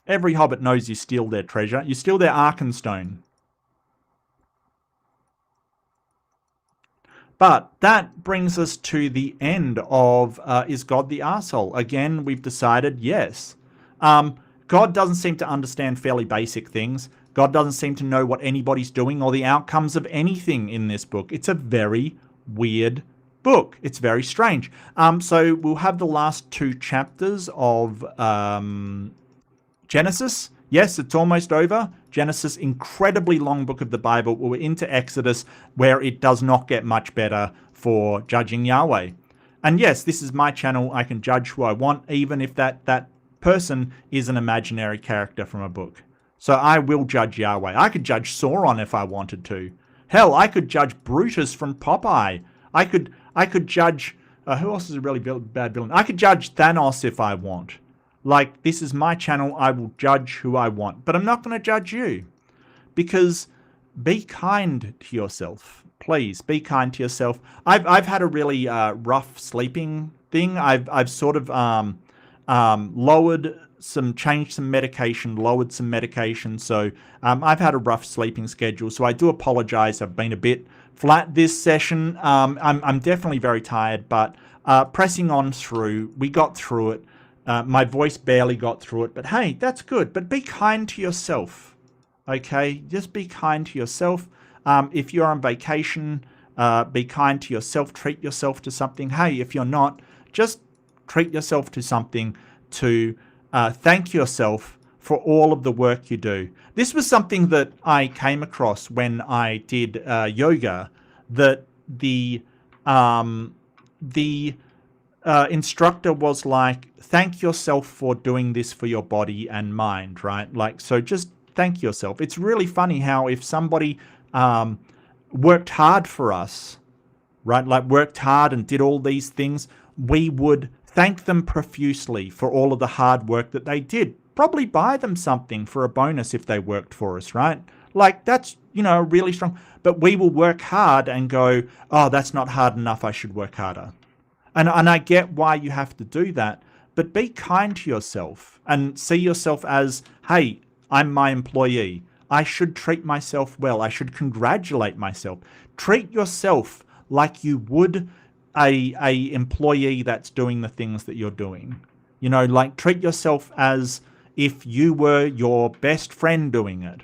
Every hobbit knows you steal their treasure. You steal their Arkenstone. But that brings us to the end of Is God the Arsehole? Again, we've decided yes. God doesn't seem to understand fairly basic things. God doesn't seem to know what anybody's doing or the outcomes of anything in this book. It's a very weird book. It's very strange. So we'll have the last 2 chapters of Genesis. Yes, it's almost over. Genesis, incredibly long book of the Bible. We're into Exodus, where it does not get much better for judging Yahweh. And yes, this is my channel. I can judge who I want, even if that person is an imaginary character from a book. So I will judge Yahweh. I could judge Sauron if I wanted to. Hell, I could judge Brutus from Popeye. I could judge who else is a really bad villain? I could judge Thanos if I want. Like, this is my channel. I will judge who I want, but I'm not going to judge you, because be kind to yourself. Please be kind to yourself. I've had a really rough sleeping thing. I've sort of changed some medication, lowered some medication. So I've had a rough sleeping schedule. So I do apologize. I've been a bit flat this session. I'm definitely very tired, but pressing on through, we got through it. My voice barely got through it, but hey, that's good. But be kind to yourself, okay? Just be kind to yourself. If you're on vacation, be kind to yourself. Treat yourself to something. Hey, if you're not, just treat yourself to something to thank yourself for all of the work you do. This was something that I came across when I did yoga, that the instructor was like, thank yourself for doing this for your body and mind, right? Like, so just thank yourself. It's really funny how if somebody worked hard for us, right? Like worked hard and did all these things, we would thank them profusely for all of the hard work that they did. Probably buy them something for a bonus if they worked for us, right? Like, that's, really strong. But we will work hard and go, oh, that's not hard enough. I should work harder. And I get why you have to do that, but be kind to yourself and see yourself as, hey, I'm my employee. I should treat myself well. I should congratulate myself. Treat yourself like you would a employee that's doing the things that you're doing. Like treat yourself as if you were your best friend doing it,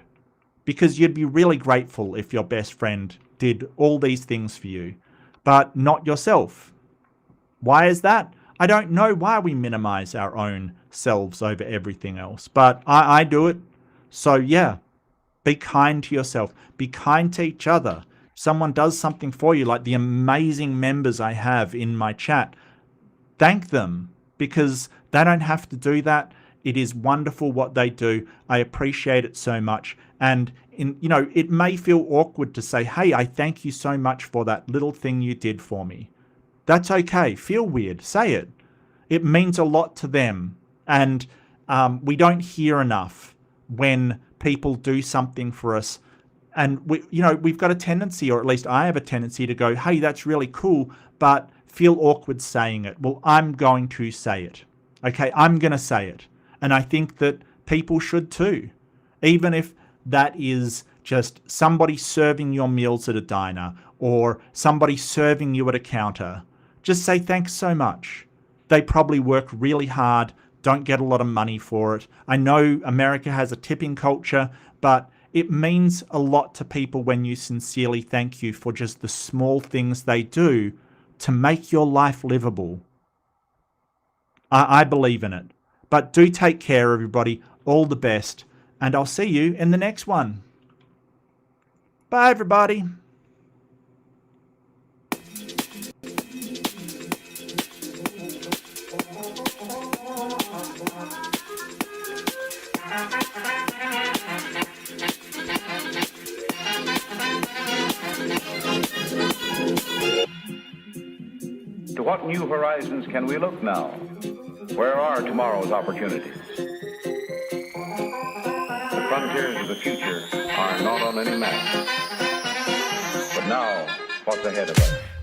because you'd be really grateful if your best friend did all these things for you, but not yourself. Why is that? I don't know why we minimize our own selves over everything else, but I do it. So yeah, be kind to yourself. Be kind to each other. If someone does something for you, like the amazing members I have in my chat, thank them, because they don't have to do that. It is wonderful what they do. I appreciate it so much. And it may feel awkward to say, hey, I thank you so much for that little thing you did for me. That's okay. Feel weird. Say it. It means a lot to them. And we don't hear enough when people do something for us. And we've got a tendency, or at least I have a tendency, to go, hey, that's really cool, but feel awkward saying it. Well, I'm going to say it. Okay, I'm going to say it. And I think that people should too. Even if that is just somebody serving your meals at a diner, or somebody serving you at a counter. Just say thanks so much. They probably work really hard, don't get a lot of money for it. I know America has a tipping culture, but it means a lot to people when you sincerely thank you for just the small things they do to make your life livable. I believe in it. But do take care, everybody. All the best. And I'll see you in the next one. Bye, everybody. To what new horizons can we look now? Where are tomorrow's opportunities? frontiers of the future are not on any map. But now, what's ahead of us?